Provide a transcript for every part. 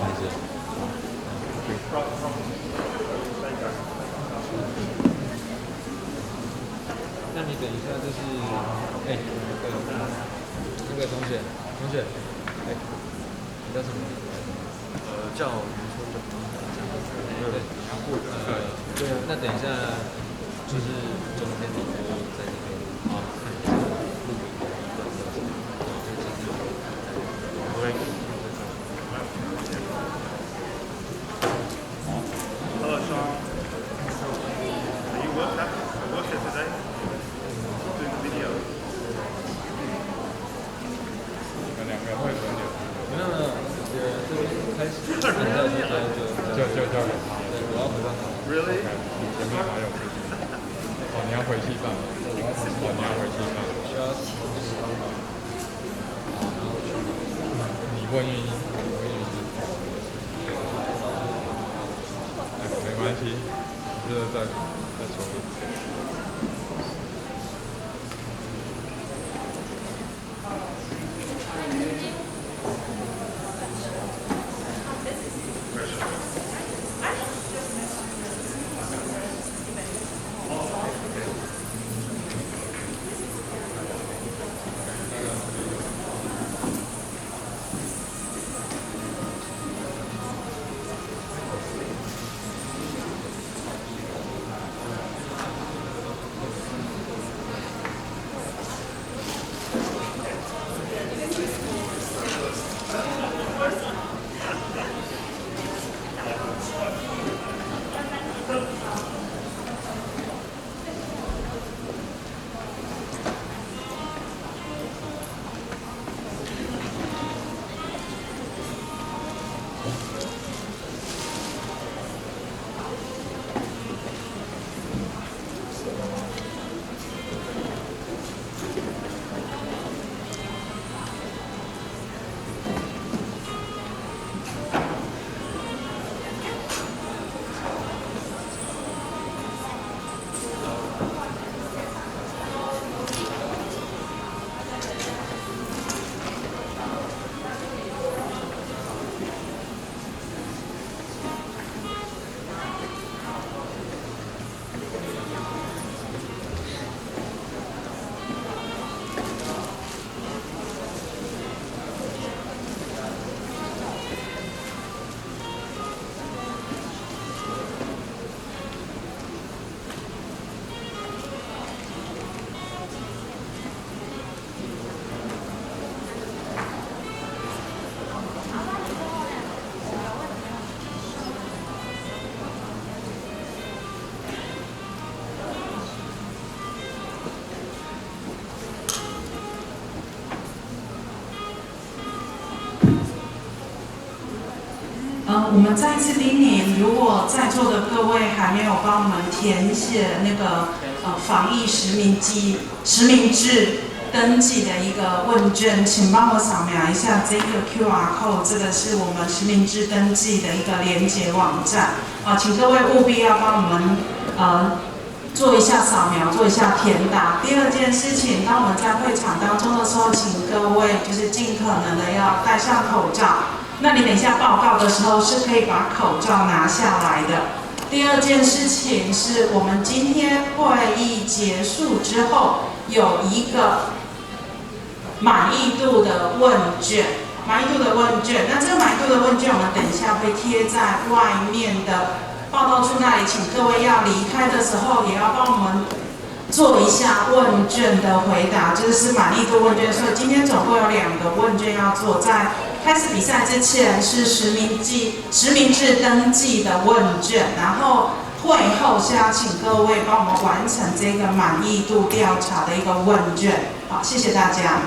拍摄。那你等一下就是，那个同学，你叫什么？叫林春的。对啊，那等一下就是中间你就在那边看一下录影的一段过程，Hello, Sean. Are you work here today? Doing video. 你们两个会轮流。没有，这边开始，就交给他。对，我要回办公。Really? 你前面还有事情。你要回去办。你要回去办。需要帮忙。你会愿意？没关系，就是再说。我们再次叮咛，如果在座的各位还没有帮我们填写那个防疫实名制登记的一个问卷，请帮我扫描一下这个 QR code， 这个是我们实名制登记的一个连结网站。请各位务必要帮我们做一下扫描，做一下填答。第二件事情，当我们在会场当中的时候，请各位就是尽可能的要戴上口罩。那你等一下报告的时候是可以把口罩拿下来的。第二件事情是我们今天会议结束之后有一个满意度的问卷，那这个满意度的问卷我们等一下会贴在外面的报到处那里，请各位要离开的时候也要帮我们做一下问卷的回答，这是满意度问卷。所以今天总共有2个问卷要做，在开始比赛之前是实名制登记的问卷，然后会后是要请各位帮我们完成这个满意度调查的一个问卷。好，谢谢大家。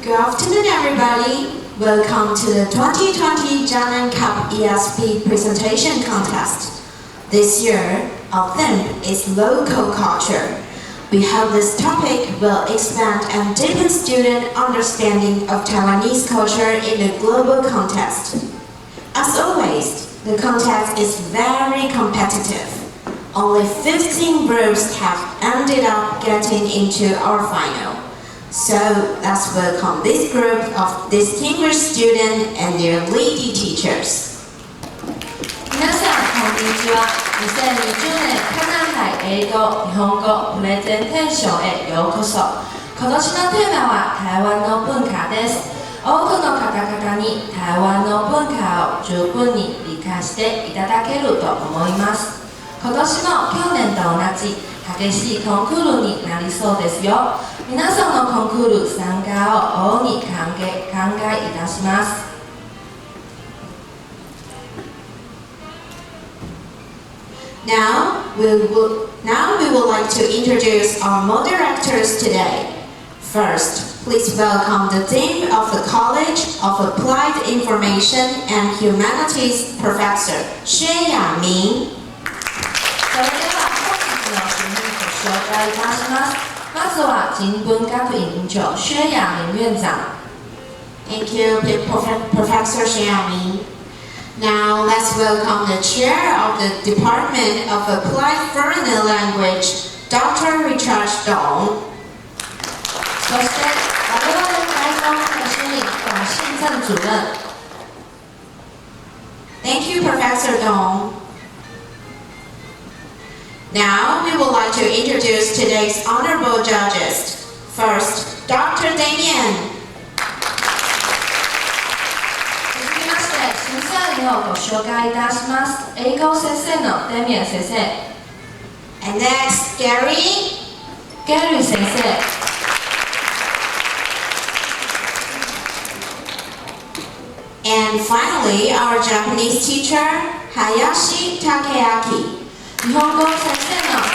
Good afternoon, everybody. Welcome to the 2020 Jiangnan ESP presentation contest. This year, our theme is local culture. We hope this topic will expand and deepen student understanding of Taiwanese culture in the global context. As always, the contest is very competitive. Only 15 groups have ended up getting into our final. So let's welcome this group of distinguished students and their lady teachers. 皆さんこんにちは。2020年カナハイ英語日本語プレゼンテーションへようこそ。今年のテーマは台湾の文化です。多くの方々に台湾の文化を十分に理解していただけると思います。今年も去年と同じ激しいコンクールになりそうですよ。皆さんのコンクール参加を大いに歓迎いたします。Now we would like to introduce our moderators today. First, please welcome the Dean of the College of Applied Information and Humanities Professor Xue Yaming. それでは本日の主任を紹介いたします。まずは人文学院院長薛雅明院長。Thank you, Professor Xue Yaming. Now let's welcome the Chair of the Department of Applied Foreign Language, Dr. Richard Dong. そして我々台中的主任董信正主任。Thank you, Professor Dong. Now we would like to introduce today's honorable judges. First, Dr. Damien. 続きまして審査員をご紹介いたします。英語先生のデミアン先生。And next, Gary. ゲリー先生。And finally, our Japanese teacher, Hayashi Takeaki. 日本語先生の林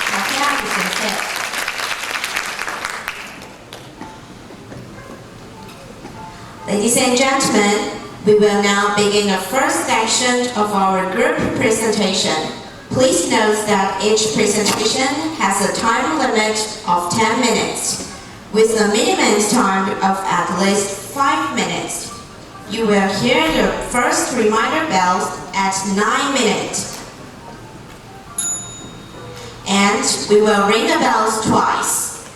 武明先生。Ladies and gentlemen, we will now begin the first section of our group presentation. Please note that each presentation has a time limit of 10 minutes, with a minimum time of at least 5 minutes. You will hear the first reminder bells at 9 minutes. And we will ring the bells twice.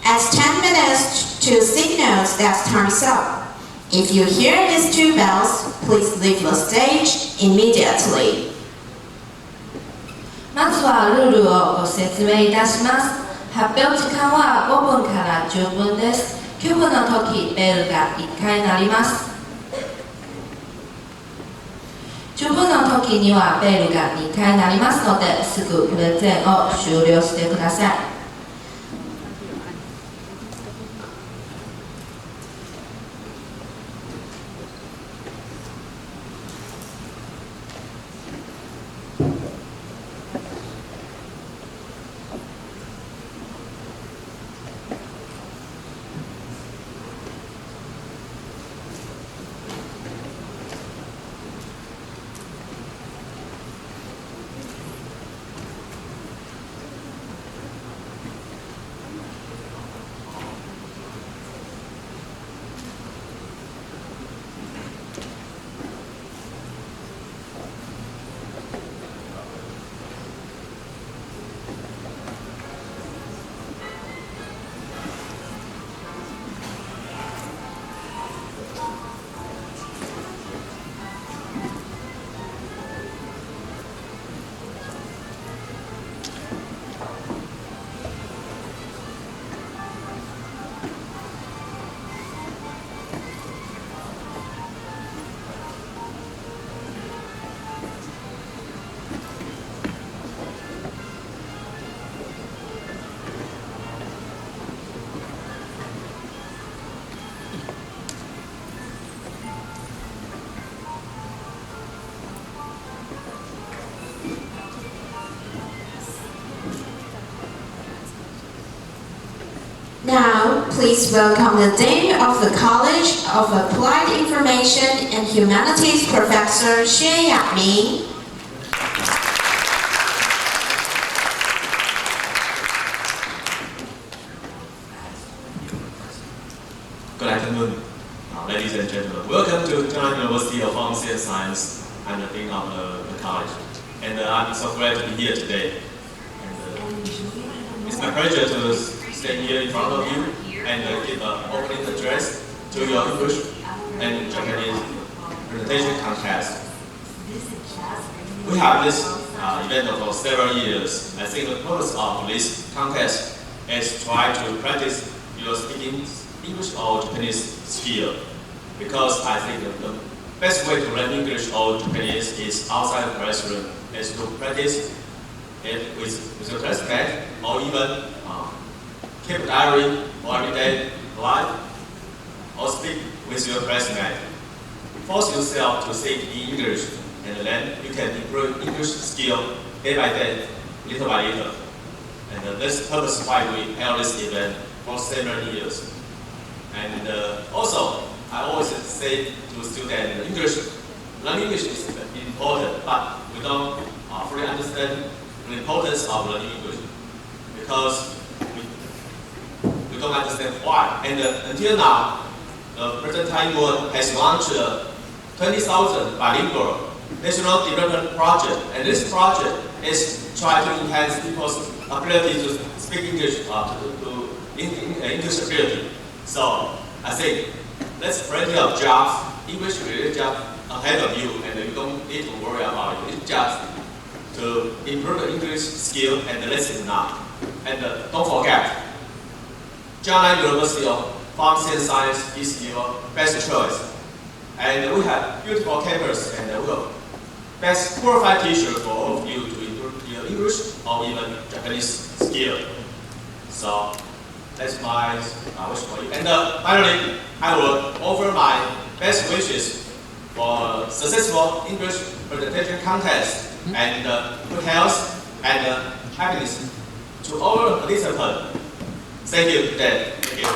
As 10 minutes to signals that time's up. If you hear these two bells, please leave the stage immediately. まずはルールをご説明いたします。発表時間は5分から10分です。9分の時、ベルが1回鳴ります。10分の時にはベルが2回鳴りますので、すぐプレゼンを終了してください。please welcome the Dean of the College of Applied Information and Humanities Professor Xue Yaming. Good afternoon, ladies and gentlemen. Welcome to Jiangnan University of Pharmacy and Science. I'm the Dean of the college, and I'm so glad to be here today. It's my pleasure to stand here in front of you and give an opening address to your English and Japanese presentation contest. We have this event for several years. I think the purpose of this contest is to try to practice your speaking English or Japanese skill, because I think the best way to learn English or Japanese is outside the classroom, is to practice it with your classmate, or even keep a diary or everyday life, or speak with your classmate. Force yourself to speak in English, and then you can improve English skill day by day, little by little. And this purpose why we held this event for several years. And also, I always say to students, learning English is important, but we don't fully understand the importance of learning English, because we don't understand why. And until now, President Taiwan has launched a 20,000 bilingual national development project, and this project is trying to enhance people's ability to speak English, English ability. So I think there's plenty of jobs, English-related jobs ahead of you, and you don't need to worry about it. It's just to improve the English skill and listen now. And don't forget, Jiangnan University of Pharmacy and Science is your best choice. And we have beautiful campus and we have best qualified teachers for all of you to improve your English or even Japanese skill. So that's my wish for you. And finally, I will offer my best wishes for successful English presentation contest and good health and happiness to all participants. Thank you today. Thank you.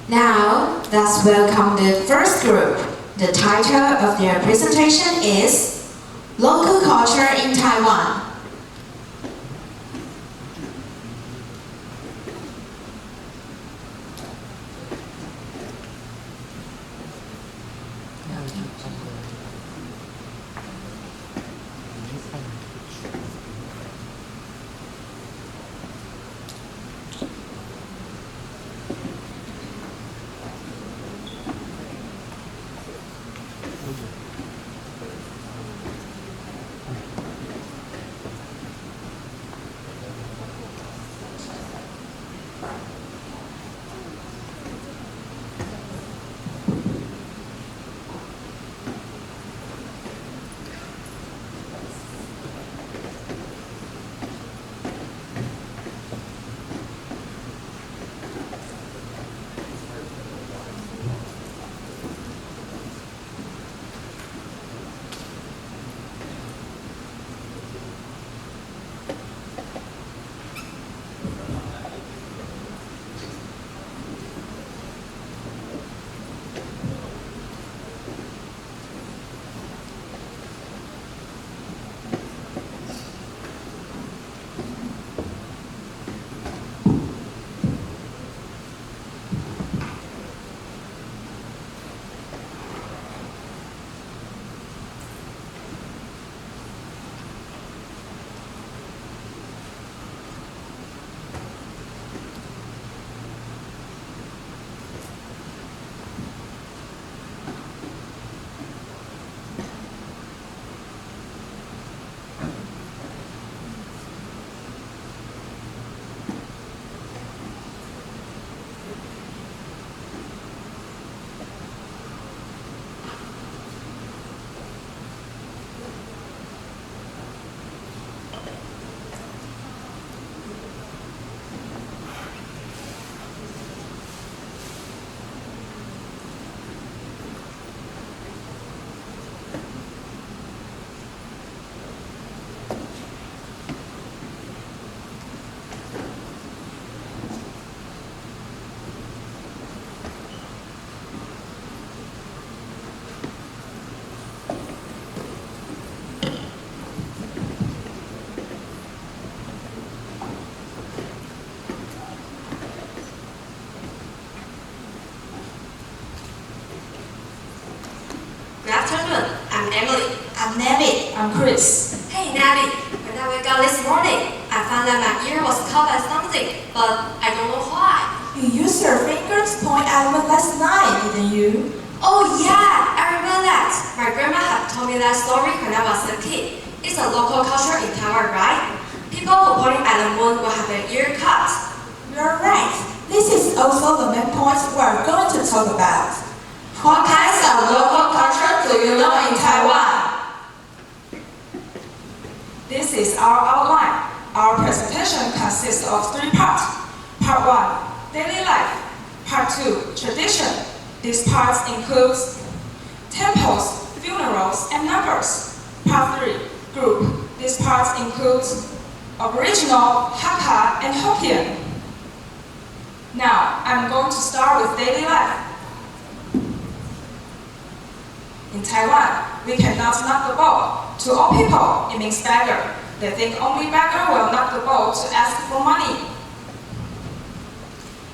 Now, let's welcome the first group. The title of their presentation is Local Culture in Taiwan. I'm Chris. Hey Natty, when I wake up this morning, I found that my ear was caught by something, but I don't know why. You used your finger to point at me last night, didn't you? Oh yeah, I remember that. My grandma had told me that story when I was a kid. It's a local culture in Taiwan, right? People who point at the moon will have their ear cut. You're right. This is also the main point we're going to talk about. What kinds of local culture do you know in Taiwan? This is our outline. Our presentation consists of 3 parts. Part 1, daily life. Part 2, tradition. These parts include temples, funerals, and numbers. Part 3, group. These parts include Aboriginal, Hakka, and Hokkien. Now, I'm going to start with daily life. In Taiwan, we cannot knock the ball. To all people, it means beggar. They think only beggar will knock the ball to ask for money.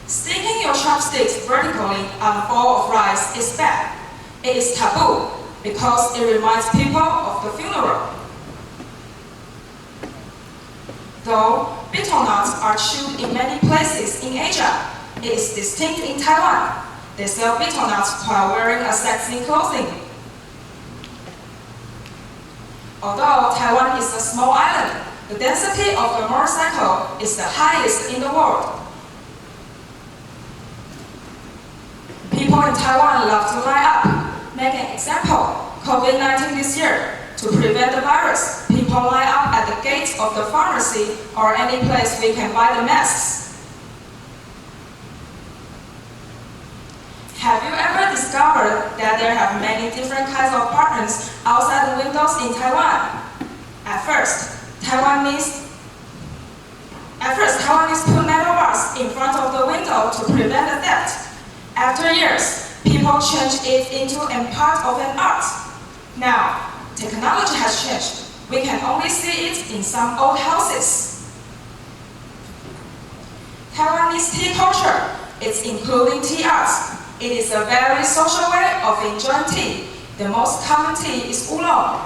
Sticking your chopsticks vertically on a bowl of rice is bad. It is taboo because it reminds people of the funeral. Though betel nuts are chewed in many places in Asia, it is distinct in Taiwan. They sell betel nuts while wearing a sexy clothing. Although Taiwan is a small island, the density of the motorcycle is the highest in the world. People in Taiwan love to line up. Make an example, COVID-19 this year. To prevent the virus, people line up at the gates of the pharmacy or any place we can buy the masks. Have you ever discovered that there are many different kinds of buttons outside the windows in Taiwan? At first, Taiwanese put metal bars in front of the window to prevent the theft. After years, people changed it into a part of an art. Now, technology has changed. We can only see it in some old houses. Taiwanese tea culture, it's including tea arts. It is a very social way of enjoying tea. The most common tea is oolong.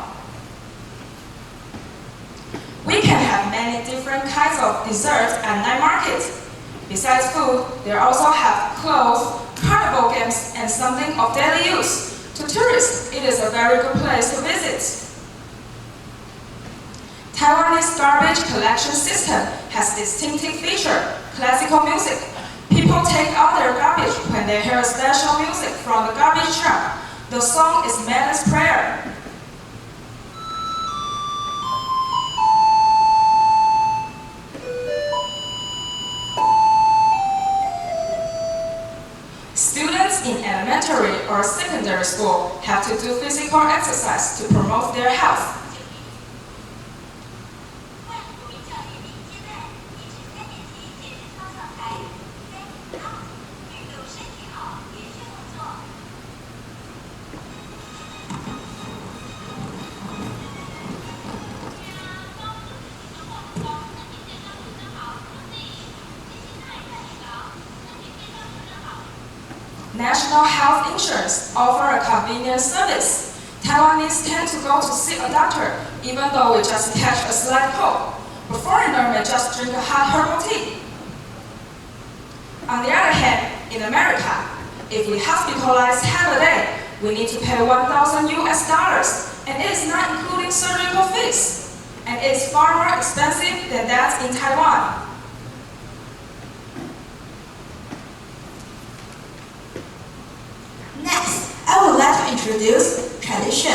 We can have many different kinds of desserts at night markets. Besides food, they also have clothes, carnival games, and something of daily use. To tourists, it is a very good place to visit. Taiwanese garbage collection system has distinctive feature, classical music. People take out their garbage when they hear special music from the garbage truck. The song is Man's Prayer. Students in elementary or secondary school have to do physical exercise to promote their health. National health insurance offer a convenient service. Taiwanese tend to go to see a doctor even though we just catch a slight cold. A foreigner may just drink a hot herbal tea. On the other hand, in America, if we hospitalize half a day, we need to pay $1,000 US, and it is not including surgical fees. And it is far more expensive than that in Taiwan. Next, I would like to introduce tradition.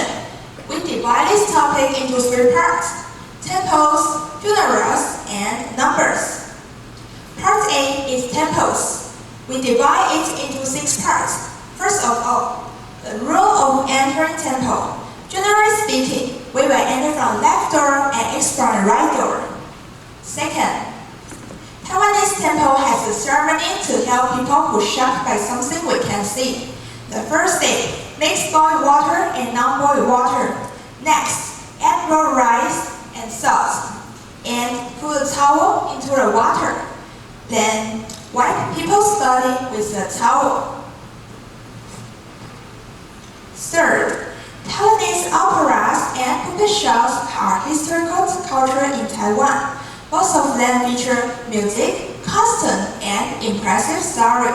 We divide this topic into 3 parts: temples, funerals, and numbers. Part A is temples. We divide it into 6 parts. First of all, the rule of entering temple. Generally speaking, we will enter from left door and exit from the right door. Second, Taiwanese temple has a ceremony to help people who are shocked by something we can't see. The first thing, mix boiled water and non-boiled water. Next, add raw rice and salt, and put a towel into the water. Then, wipe people's body with a towel. Third, Taiwanese operas and puppet shows are historical culture in Taiwan. Most of them feature music, costume, and impressive story.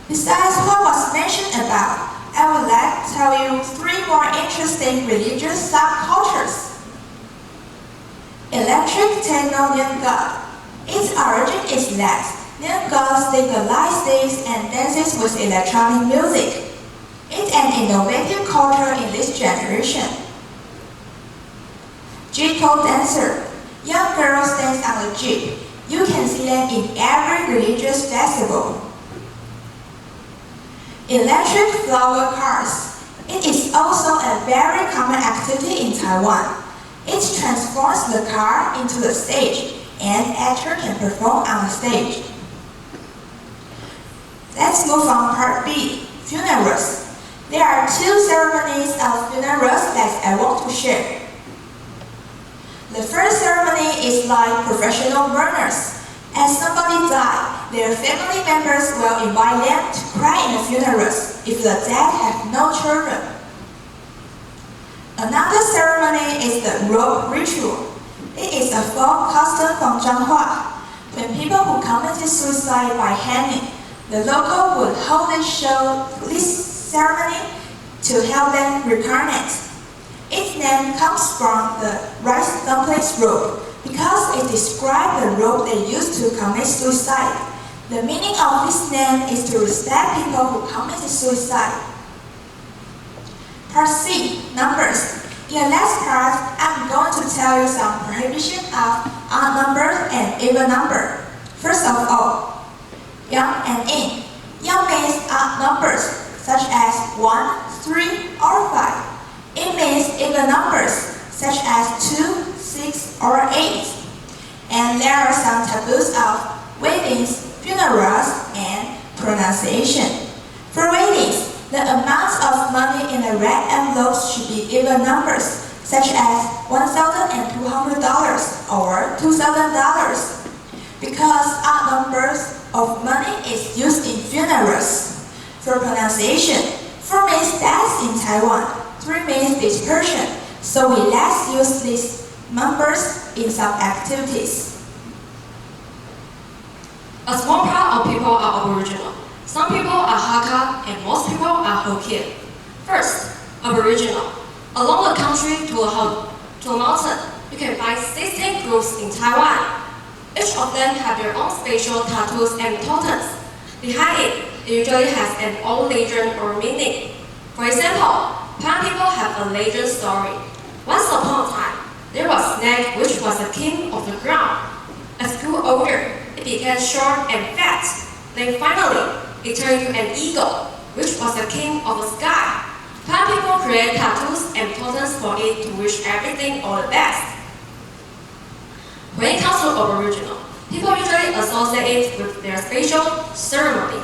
Besides what was mentioned above, I would like to tell you 3 more interesting religious subcultures. Electric Techno Neon God. Its origin is that neon gods legalize days and dances with electronic music. It's an innovative culture in this generation. Jeep-pole dancer. Young girls dance on a jeep. You can see them in every religious festival. Electric flower cars. It is also a very common activity in Taiwan. It transforms the car into the stage, and actor can perform on the stage. Let's move on part B, funerals. There are 2 ceremonies of funerals that I want to share. The first ceremony is like professional mourners. As somebody dies, their family members will invite them to cry in the funerals if the dead have no children. Another ceremony is the rope ritual. It is a folk custom from Zhanghua. When people who committed suicide by hanging, the local would hold this ceremony to help them reincarnate. Its name comes from the rice dumplings rope because it describes the rope they used to commit suicide. The meaning of this name is to respect people who committed suicide. Part C, numbers. In the last part, I'm going to tell you some prohibition of odd numbers and even number. First of all, yang and in. Yang means odd numbers, such as 1, 3, or 5. It means even numbers, such as 2, 6, or 8. And there are some taboos of weddings, funerals, and pronunciation. For weddings, the amount of money in the red envelopes should be even numbers, such as $1,200 or $2,000, because odd numbers of money is used in funerals. For pronunciation, 4 means death in Taiwan, 3 means dispersion, so we less use these numbers in some activities. A small part of people are Aboriginal. Some people are Hakka and most people are Hokkien. First, Aboriginal. Along the country to a mountain, you can find 16 groups in Taiwan. Each of them have their own special tattoos and totems. Behind it usually has an old legend or meaning. For example, Pan people have a legend story. Once upon a time, there was a snake which was the king of the ground. As it grew older, it became short and fat. Then finally, it turned into an eagle, which was the king of the sky. Pan people create tattoos and totems for it to wish everything all the best. When it comes to Aboriginal, people usually associate it with their special ceremony.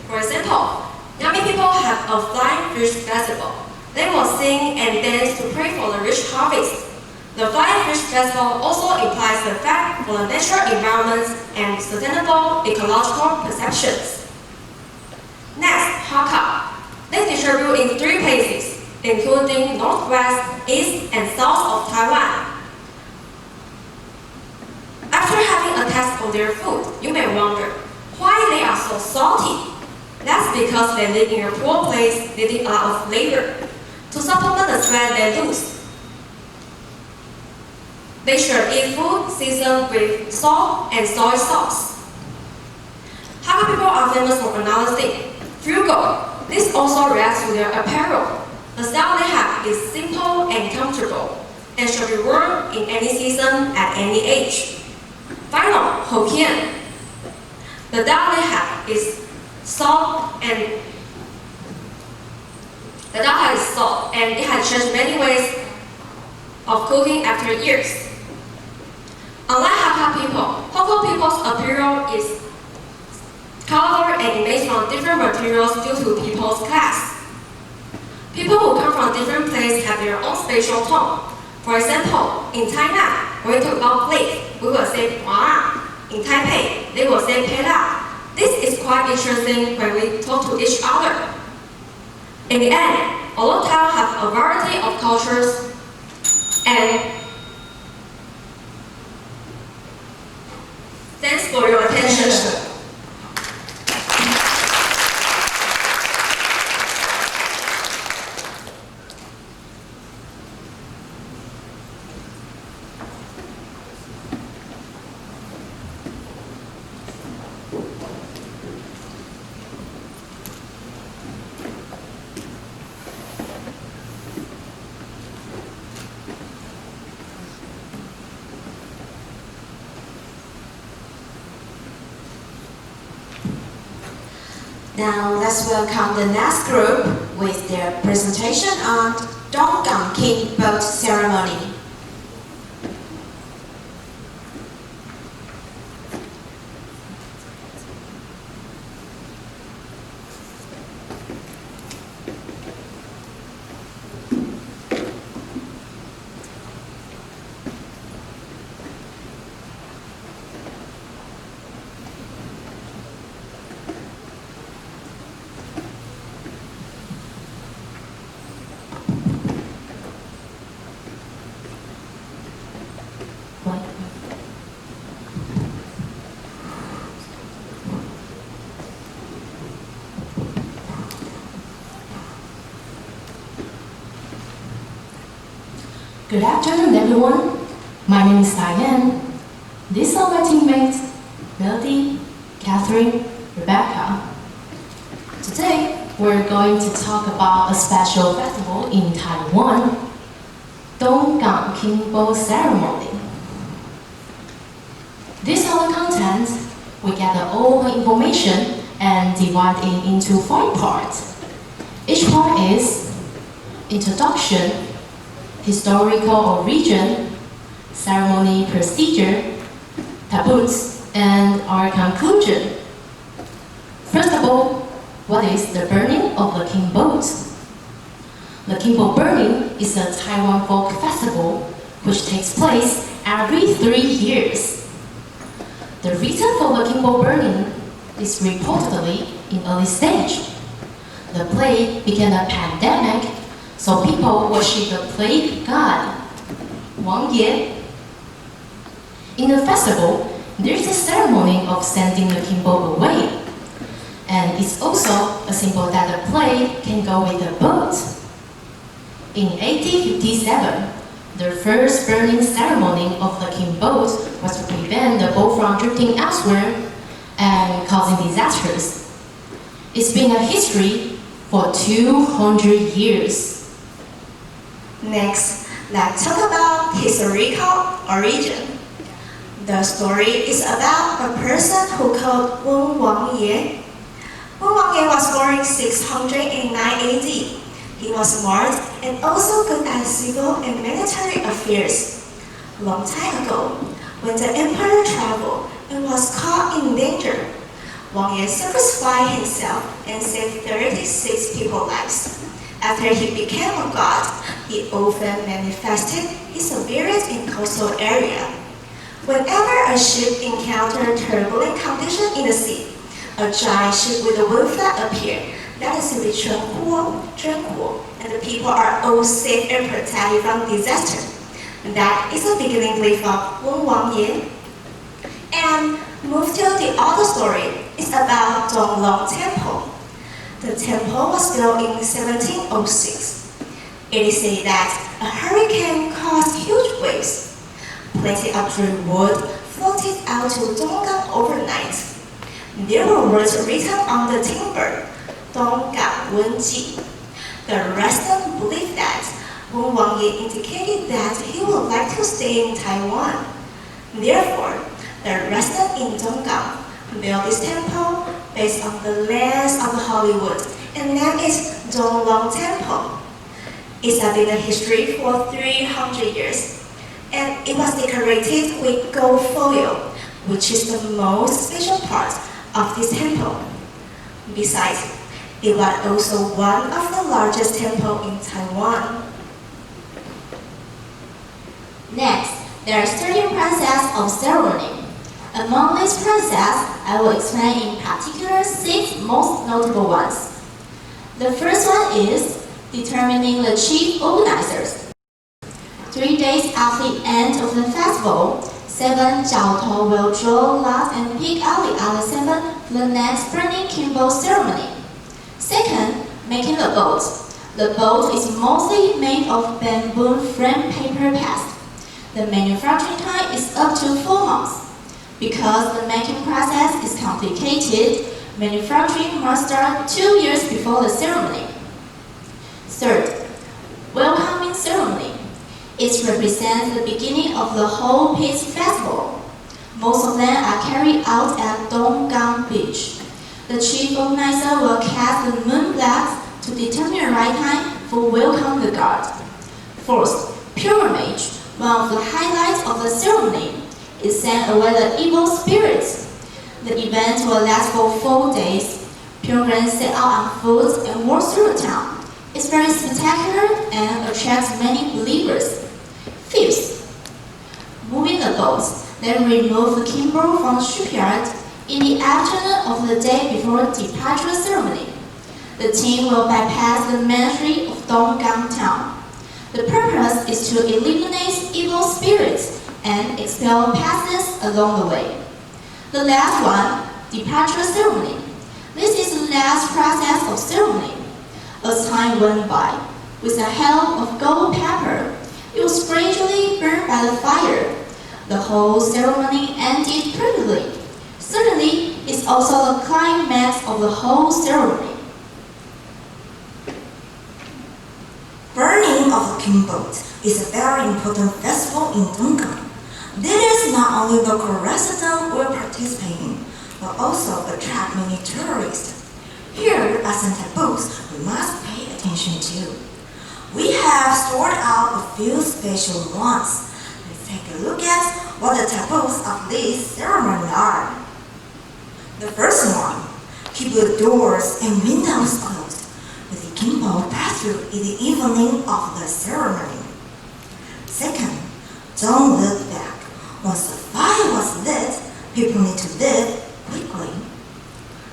For example, Yami people have a flying fish festival. They will sing and dance to pray for the rich harvest. The Flying Fish Festival also implies the fact for the natural environments and sustainable ecological perceptions. Next, Hakka. They distribute in 3 places, including northwest, east, and south of Taiwan. After having a taste of their food, you may wonder why they are so salty. That's because they live in a poor place needing a lot of labor. To supplement the sweat they lose, they should eat food seasoned with salt and soy sauce. Hakka people are famous for another thing, frugal. This also reacts to their apparel. The style they have is simple and comfortable, and should be worn in any season at any age. Final, Hokkien. The style they have is salt and it has changed many ways of cooking after years. Unlike Hakka people, Hokko people's apparel is colorful and made from different materials due to people's class. People who come from different places have their own spatial tone. For example, in China, when we talk about plate, we will say Hua. In Taipei, they will say Pela. This is quite interesting when we talk to each other. In the end, all towns have a variety of cultures and thanks for your attention. Now let's welcome the next group with their presentation on Donggang King Boat Ceremony. Good afternoon, everyone. My name is Diane. These are my teammates, Melody, Catherine, Rebecca. Today, we're going to talk about a special festival in Taiwan, Donggang King Boat Ceremony. This is our content. We gather all the information and divide it into 5 parts. Each part is introduction, historical origin, ceremony procedure, taboos, and our conclusion. First of all, what is the burning of the king boat? The king boat burning is a Taiwan folk festival which takes place every 3 years. The reason for the king boat burning is reportedly in early stage. The plague became a pandemic, so people worship the plague god, Wang Ye. In the festival, there is a ceremony of sending the king boat away. And it's also a symbol that the plague can go with the boat. In 1857, the first burning ceremony of the king boat was to prevent the boat from drifting elsewhere and causing disasters. It's been a history for 200 years. Next, let's talk about historical origin. The story is about a person who called Wen Wangye. Wen Wangye was born in 609 AD. He was smart and also good at civil and military affairs. Long time ago, when the emperor traveled and was caught in danger, Wangye sacrificed himself and saved 36 people's lives. After he became a god, he often manifested his spirit in coastal area. Whenever a ship encountered turbulent conditions in the sea, a giant ship with a wind flag appeared. That is the Zhenhuo, and the people are all safe and protected from disaster. That is the beginning belief of Wen Wangye. And move to the other story. It's about Donglong Temple. The temple was built in 1706. It is said that a hurricane caused huge waves. Plenty of dry wood floated out to Donggang overnight. There were words written on the timber, Donggang Wenji. The residents believed that Wen Wangye indicated that he would like to stay in Taiwan. Therefore, the residents in Donggang built this temple based on the lands of Hollywood and named it Donglong Temple. It's been a history for 300 years, and it was decorated with gold foil, which is the most special part of this temple. Besides, it was also one of the largest temples in Taiwan. Next, there is 13 processes of ceremony. Among these processes, I will explain in particular 6 most notable ones. The first one is determining the chief organizers. 3 days after the end of the festival, 7 Jiaotou will draw lots and pick out the other 7 for the next burning kimbo ceremony. Second, making the boat. The boat is mostly made of bamboo frame paper paste. The manufacturing time is up to 4 months. Because the making process is complicated, manufacturing must start 2 years before the ceremony. Third, welcoming ceremony. It represents the beginning of the whole peace festival. Most of them are carried out at Donggang Beach. The chief organizer will cast the moon flags to determine the right time for welcome the god. Fourth, pilgrimage. One of the highlights of the ceremony is send away the evil spirits. The event will last for 4 days. Pilgrims set out on foot and walk through the town. It's very spectacular and attracts many believers. Fifth, moving the boats. Then remove the kimbo from the shipyard in the afternoon of the day before departure ceremony. The team will bypass the main street of Donggang town. The purpose is to eliminate evil spirits and expel pests along the way. The last one, departure ceremony. This is the last process of ceremony. As time went by, with the help of gold pepper, it was gradually burned by the fire. The whole ceremony ended perfectly. Certainly, it's also the climax of the whole ceremony. Burning of the kimbo is a very important festival in Donggang. This is not only local residents will participate in, but also attract many tourists. Here are some taboos we must pay attention to. We have stored out a few special ones. Let's take a look at what the taboos of this ceremony are. The first one, keep the doors and windows closed. The kimbo pass through in the evening of the ceremony. Second, don't look back. Once the fire was lit, people need to leave quickly.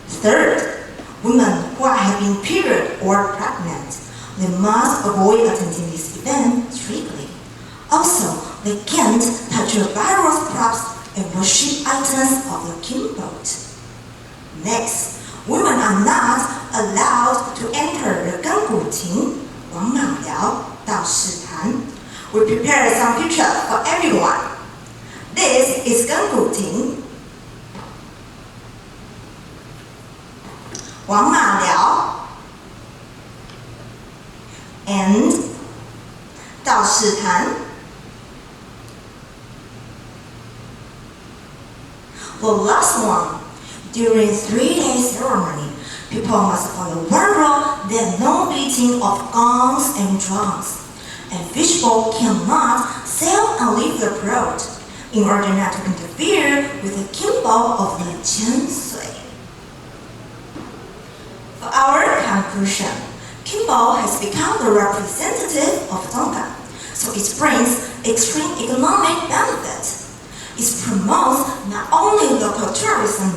Third, women who are having period or pregnant, they must avoid attending this event strictly. Also, they can't touch the various props and worship items of the kimbo. Next, women are not allowed to enter the Gangguting, Wang Ma Liao, Dao Shi Tan. We prepared some pictures for everyone. This is Gangguting, Wang Ma Liao, and Dao Shi Tan. The last one, during 3-day ceremony, people must follow one rule, there no beating of gongs and drums, and fishbowl cannot sail and leave the road, in order not to interfere with the kimbo of the Chen Sui. For our conclusion, kimbo has become the representative of Donggang, so it brings extreme economic benefits. It promotes not only local tourism,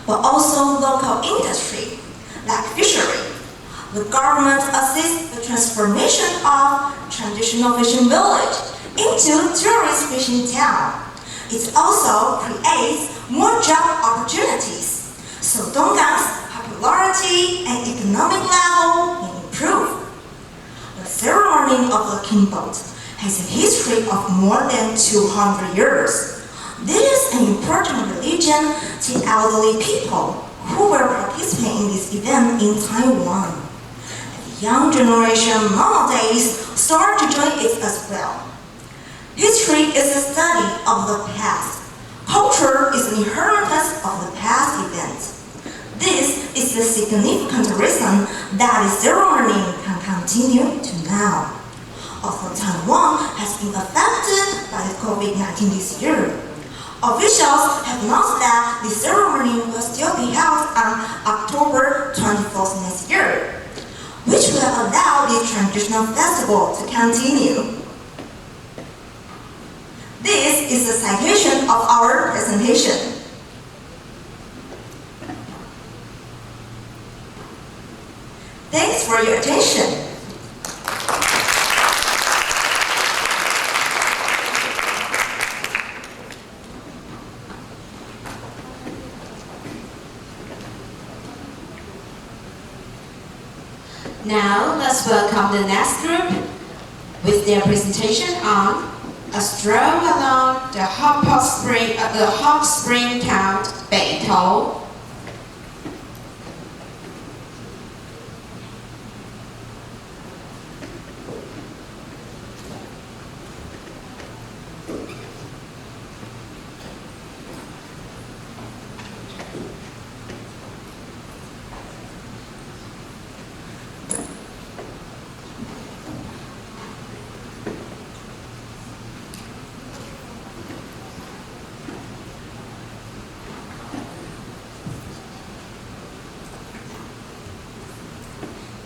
but also local industry, like fishery. The government assists the transformation of traditional fishing village into tourist fishing town. It also creates more job opportunities, so Donggang's popularity and economic level will improve. The ceremony of the kimbo has a history of more than 200 years. This is an important religion to elderly people who will participate in this event in Taiwan. The young generation nowadays start to join it as well. History is a study of the past. Culture is an inheritance of the past events. This is the significant reason that the ceremony can continue to now. Although Taiwan has been affected by the COVID-19 this year, officials have announced that the ceremony will still be held on October 24th next year, which will allow the traditional festival to continue. This is a citation of our presentation. Thanks for Now let's welcome the next group with their presentation on a stroll along the hot spring count 北投。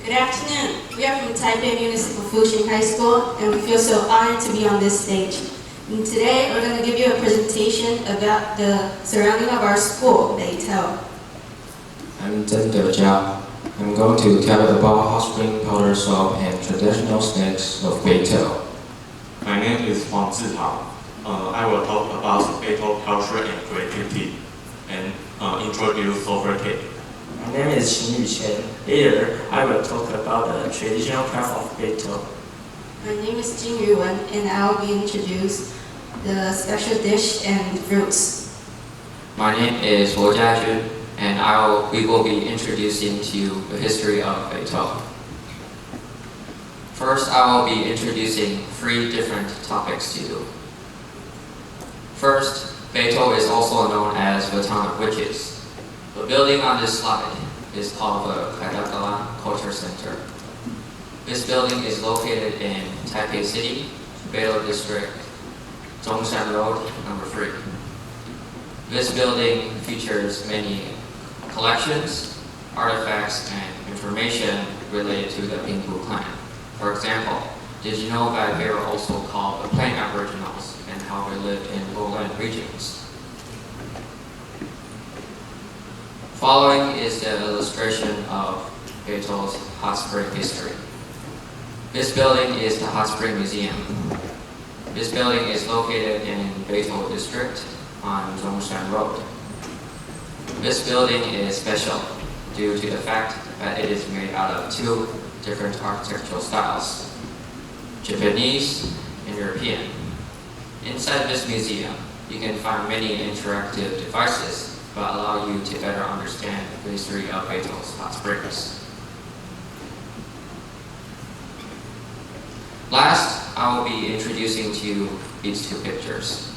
Good afternoon. We are from Taipei Municipal Fuxing High School, and we feel so honored to be on this stage. And today, we're going to give you a presentation about the surrounding of our school, Beito. I'm Zhen Jia. I'm going to tell about hot spring powder soap and traditional snacks of Beito. My name is Huang Zihao. I will talk about Beito culture and creativity and introduce silver cake. My name is Xin Yuqian. Later, I will talk about the traditional craft of Beito. My name is Jing Yuwen, and I will be introduced the special dish and fruits. My name is Huo Jiajun, and we will be introducing to you the history of Beito. First, I will be introducing 3 different topics to you. First, Beito is also known as the Town of Witches. The building on this slide is called the Kaidakala Culture Center. This building is located in Taipei City, Beito District, Zhongshan Road, number 3. This building features many collections, artifacts, and information related to the Pingpu clan. For example, did you know that they are also called the Plain Aboriginals and how they lived in lowland regions? Following is the illustration of Beito's hot spring history. This building is the Hot Spring Museum. This building is located in Beito District on Zhongshan Road. This building is special due to the fact that it is made out of 2 different architectural styles, Japanese and European. Inside this museum, you can find many interactive devices that allow you to better understand the history of Beito's hot springs. Last, I will be introducing to you these 2 pictures.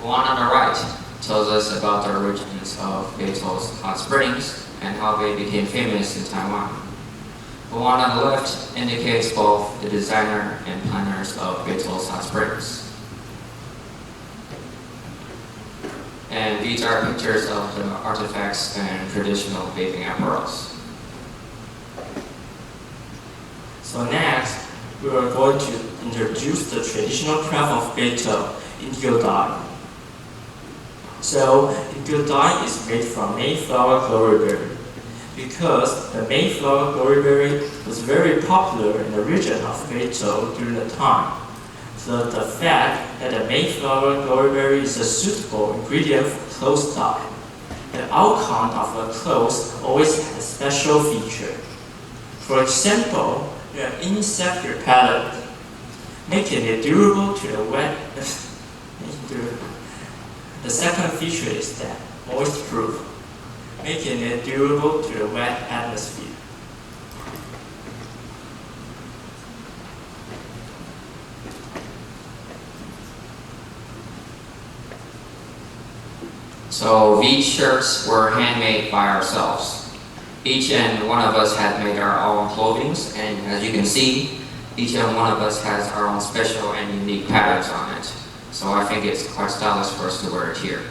The one on the right tells us about the origins of Beito's hot springs and how they became famous in Taiwan. The one on the left indicates both the designer and planners of Beito's hot springs. And these are pictures of the artifacts and traditional bathing apparatus. So next, we are going to introduce the traditional craft of Beito, indigo dye. So, indigo dye is made from Mayflower glorieberry. Because the Mayflower glorieberry was very popular in the region of Beito during the time. So the fact that the Mayflower glorieberry is a suitable ingredient for clothes dye. The outcome of a clothes always has a special feature. For example, an insect repellent, making it durable to the wet. The second feature is that moist-proof, making it durable to the wet atmosphere. So these shirts were handmade by ourselves. Each and one of us had made our own clothing, and as you can see, each and one of us has our own special and unique patterns on it. So I think it's quite stylish for us to wear it here.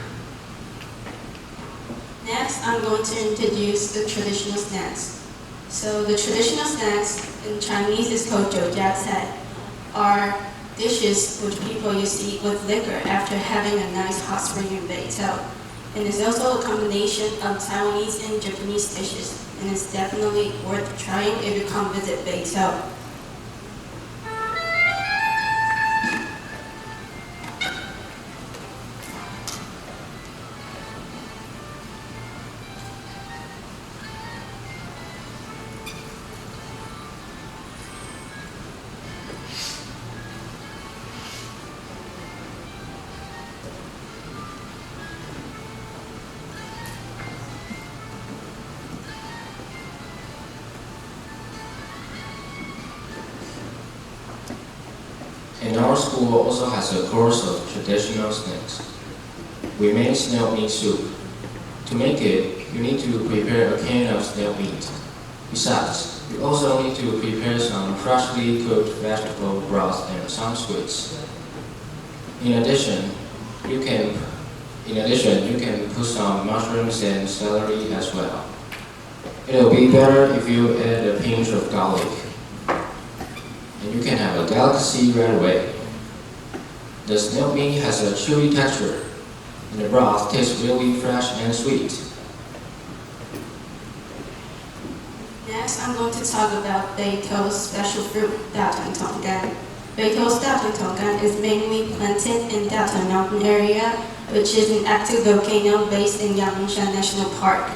Next, I'm going to introduce the traditional snacks. So the traditional snacks in Chinese is called jiujiacai, are dishes which people used to eat with liquor after having a nice hot spring in Beito. And it's also a combination of Taiwanese and Japanese dishes, and it's definitely worth trying if you come visit Beito. our school also has a course of traditional snacks. We make snail meat soup. To make it, you need to prepare a can of snail meat. Besides, you also need to prepare some freshly cooked vegetable broth and some sweets. In addition, you can put some mushrooms and celery as well. It'll be better if you add a pinch of garlic. And you can have a delicacy right away. The snail meat has a chewy texture, and the broth tastes really fresh and sweet. Next, I'm going to talk about Beito's special fruit, Datun Tongan. Beito's Datun Tongan is mainly planted in Datun Mountain area, which is an active volcano based in Yangmingshan National Park.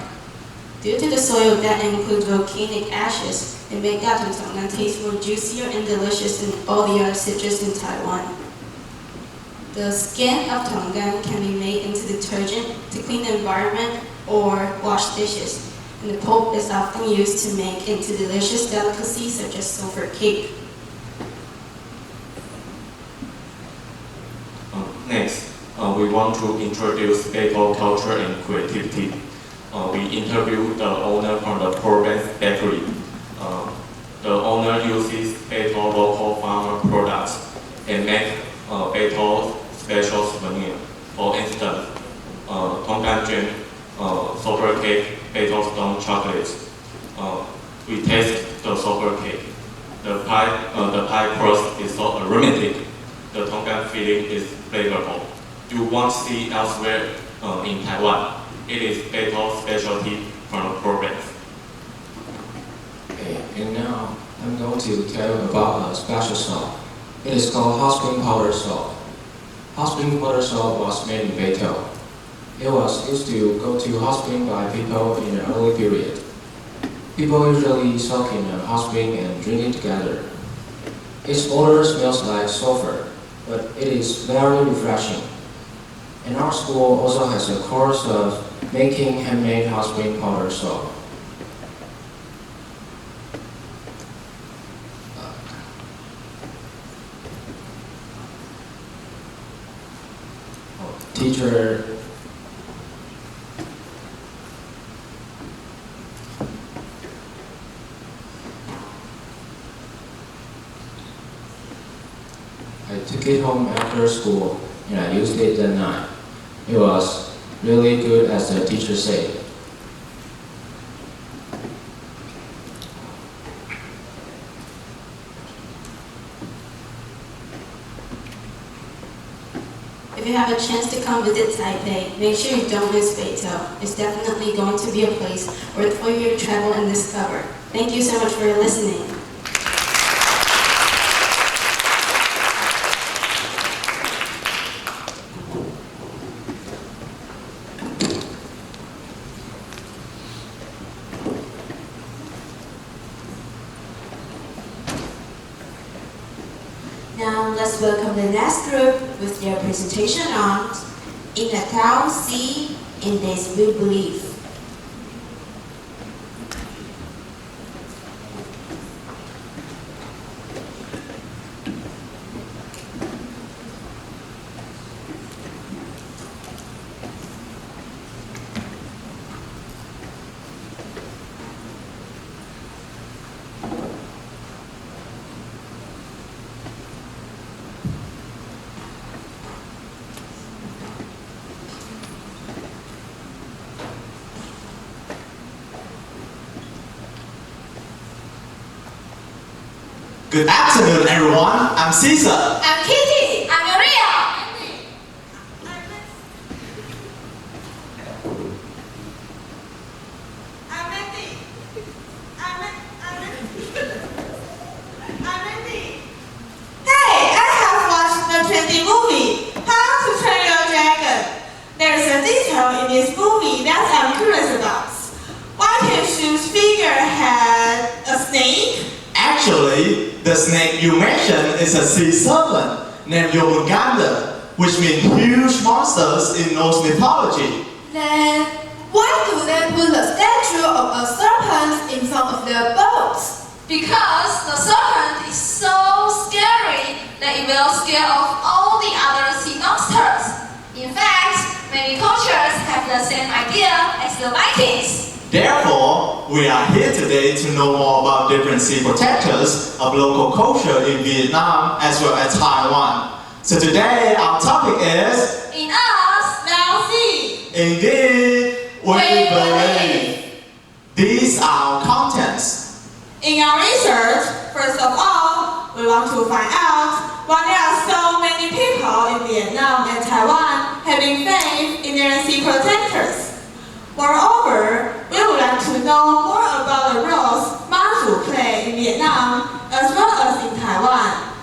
Due to the soil that includes volcanic ashes, it makes Datun Tongan taste more juicier and delicious than all the other citrus in Taiwan. The skin of Tongan can be made into detergent to clean the environment or wash dishes. And the pulp is often used to make into delicious delicacies such as sulfur cake. Next, we want to introduce Beito culture and creativity. We interviewed the owner from the Province Bakery. The owner uses Beito local farmer products and make Beito special souvenir. For instance, Tongan jam, sulfur cake, Beito stone chocolates. We taste the sulfur cake. The pie crust is so aromatic. The Tongan filling is flavorful. You won't see elsewhere in Taiwan. It is Beito's specialty from the province. Okay, and now I'm going to tell you about a special salt. It is called hot spring powder salt. Hot spring powder salt was made in Beito. It was used to go to hot spring by people in the early period. People usually soak in a hot spring and drink it together. Its odor smells like sulfur, but it is very refreshing. And our school also has a course of making handmade hot spring powder salt. Teacher I took it home after school and I used it that night. It was really good, as the teacher said. If you have a chance to come visit Taipei, make sure you don't miss Beito. It's definitely going to be a place for you to travel and discover. Thank you so much for listening. Now let's welcome the next group with their presentation on In a Town, See, in This We Believe. Good afternoon, everyone. I'm Caesar. I'm Kitty. I'm Maria. I'm Mandy. I'm Mandy. Hey, I have watched the trendy movie, How to Train Your Dragon. There's a detail in this movie that I'm curious about. Why can Shu's figure had a snake? Actually, the snake you mentioned is a sea serpent named Yomuganda, which means huge monsters in Norse mythology. Then, why do they put the statue of a serpent in front of their boat? Because the serpent is so scary that it will scare off all the other sea monsters. In fact, many cultures have the same idea as the Vikings. Therefore, we are here today to know more about different sea protectors of local culture in Vietnam as well as Taiwan. So today our topic is In us, now see. Indeed, we believe. These are our contents. In our research, first of all, we want to find out why there are so many people in Vietnam and Taiwan having faith in their sea protectors. Moreover, we would like to know more about the roles Mazu play in Vietnam as well as in Taiwan.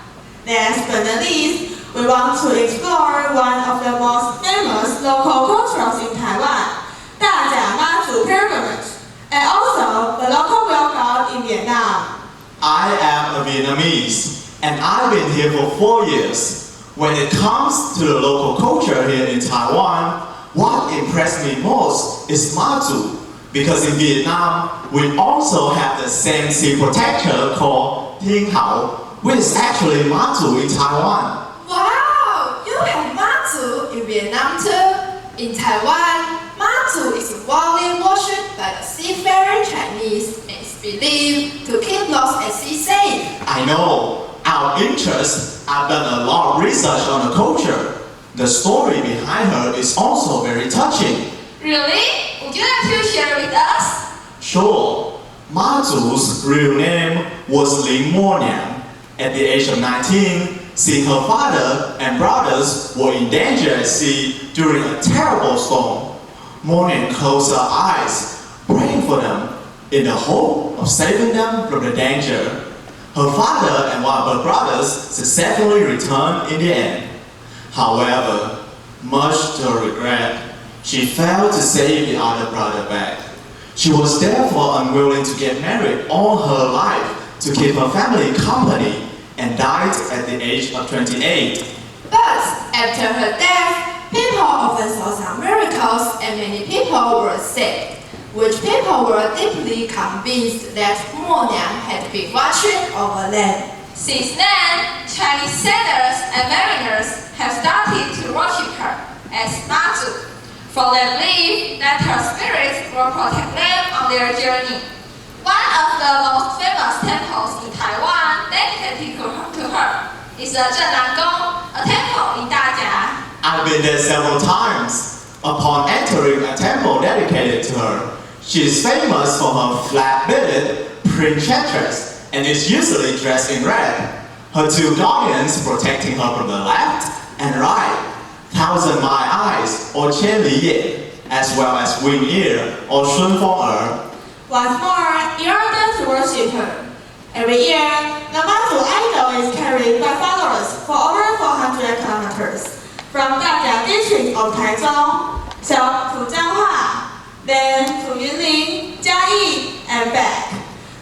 Last but not least, we want to explore one of the most famous local cultures in Taiwan, Daja Mazu pilgrimage, and also the local well god in Vietnam. I am a Vietnamese, and I've been here for 4 years. When it comes to the local culture here in Taiwan, what impressed me most is Mazu, because in Vietnam, we also have the same sea protector called Thiên Hảo, which is actually Mazu in Taiwan. Wow, you have Mazu in Vietnam too. In Taiwan, Mazu is widely worshipped by the seafaring Chinese and is believed to keep lost at sea safe. I know. Our interests, I've done a lot of research on the culture. The story behind her is also very touching. Really? Would you like to share with us? Sure. Mazu's real name was Lin Mo Niang. At the age of 19, seeing her father and brothers were in danger at sea during a terrible storm, Mo Niang closed her eyes, praying for them in the hope of saving them from the danger. Her father and one of her brothers successfully returned in the end. However, much to her regret, she failed to save the other brother back. She was therefore unwilling to get married all her life to keep her family company and died at the age of 28. But after her death, people often saw some miracles and many people were saved, which people were deeply convinced that Mo Niang had been watching over them. Since then, Chinese sailors and mariners have started to worship her as Mazu, for they believe that her spirit will protect them on their journey. One of the most famous temples in Taiwan dedicated to her is the Zhenlan Gong, a temple in Daja. I've been there several times. Upon entering a temple dedicated to her, she is famous for her flat-bearded princess and is usually dressed in red. Her two guardians protecting her from the left and right, Thousand Mile Eyes or Qian Li Ye, as well as Wing Ear or Shun Feng Er. What's more, in order to worship her, every year, the Mazu idol is carried by followers for over 400 kilometers from Dajia district of Taichung, Xiao to Jianghua, then to Yunlin, Jiayi, and back,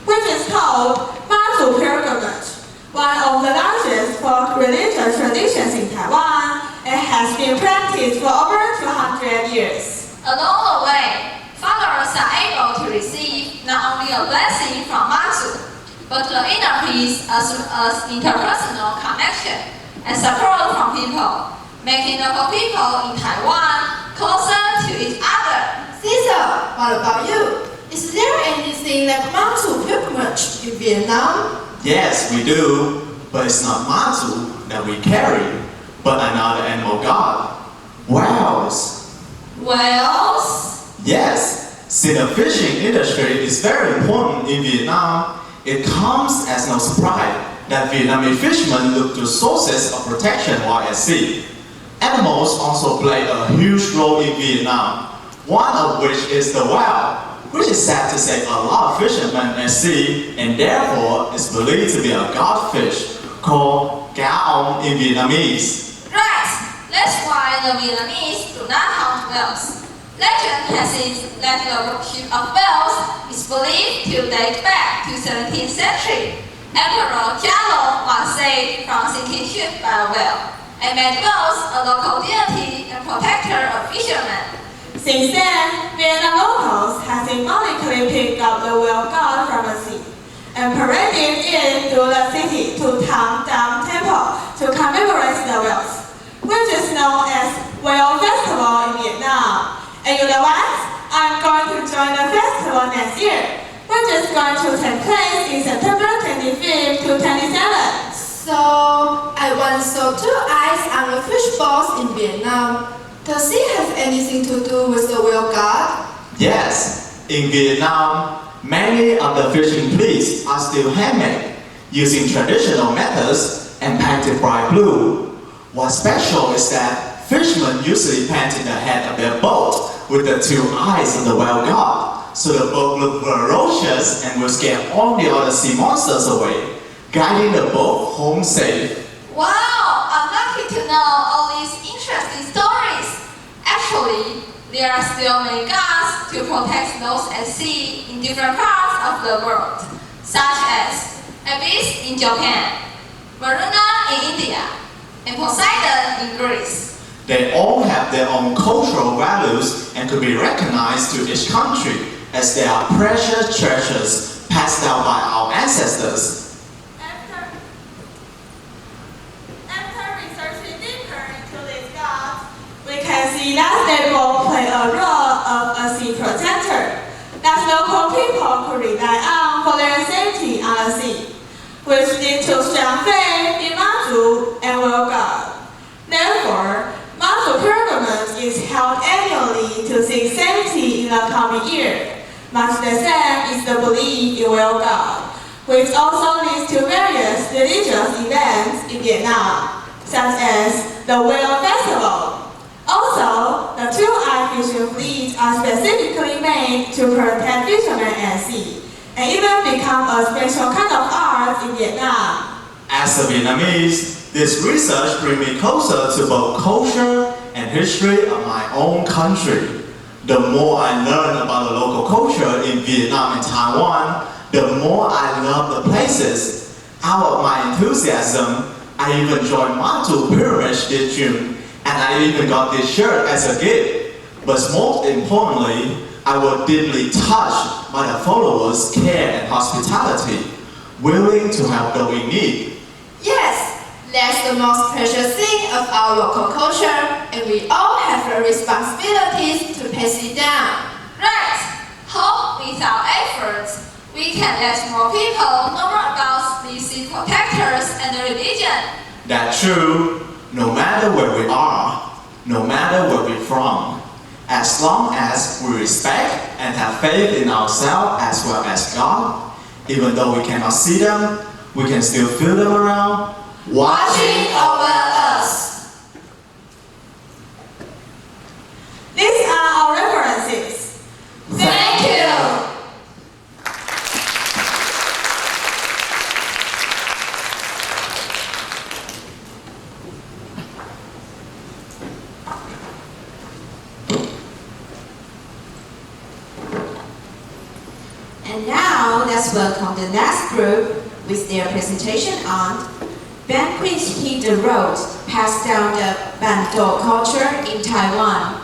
which is called Mazu pilgrimage, one of the largest folk religious traditions in Taiwan, and has been practiced for over 200 years. Along the way, followers are able to receive not only a blessing from Mazu, but the inner peace as well as interpersonal connection and support from people, making the people in Taiwan closer to each other. Caesar, what about you? Is there anything like Mazu pilgrimage in Vietnam? Yes, we do, but it's not Mazu that we carry, but another animal god, whales. Whales? Yes, see, the fishing industry is very important in Vietnam. It comes as no surprise that Vietnamese fishermen look to sources of protection while at sea. Animals also play a huge role in Vietnam, one of which is the whale, which is said to save a lot of fishermen at sea and therefore is believed to be a god fish called cá ong in Vietnamese. Right, that's why the Vietnamese do not hunt whales. Legend has it that the worship of whales is believed to date back to 17th century. Emperor Jialong was saved from sinking ship by a whale and made whales a local deity and protector of fishermen. Since then, Vietnam locals have symbolically picked up the whale god from the sea, and and paraded in through the city to Tang Temple to commemorate the whales, which is known as Whale Festival in Vietnam. And you know what? I'm going to join the festival next year, which is going to take place in September 25th to 27th. So, I once saw 2 eyes on the fish balls in Vietnam. Does it have anything to do with the whale god? Yes, in Vietnam, many of the fishing fleets are still handmade, using traditional methods and painted bright blue. What's special is that fishermen usually paint in the head of their boat with the 2 eyes of the whale god, so the boat looks ferocious and will scare all the other sea monsters away, guiding the boat home safe. Wow, I'm lucky to know all these interesting stories. Actually, there are still many gods to protect those at sea in different parts of the world, such as Abyss in Japan, Varuna in India, and Poseidon in Greece. They all have their own cultural values and could be recognized to each country as they are precious treasures passed down by our ancestors. We can see that they both play a role of a sea protector that local people could rely on for their safety on the sea, which leads to strong faith in Mazu and whale god. Therefore, Mazu pilgrimage is held annually to seek safety in the coming year, much the same is the belief in whale god, which also leads to various religious events in Vietnam, such as the Whale Festival. Also, the 2-eye fishing fleets are specifically made to protect fishermen at sea, and even become a special kind of art in Vietnam. As a Vietnamese, this research brings me closer to both culture and history of my own country. The more I learn about the local culture in Vietnam and Taiwan, the more I love the places. Out of my enthusiasm, I even joined Mazu pilgrimage this June. And I even got this shirt as a gift. But most importantly, I was deeply touched by the followers' care and hospitality, willing to help those in need. Yes, that's the most precious thing of our local culture, and we all have the responsibilities to pass it down. Right. Hope with our efforts, we can let more people know more about these sea protectors and the religion. That's true. No matter where we are, no matter where we're from, as long as we respect and have faith in ourselves as well as God, even though we cannot see them, we can still feel them around, watching over us. These are our references. Thank you. And now, let's welcome the next group with their presentation on Banquet Hit the Road, passed down the Bantou culture in Taiwan.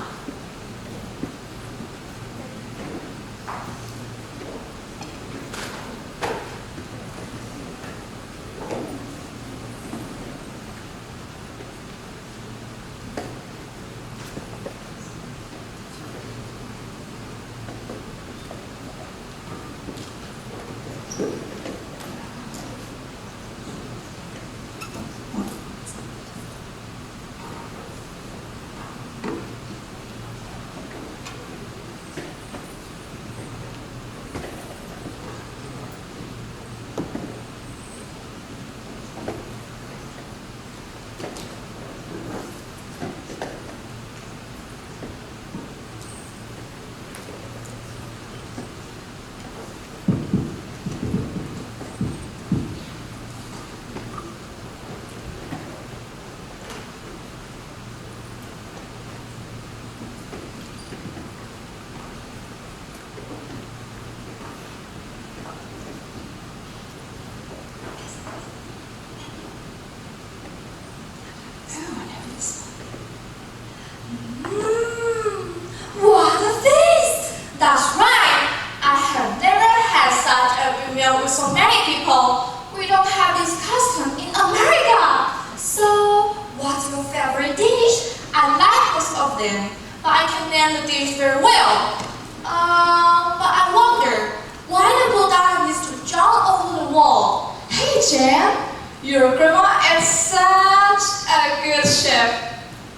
understand the dish very well. But I wonder, why the bulldog needs to jump over the wall? Hey Jan, your grandma is such a good chef.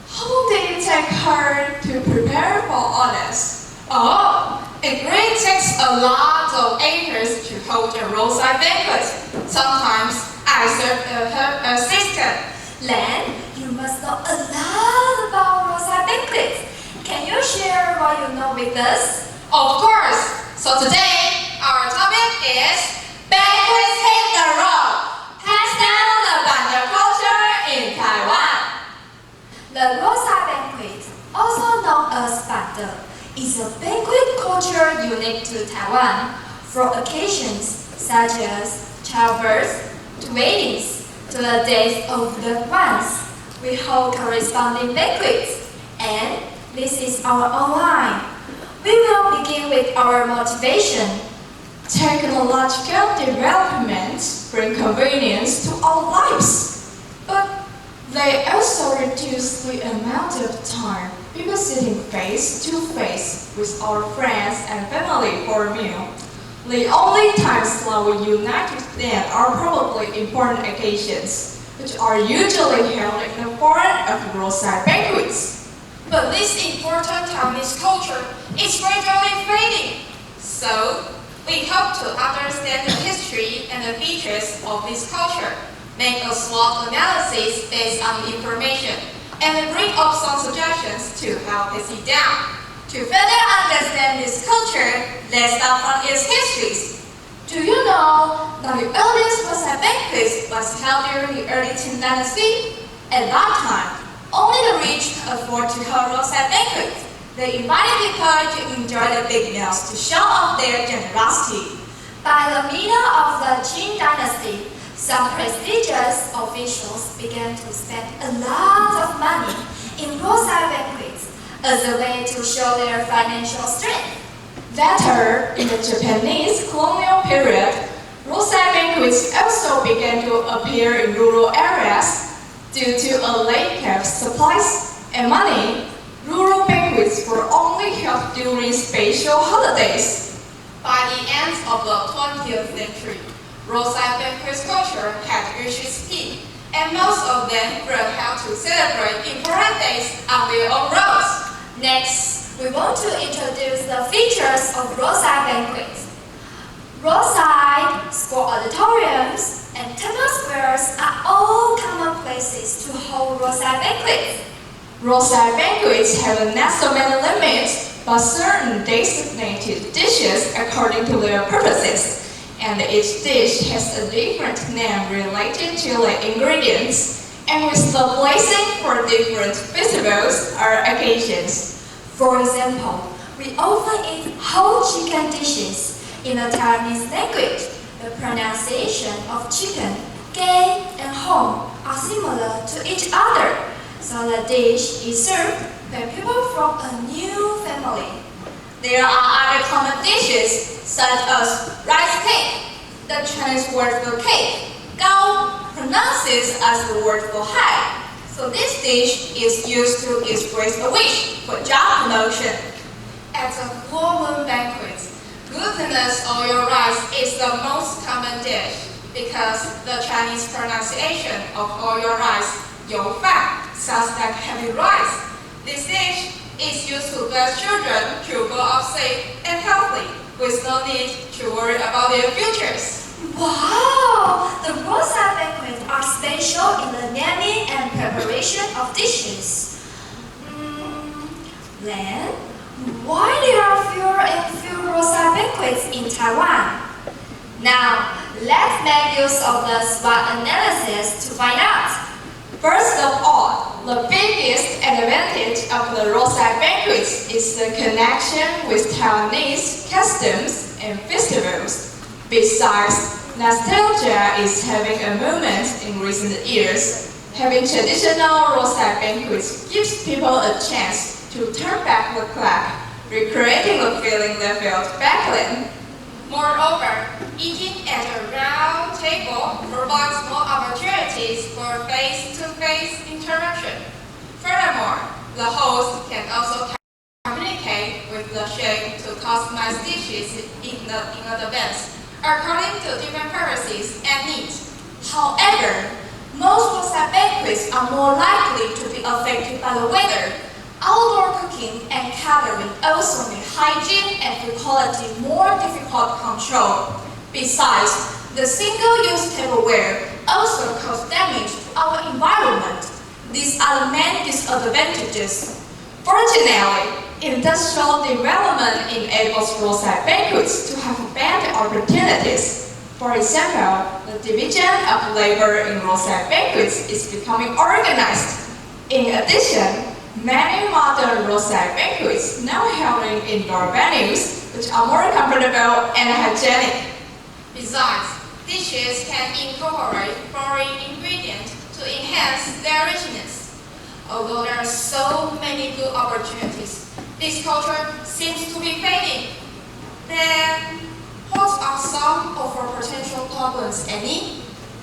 How long did it take her to prepare for all this? Oh, it really takes a lot of acres to hold a roadside banquet. Sometimes I serve her assistant. Len, you must know a lot about roadside banquets. Can you share what you know with us? Of course. So today, our topic is Banquets Hit the Road. Pass down the banquet culture in Taiwan. The roadside banquet, also known as bande, is a banquet culture unique to Taiwan. For occasions such as childbirth, to weddings, to the death of loved ones, we hold corresponding banquets. And this is our online. We will begin with our motivation. Technological developments bring convenience to our lives, but they also reduce the amount of time people sitting face to face with our friends and family for a meal. The only times that we unite with them are probably important occasions, which are usually held in the form of roadside banquets. But this important Taiwanese culture is gradually fading. So, we hope to understand the history and the features of this culture, make a SWOT analysis based on the information, and bring up some suggestions to help it see down. To further understand this culture, let's start from its histories. Do you know that the earliest roadside banquet was held during the early Qing dynasty? At that time, only the rich could afford to hold roadside banquets. They invited people to enjoy the big meals to show off their generosity. By the middle of the Qing dynasty, some prestigious officials began to spend a lot of money in roadside banquets as a way to show their financial strength. Later, in the Japanese colonial period, roadside banquets also began to appear in rural areas. Due to a lack of supplies and money, rural banquets were only held during special holidays. By the end of the 20th century, roadside banquet culture had reached its peak, and most of them were held to celebrate important days on their own roads. Next, we want to introduce the features of roadside banquets. Roadside, school auditoriums, and temple squares are all common places to hold roadside banquets. Roadside banquets have not so many limits, but certain designated dishes according to their purposes, and each dish has a different name related to the ingredients, and with the placing for different festivals or occasions. For example, we often eat whole chicken dishes in a Taiwanese language. The pronunciation of chicken, gay, and home are similar to each other, so the dish is served by people from a new family. There are other common dishes, such as rice cake, the Chinese word for cake, gao, pronounced as the word for high. So this dish is used to express a wish for job promotion. At a full moon banquet, glutinous oil rice is the most common dish because the Chinese pronunciation of oil rice, 油饭, sounds like heavy rice. This dish is used to bless children to grow up safe and healthy with no need to worry about their futures. Wow! The roadside banquets are special in the naming and preparation of dishes. Then, why there are fewer and fewer roadside banquets in Taiwan? Now, let's make use of the SWOT analysis to find out. First of all, the biggest advantage of the roadside banquets is the connection with Taiwanese customs and festivals. Besides, nostalgia is having a movement in recent years. Having traditional roadside banquets gives people a chance to turn back the clock, recreating the feeling they felt back then. Moreover, eating at a round table provides more opportunities for face-to-face interaction. Furthermore, the host can also communicate the shape to customize dishes in advance, according to different purposes and needs. However, most roadside banquets are more likely to be affected by the weather. Outdoor cooking and catering also make hygiene and food quality more difficult to control. Besides, the single-use tableware also cause damage to our environment. These are the main disadvantages. Fortunately, industrial development enables roadside banquets to have better opportunities. For example, the division of labor in roadside banquets is becoming organized. In addition, many modern roadside banquets now held in indoor venues, which are more comfortable and hygienic. Besides, dishes can incorporate foreign ingredients to enhance their richness. Although there are so many good opportunities, this culture seems to be fading. Then, what are some of our potential problems, Annie?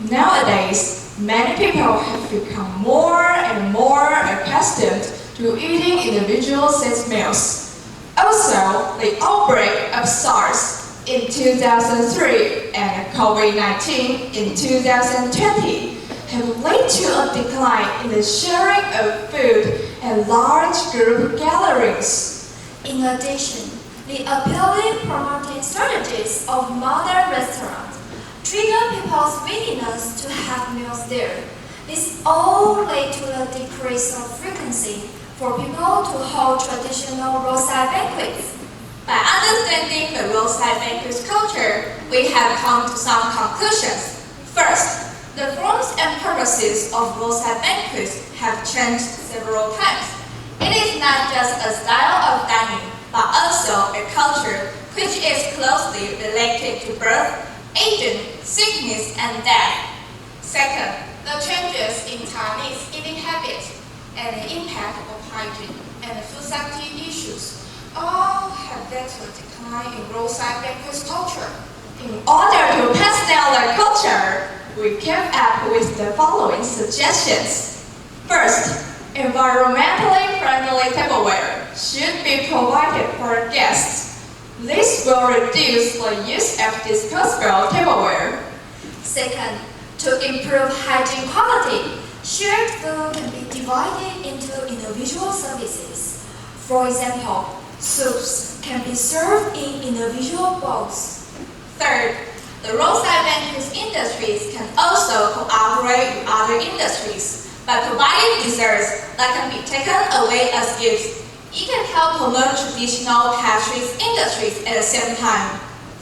Nowadays, many people have become more and more accustomed to eating individual set meals. Also, the outbreak of SARS in 2003 and COVID-19 in 2020 have led to a decline in the sharing of food and large group gatherings. In addition, the appealing promoting strategies of modern restaurants trigger people's willingness to have meals there. This all led to a decrease of frequency for people to hold traditional roadside banquets. By understanding the roadside banquet culture, we have come to some conclusions. First, the forms and purposes of roadside banquets have changed several times. It is not just a style of dining, but also a culture which is closely related to birth, aging, sickness, and death. Second, the changes in Chinese eating habits and the impact of hygiene and food safety issues all have led to a decline in roadside banquet culture. In order to pass down the culture, we came up with the following suggestions. First, environmentally friendly tableware should be provided for guests. This will reduce the use of disposable tableware. Second, to improve hygiene quality, shared food can be divided into individual services. For example, soups can be served in individual bowls. Third, the roadside banquet industries can also cooperate with other industries by providing desserts that can be taken away as gifts. It can help promote traditional pastries industries at the same time.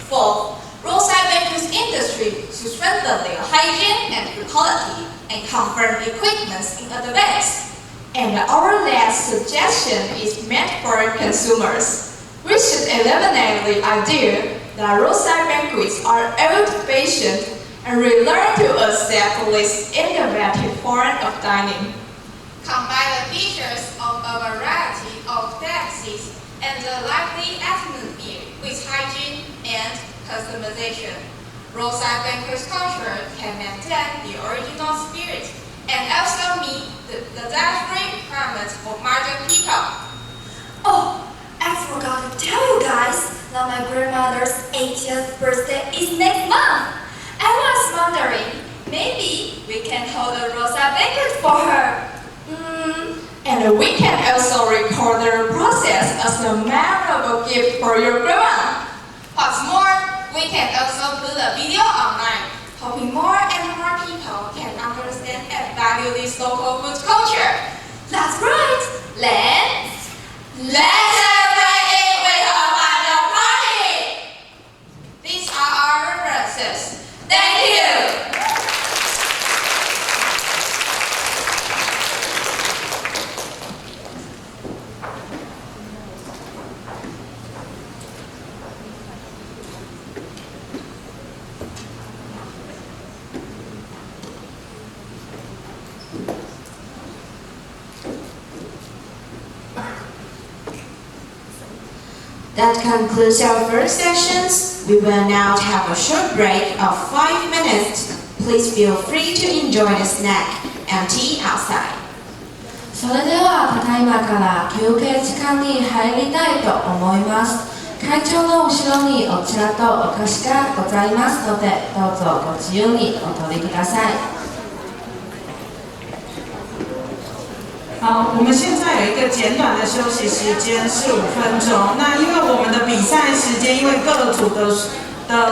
Fourth, roadside banquet industry should strengthen their hygiene and food quality and confirm equipment in advance. And our last suggestion is meant for consumers. We should eliminate the idea that roadside banquets are old-fashioned and relearn to accept this innovative form of dining. Combine the features of a variety of delicacies and a lively atmosphere with hygiene and customization. Roadside banquet culture can maintain the original spirit and also meet the dietary requirements of modern people. Oh, I forgot to tell you guys that my grandmother's 80th birthday is next month. I was wondering, maybe we can hold a roadside banquet for her. And we can also record the process as a memorable gift for your grandma. What's more, we can also put a video online, hoping more and more people can understand and value this local food culture. That's right. Let's celebrate it with a final party! These are our references. Thank you! That concludes our first sections. We will now have a short break of 5 minutes. Please feel free to enjoy the snack and tea outside. So それではただいまから休憩時間に入りたいと思います。会長の後ろにお茶とお菓子がございますので、どうぞご自由にお取りください。好，我们现在有一个简短的休息时间是5分钟。那因为我们的比赛时间，因为各组的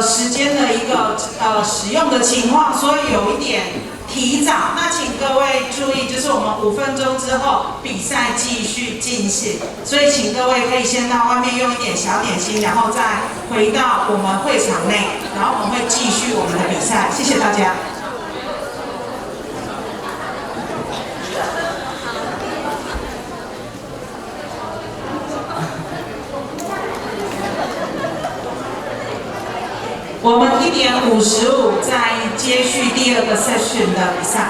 时间的一个使用的情况，所以有一点提早。那请各位注意，就是我们5分钟之后比赛继续进行，所以请各位可以先到外面用一点小点心，然后再回到我们会场内，然后我们会继续我们的比赛。谢谢大家。我们1点55再接续第2个 session 的比赛。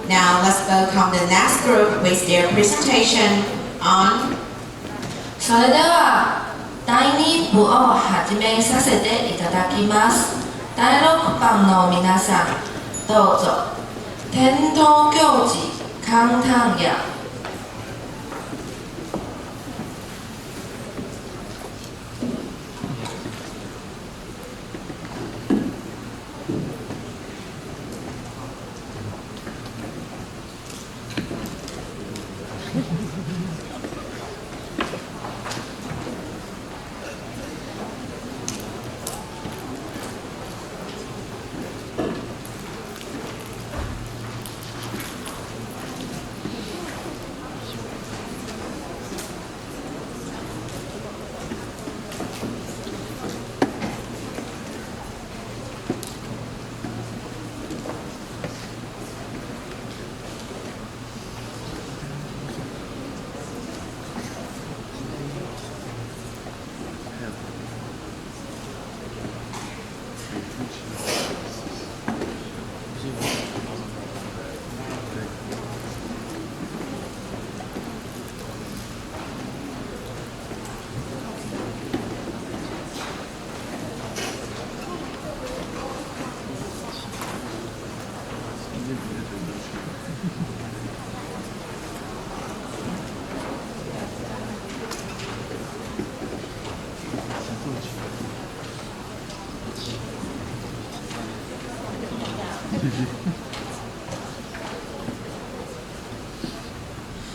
Now let's welcome the next group with their presentation on. それでは第2部を始めさせていただきます。第6番の皆さん、どうぞ。伝統行事、簡単や。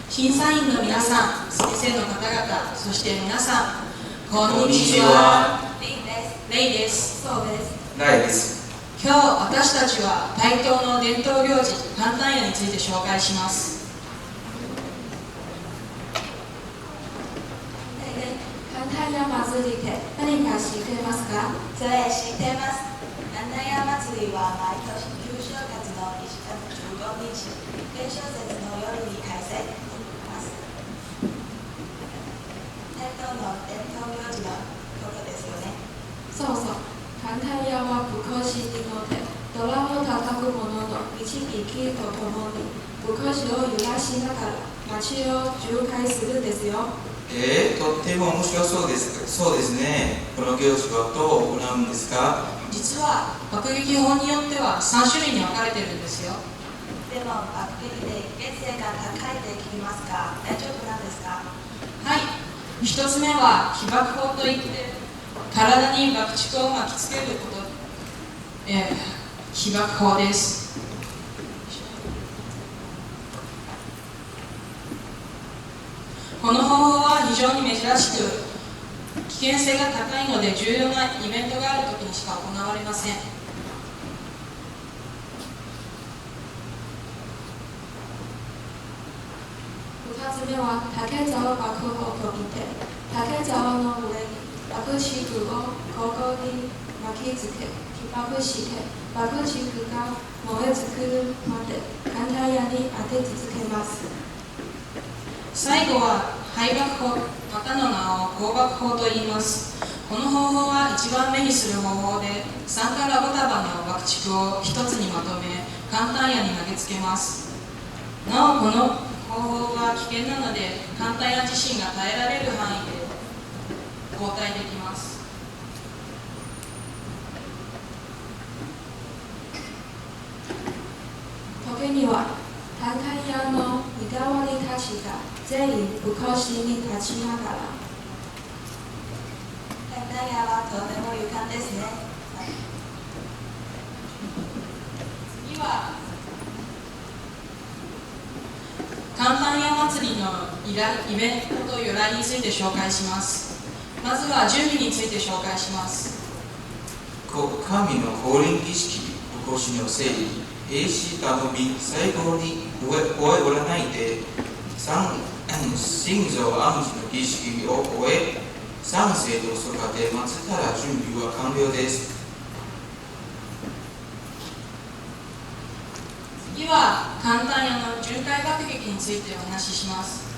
審査員の皆さん、先生の方々、そして皆さん、こんにちは。レイです。そうです。ライです。今日私たちは台東の伝統行事、簡単屋について紹介します。簡単屋祭りって何か知ってますか？それ知ってます。簡単屋祭りは毎年旧正月の1月15日、天正節の夜に開催されます。台東の伝統行事のことですよね。そうそう。簡単屋は昔にので、ドラを叩く者の一匹とともに、昔を揺らしながら街を巡回するんですよ。とっても面白そうです。そうですね。この行事はどう行うんですか？実は爆撃法によっては3種類に分かれてるんですよ。でも爆撃で危険性が高いと聞きますが、大丈夫なんですか？はい。1つ目は被爆法といって、体に爆竹を巻きつけること、被爆法です。この方法は非常に珍しく、危険性が高いので重要なイベントがあるときにしか行われません。2つ目は竹竿爆法といって、竹竿の上に爆竹をここに巻きつけ、被爆して、爆竹が燃え尽くるまで簡単屋に当て続けます。最後は背爆法またの名を高爆法と言います。この方法は一番目にする方法で、3から5束の爆竹を一つにまとめ、簡単矢に投げつけます。なおこの方法は危険なので、簡単矢自身が耐えられる範囲で交代できます。時には簡単矢の身代わりたちが全員武甲子に立ちながら、簡単矢はとても勇敢ですね。次は簡単矢祭りのイベントと由来について紹介します。まずは準備について紹介します。神の降臨儀式、武甲子の整理、兵士頼み、最後に終え占いで心臓暗示の儀式を終え、三世とそかで祀ったら準備は完了です。次は簡単矢の巡回爆撃についてお話しします。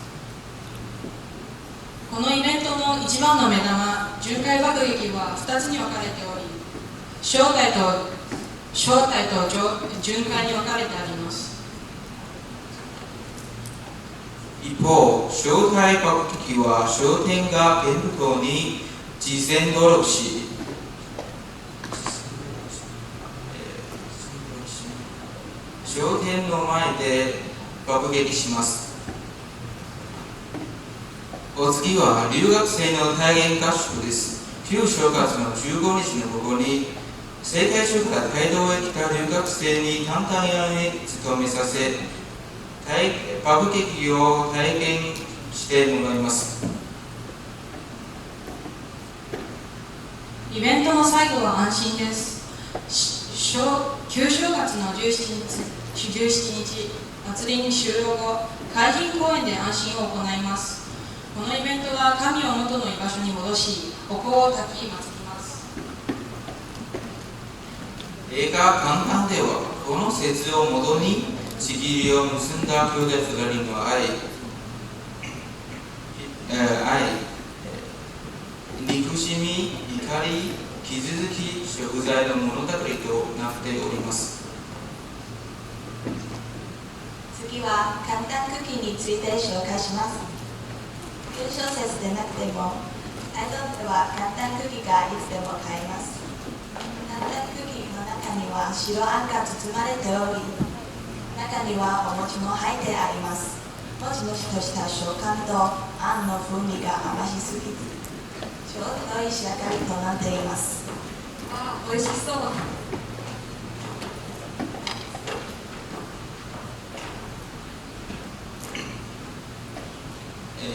このイベントの一番の目玉、巡回爆撃は2つに分かれており、正体と巡回に分かれてあります。一方、正体爆撃は商店が店舗に事前登録し、商店の前で爆撃します。お次は留学生の体験合宿です。旧正月の15日の午後に、世界中から街道へ来た留学生に簡単矢へ勤めさせ、爆撃を体験してもらいます。イベントの最後は安心です。旧正月の17日、祭りに終了後、海浜公園で安心を行います。このイベントは神を元の居場所に戻し、お香を焚き祭ります。映画簡単では、この節をもとに、ちぎりを結んだ兄弟2人の愛、憎しみ、怒り、傷つき、食材の物語となっております。次は簡単クッキーについて紹介します。旧小説でなくても、アイドルでは簡単クッキーがいつでも買えます。簡単クッキーの中には白あんが包まれており、中にはお餅も入ってあります。餅のしとした食感とあんの風味が甘しすぎず、ちょうどいい仕上がりとなっています。あ、美味しそう。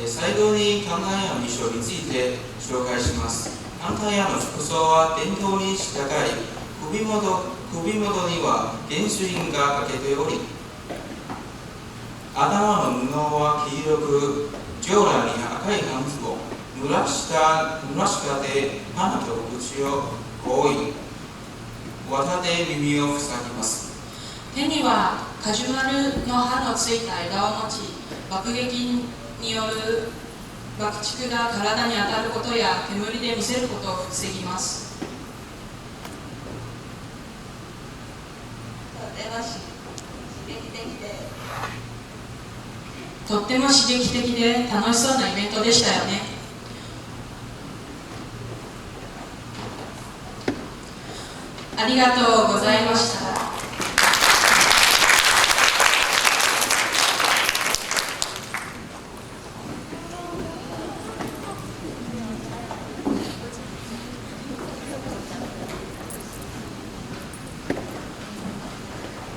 最後に簡単矢の衣装について紹介します。簡単矢の服装は伝統に従い、首元には原種輪がかけており、頭の布は黄色く、上裸に赤い半ズボン、村下で鼻と口を覆い、綿で耳を塞ぎます。手にはカジュマルの刃のついた枝を持ち、爆撃による爆竹が体に当たることや煙でむせることを防ぎます。とっても刺激的で楽しそうなイベントでしたよね。ありがとうございました。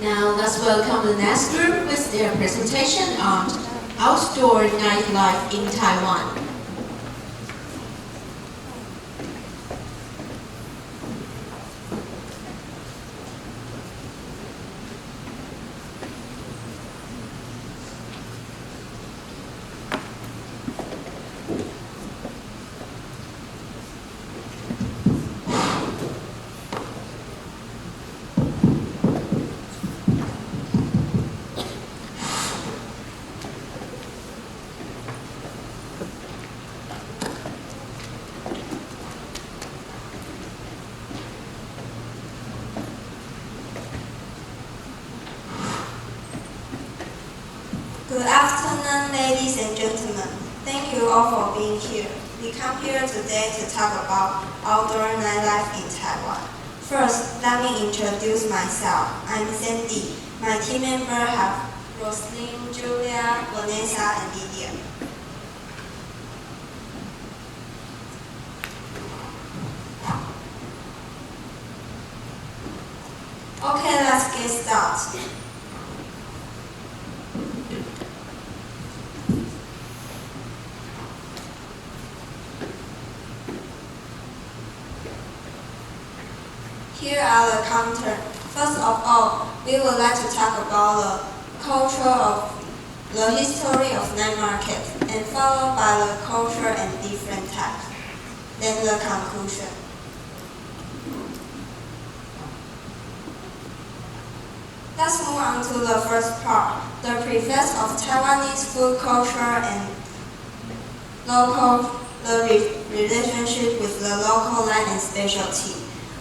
Now let's welcome the next group with their presentation on outdoor nightlife in Taiwan. Good afternoon, ladies and gentlemen. Thank you all for being here. We come here today to talk about outdoor nightlife in Taiwan. First, let me introduce myself. I'm Sandy. My team members have Roslyn, Julia, Vanessa, and Lydia. Okay, let's get started. Here are the contents. First of all, we would like to talk about the culture of the history of night market, and followed by the culture and different types. Then the conclusion. Let's move on to the first part, the preface of Taiwanese food culture and the relationship with the local line and specialty.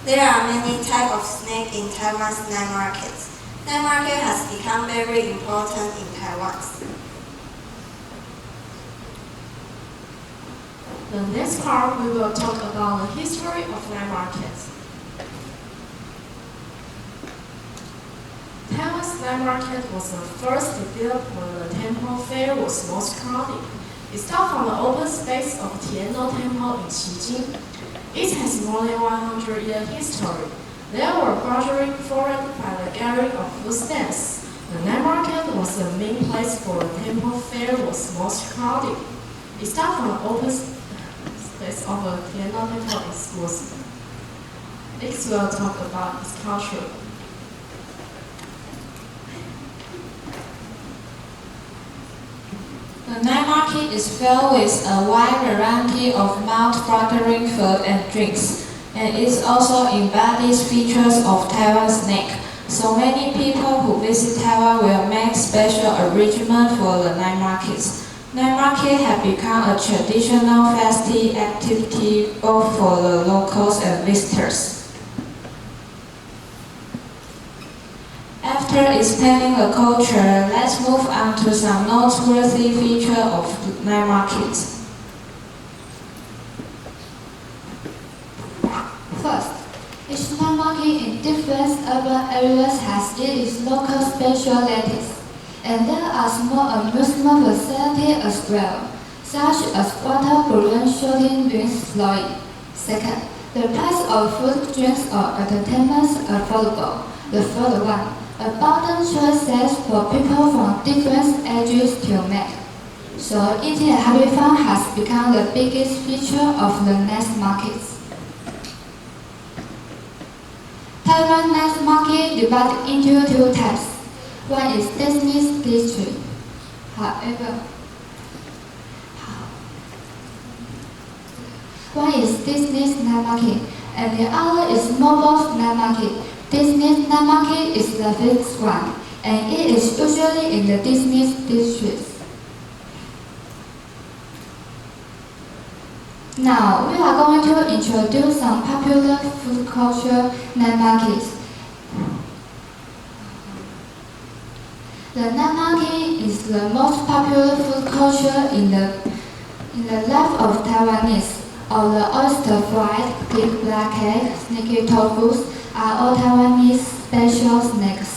There are many types of snacks in Taiwan's night markets. Night market has become very important in Taiwan. The next part, we will talk about the history of night markets. Taiwan's night market was the first developed when the temple fair was most crowded. It started from the open space of Tianno Temple in Qijing. It has more than 100-year history. There were gradually followed by the gathering of food stands. The night market was the main place for the temple fair was most crowded. It started from the open space of the Tianno Temple in schools. Next, we'll talk about its culture. The night market is filled with a wide variety of mouth-watering food and drinks, and it also embodies features of Taiwan's snack. So many people who visit Taiwan will make special arrangements for the night markets. Night market have become a traditional festive activity both for the locals and visitors. After explaining the culture, let's move on to some noteworthy features of night markets. First, each night market in different urban areas has its local specialties, and there are small amusement facilities as well, such as water balloon shooting rings flowing. Second, the price of food, drinks, or entertainment is affordable. The third one, abundant choices for people from different ages to make. So eating and having fun has become the biggest feature of the night markets. Taiwan night market divided into two types. One is Disney's district. One is Disney's night market, and the other is Mobile's night market. Disney's night market is the fifth one, and it is usually in the Disney's district. Now, we are going to introduce some popular food culture night markets. The night market is the most popular food culture in the life of Taiwanese. All the oyster fried, pig black egg, sneaky tofu are all Taiwanese special snacks.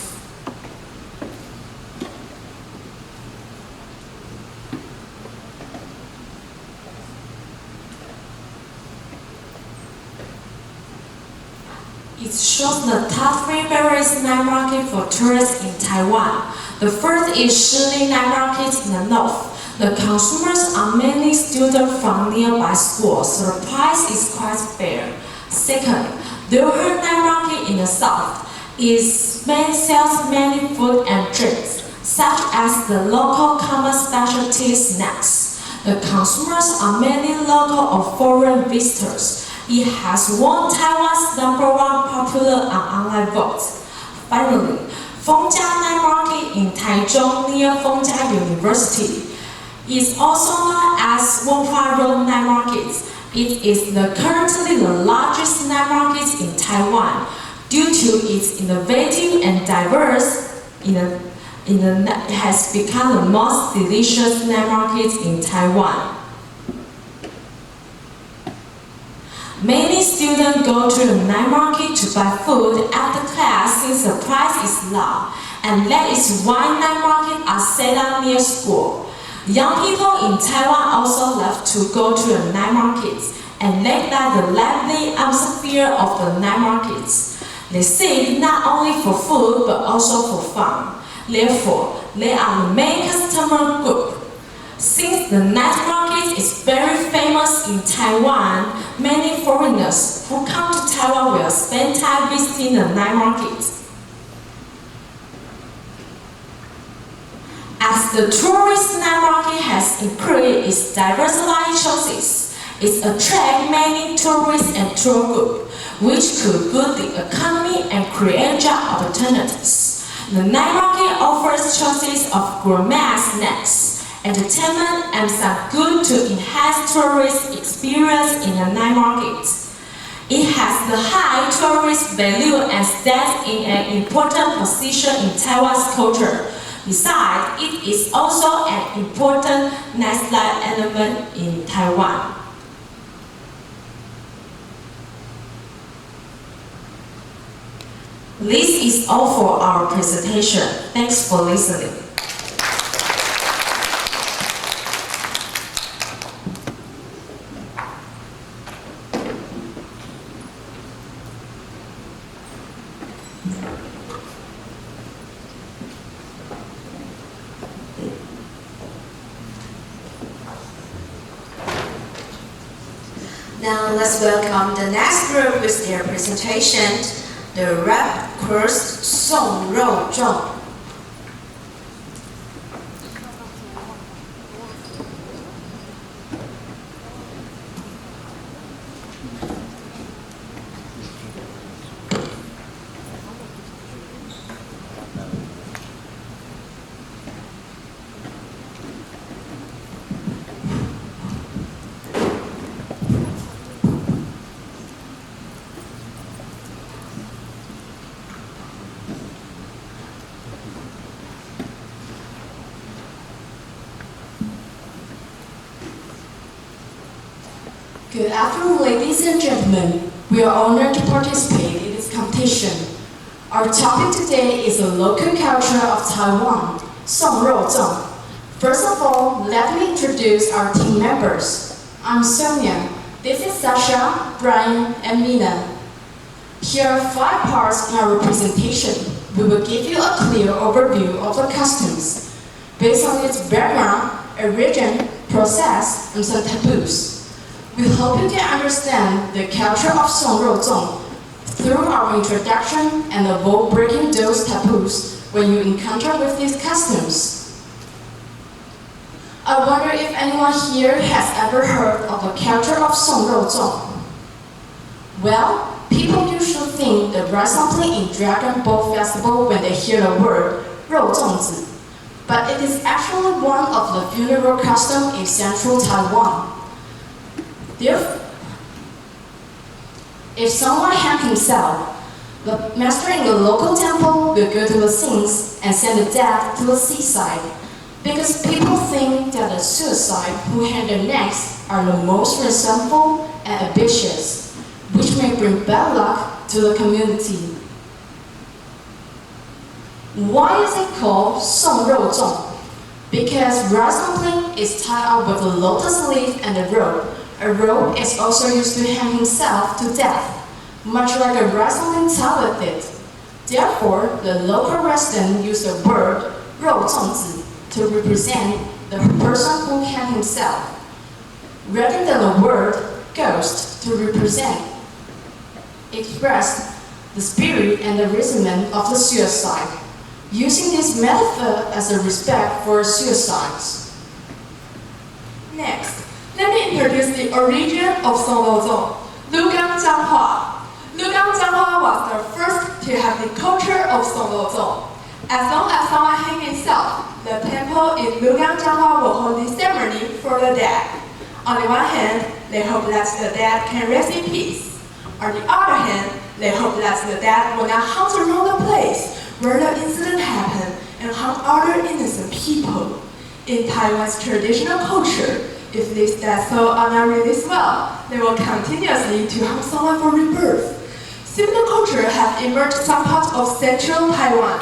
It shows the top 3 various night market for tourists in Taiwan. The first is Shili Night Market in the north. The consumers are mainly students from nearby schools, so the price is quite fair. Second, Doher Night Market in the south sells many food and drinks, such as the local common specialty snacks. The consumers are mainly local or foreign visitors. It has won Taiwan's #1 popular and online votes. Finally, Fengjia Night Market in Taichung near Fengjia University is also known as Wenhua Road Night Market. It is currently the largest night market in Taiwan due to its innovative and diverse It has become the most delicious night market in Taiwan. Many students go to the night market to buy food after class since the price is low, and that is why night markets are set up near school. Young people in Taiwan also love to go to the night markets, and they like the lively atmosphere of the night markets. They seek not only for food but also for fun. Therefore, they are the main customer group. Since the night market is very famous in Taiwan, many foreigners who come to Taiwan will spend time visiting the night market. As the tourist night market has increased its diversified choices, it attracts many tourists and tour groups, which could boost the economy and create job opportunities. The night market offers choices of gourmet snacks, entertainment, and some goods to enhance tourist experience in the night market. It has the high tourist value and stands in an important position in Taiwan's culture. Besides, it is also an important nightlife element in Taiwan. This is all for our presentation. Thanks for listening. Now let's welcome the next group with their presentation, the rap course Song Rou Zhong. Good afternoon, ladies and gentlemen. We are honored to participate in this competition. Our topic today is the local culture of Taiwan, Song Rou Zhong. First of all, let me introduce our team members. I'm Sonia. This is Sasha, Brian, and Mina. Here are 5 parts in our presentation. We will give you a clear overview of the customs, based on its background, origin, process, and some taboos. We hope you can understand the culture of Song Rou Zhong through our introduction and avoid breaking those taboos when you encounter with these customs. I wonder if anyone here has ever heard of the culture of Song Rou Zhong. Well, people usually think the rice dumpling in Dragon Boat Festival when they hear the word 肉粽子, but it is actually one of the funeral customs in central Taiwan. If someone hanged himself, the master in the local temple will go to the scenes and send the dead to the seaside, because people think that the suicide who hang their necks are the most resentful and ambitious, which may bring bad luck to the community. Why is it called Song Rou Zhong? Because rice dumpling is tied up with a lotus leaf and a rope. A rope is also used to hang himself to death, much like a rice dumpling tower did. Therefore, the local residents use the word 肉粽子 to represent the person who hanged himself, rather than the word ghost to express the spirit and the resentment of the suicide, using this metaphor as a respect for suicides. Next, let me introduce the origin of Song Rou Zhong, Lugang Zhanghua. Lugang Zhanghua was the first to have the culture of Song Rou Zhong. As long as someone hangs himself, the temple in Lugang Zhanghua will hold the ceremony for the dead. On the one hand, they hope that the dead can rest in peace. On the other hand, they hope that the dead will not haunt around the place where the incident happened and haunt people. In Taiwan's traditional culture, if these dead souls are not released well, they will continuously to harm someone for rebirth. Similar culture has emerged some parts of central Taiwan.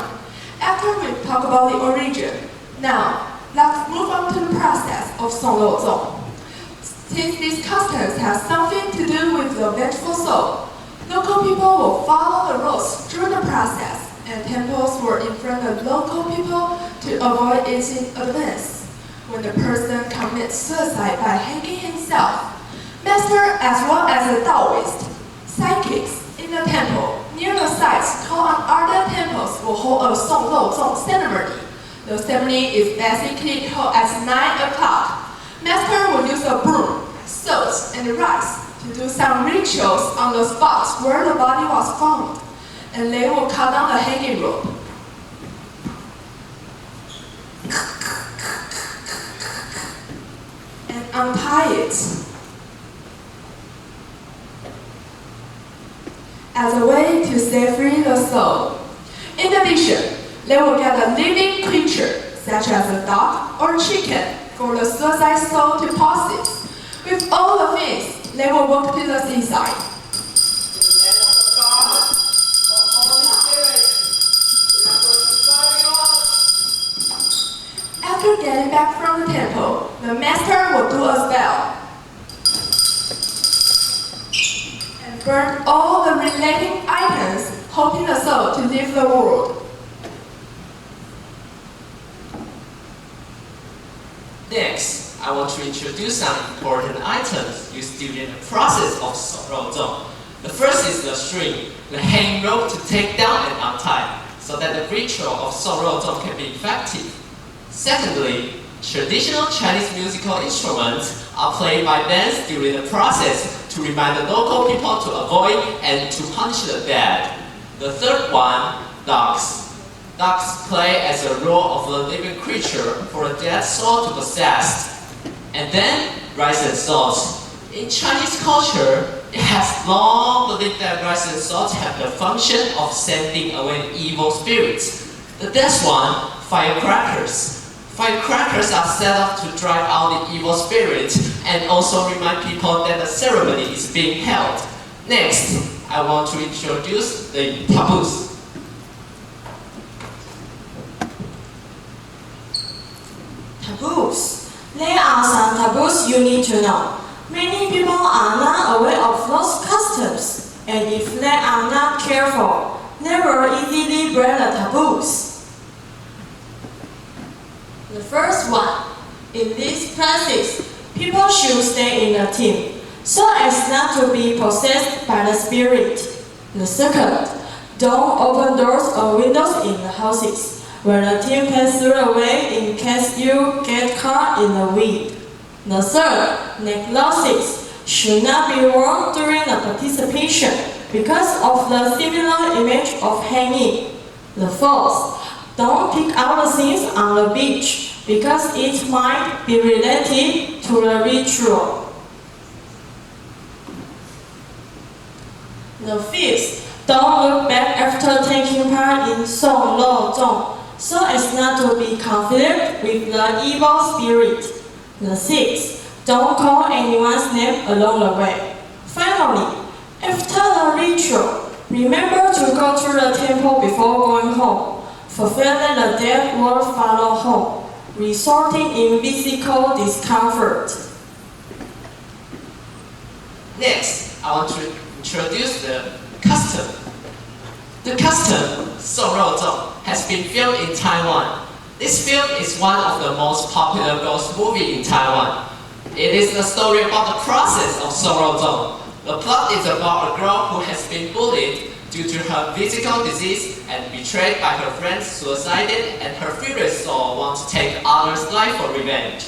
After we talk about the origin, now let's move on to the process of Song Lo Zong. Since these customs have something to do with the vengeful soul, local people will follow the rules during the process, and temples will inform the local people to avoid it in advance. When the person commits suicide by hanging himself, master as well as the Taoist, psychics in the temple near the sites called on other temples will hold a Song Lo Zong ceremony. The ceremony is basically held at 9 o'clock. Master will use a broom, salt, and rice to do some rituals on the spots where the body was found, and they will cut down the hanging rope. And untie it. As a way to set free the soul. In addition, they will get a living creature, such as a dog or chicken, for the suicide soul to possess. With all the things, they will walk to the seaside. After getting back from the temple, the master will do a spell and burn all the relating items, hoping the soul to leave the world. Next, I want to introduce some important items used during the process of Song Lo Zong. The first is the string, the hanging rope to take down and untie, so that the ritual of Song Lo Zong can be effective. Secondly, traditional Chinese musical instruments are played by bands during the process to remind the local people to avoid and to punish the dead. The third one, dogs. Dogs play as a role of the living creature for a dead soul to possess. And then, rice and salt. In Chinese culture, it has long believed that rice and salt have the function of sending away evil spirits. The next one, firecrackers. Firecrackers are set up to drive out the evil spirits and also remind people that the ceremony is being held. Next, I want to introduce the taboos. Taboos. There are some taboos you need to know. Many people are not aware of those customs, and if they are not careful, they will easily break the taboos. The first one, in this process, people should stay in a team, so as not to be possessed by the spirit. The second, don't open doors or windows in the houses, where the team can throw away in case you get caught in the wind. The third, necklaces should not be worn during the participation because of the similar image of hanging. The fourth, don't pick out the things on the beach because it might be related to the ritual. The fifth, don't look back after taking part in Song Lo Zong so as not to be conflict with the evil spirit. The sixth, don't call anyone's name along the way. Finally, after the ritual, remember to go to the temple before going home. Fulfilling the dead will follow home, resulting in physical discomfort. Next, I want to introduce the custom. The custom, Song Lo Zong, has been filmed in Taiwan. This film is one of the most popular ghost movies in Taiwan. It is the story about the process of Song Lo Zong. The plot is about a girl who has been bullied due to her physical disease and betrayed by her friends, suicided, and her furious soul wants to take others' life for revenge.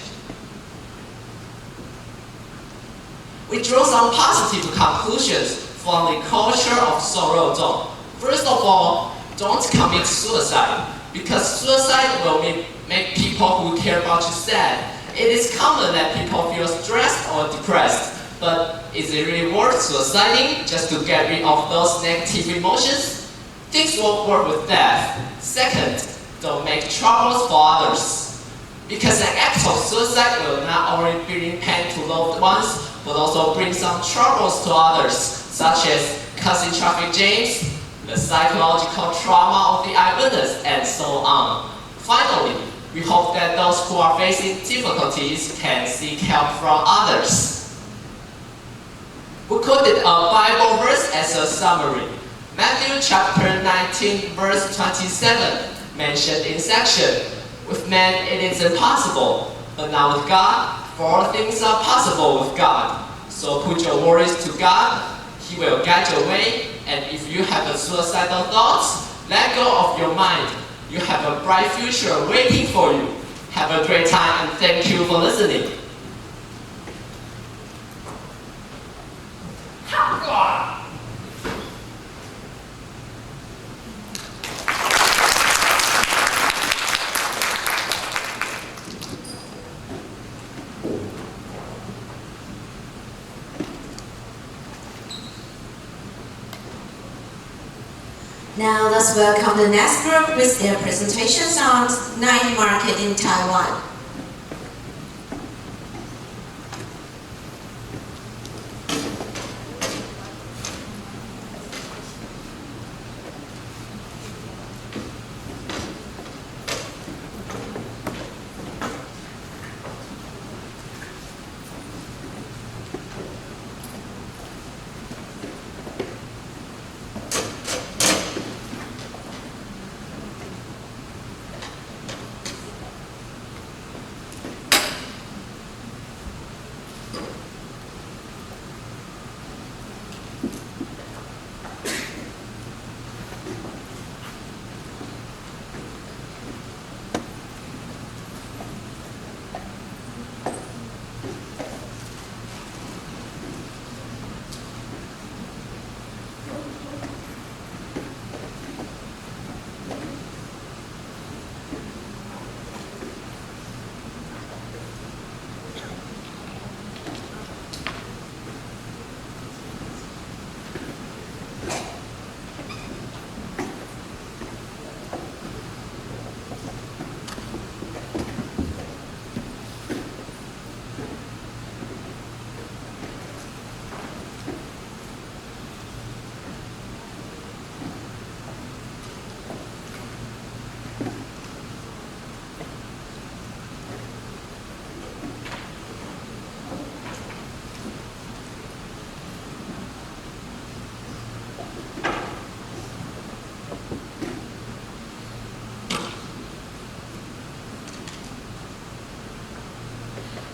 We draw some positive conclusions from the culture of Song Lo Zong. First of all, don't commit suicide, because suicide will make people who care about you sad. It is common that people feel stressed or depressed, but is it really worth suiciding just to get rid of those negative emotions? Things won't work with that. Second, don't make troubles for others. Because an act of suicide will not only bring pain to loved ones, but also bring some troubles to others, such as causing traffic jams, the psychological trauma of the eyewitness, and so on. Finally, we hope that those who are facing difficulties can seek help from others. We quoted a Bible verse as a summary. Matthew chapter 19, verse 27, mentioned in section, "With man it is impossible, but not with God, for all things are possible with God. So put your worries to God, He will guide your way, and if you have a suicidal thoughts, let go of your mind. You have a bright future waiting for you. Have a great time and thank you for listening." Now let's welcome the next group with their presentations on night market in Taiwan.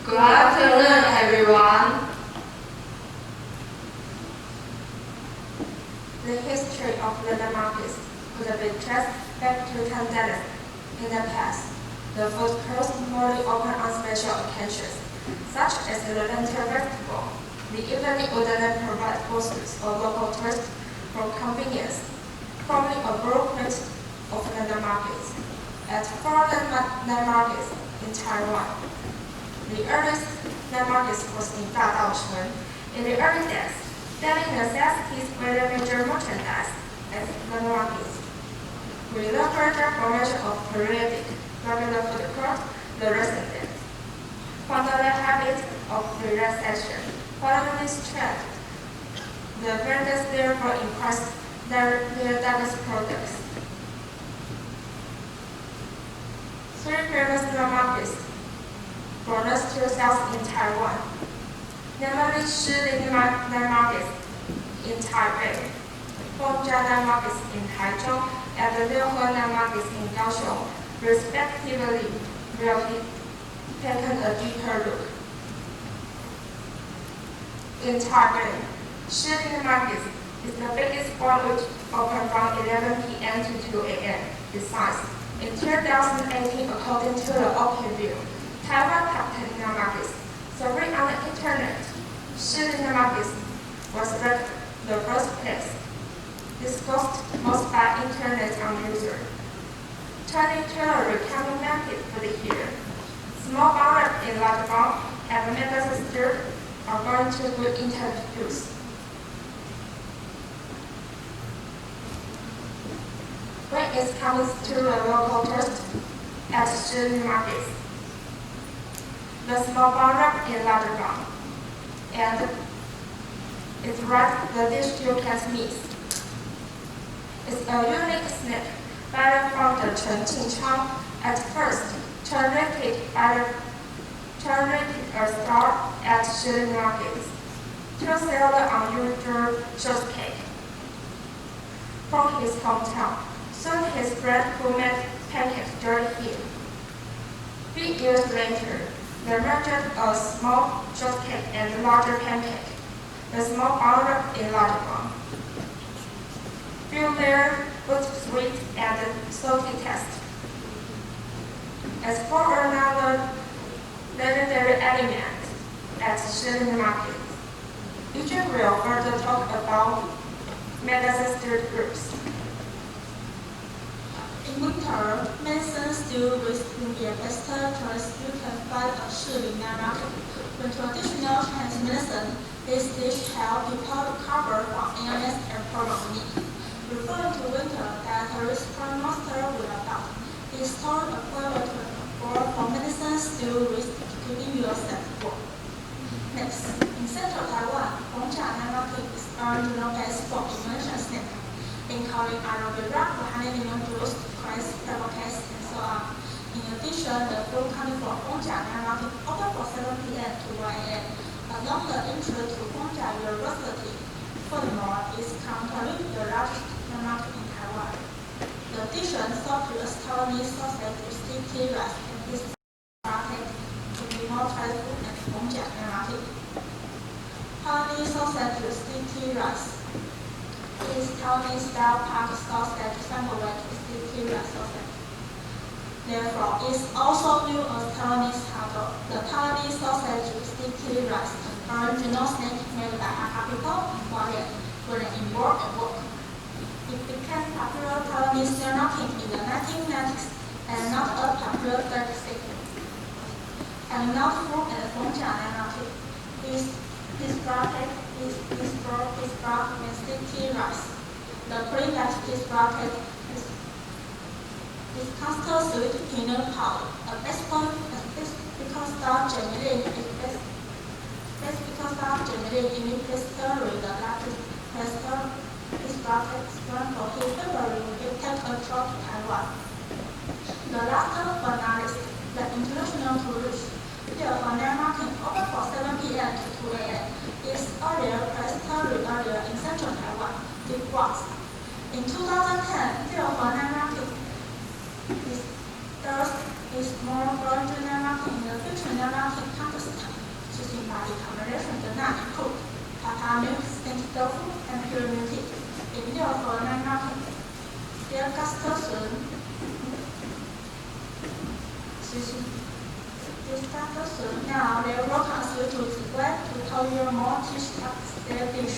Good afternoon, everyone. The history of leather markets could be traced back to Tang Dynasty. In the past, the food court only opened on special occasions, such as the Lantern Festival. The evening would then provide posters or local tourists for convenience, forming a blueprint of leather markets. At 4 night markets in Taiwan. The earliest night markets was in Dadaocheng. In the early days, selling necessities were the major merchandise at the markets. With the further formation of periodic regular food court, the residents found the habit of relaxation. Following this trend, the vendors therefore increased their diverse products. 3 famous night markets brought us to sales in Taiwan, namely Shilin night markets in Taipei, Fengjia night markets in Taichung, and the Liuhe night markets in Kaohsiung, respectively. Will be taken a deeper look. In Taipei, Shilin market is the biggest one, which opened from 11 p.m. to 2 a.m. Besides, in 2018, according to the OpenView, Taiwan top 10 night markets surveyed on the internet, Shilin night markets was ranked the first place, discussed most by internet users. Turning to the recurring market for the year, small buyers in large bulk and mega stores are going to good interviews. When it comes to the local tourists at Shilin markets, the small bone wrapped in larger bone. And it's right, the dish you can sneeze. It's a unique snack, better from the Chen Qingchang. At first, translated a store at shilling markets to sell the unusual shortcake from his hometown. Soon his friend who made pancakes joined him. 3 years later, they merged a small shortcake and a larger pancake. The small bun wrapped in larger bun. Fill there with sweet and salty taste. As for another legendary element at shilling market, Eugene will further talk about medicine street groups. In winter, medicine still will be a best choice you can find at Shilin market. When traditional Chinese medicine, this dish helps people recover from illness and poverty. Referring to winter that a restaurant master will adopt, is stored a flavor for medicine still risk keeping yourself warm. Next, in central Taiwan, Gongcha Night Market is original base for immersion snack, including aloe vera, honey lemon juice, cress, pepper cakes, and so on. In addition, the food coming from Gongcha Night Market open from 7 p.m. to 1 a.m. along the entrance to Gongcha University. Furthermore, it's currently the largest night market in Taiwan. The addition served to a Taiwanese sausage with sticky rice and this market to be more tasteful and Gongcha Night Market. Taiwanese sausage with sticky rice is Taiwanese style park sausage sandwich with sticky rice sausage. Therefore, it's also known as Taiwanese hot dog. The Taiwanese sausage with sticky rice, original snack made by Hakka people in Hualien, were inborn and work. It became popular Taiwanese snacking in the 1990s and not a popular third sector. And not food at Gongcha Night Market. This bracket is brought with sticky rice. The pre-batch is bracket is custard sweet peanut powder. A best point is because star generally in pastry, the largest pastry is bracket run for his February will take a trip to Taiwan. The last but not least, the international tourist. The Night Market open for 7 p.m. to 2 a.m. is earlier pastry area in central Taiwan. It was. In 2010, the Night Market is more larger Night Market in the future Night Market Pakistan, choosing by the combination of the nut cook, papa milk, steamed tofu, and pure milk tea. In the Night Market, their customers now they welcome you to Tibet to tell you more teach their dish.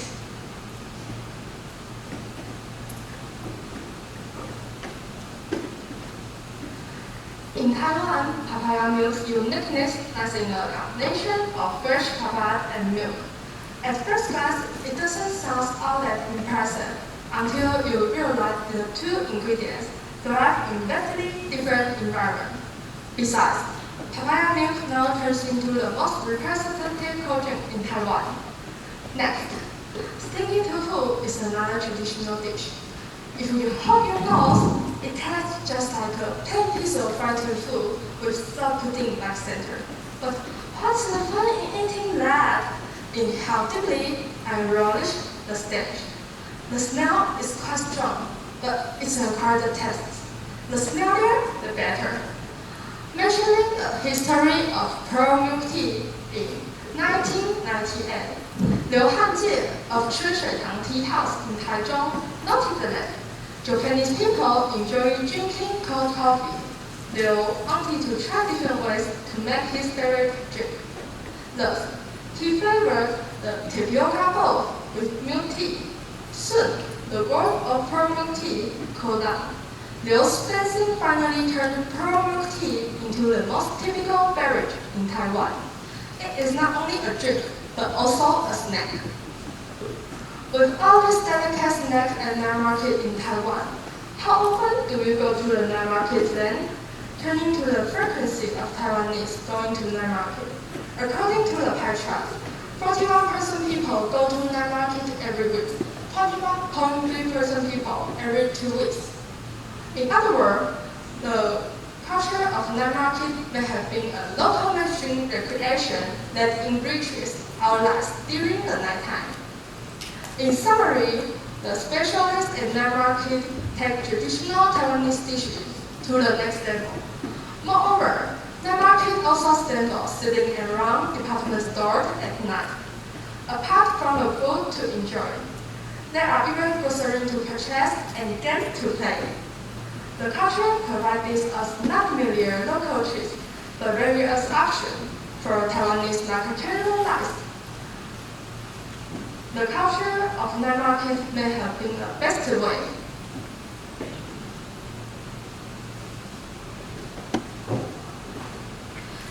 In Taiwan, papaya milk's uniqueness lies in a combination of fresh papaya and milk. At first glance, it doesn't sound all that impressive until you realize the two ingredients thrive in vastly different environments. Besides, papaya milk now turns into the most representative coating in Taiwan. Next, stinky tofu is another traditional dish. If you hold your nose, it tastes just like a plain piece of fried tofu with soft pudding-like center. But what's the fun in eating that? In how deeply I relish the stench. The smell is quite strong, but it's an acquired taste. The smellier, the better. Mentioning the history of pearl milk tea in 1998, Liu Hanjie of Chishuitang Tea House in Taichung noted that Japanese people enjoy drinking cold coffee. Liu wanted to try different ways to make his favorite drink. Thus, he flavored the tapioca bowl with milk tea. Soon, the world of pearl milk tea cooled down. Liu's fancy finally turned pearl milk tea into the most typical beverage in Taiwan. It is not only a drink, but also a snack. With all these delicate snacks at night market in Taiwan, how often do you go to the night market then? Turning to the frequency of Taiwanese going to night market. According to the pie chart, 41% people go to night market every week, 21.3% people every 2 weeks. In other words, the culture of night market may have been a local mainstream recreation that enriches our lives during the nighttime. In summary, the specialists at night market take traditional Taiwanese dishes to the next level. Moreover, night market also stands on sitting around department stores at night. Apart from the food to enjoy, there are even groceries to purchase and games to play. The culture provides us not merely local treats, but various options for Taiwanese non-casual life. The culture of night market may have been the best way.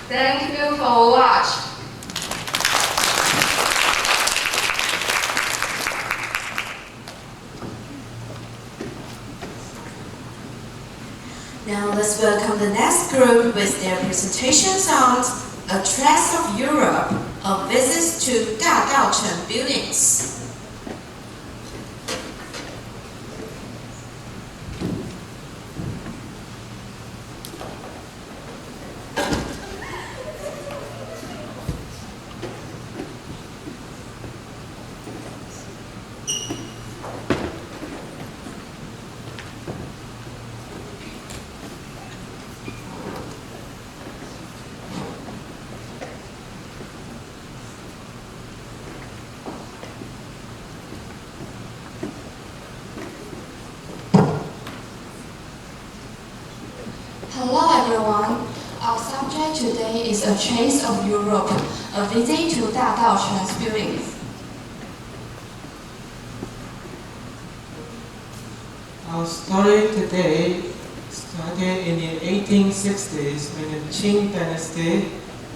Thank you for watching. Now let's welcome the next group with their presentations on A Trace of Europe, a visit to Dadaocheng buildings. Hello everyone, our subject today is A Trace of Europe, a visit to Dadaocheng's buildings. Our story today started in the 1860s when the Qing dynasty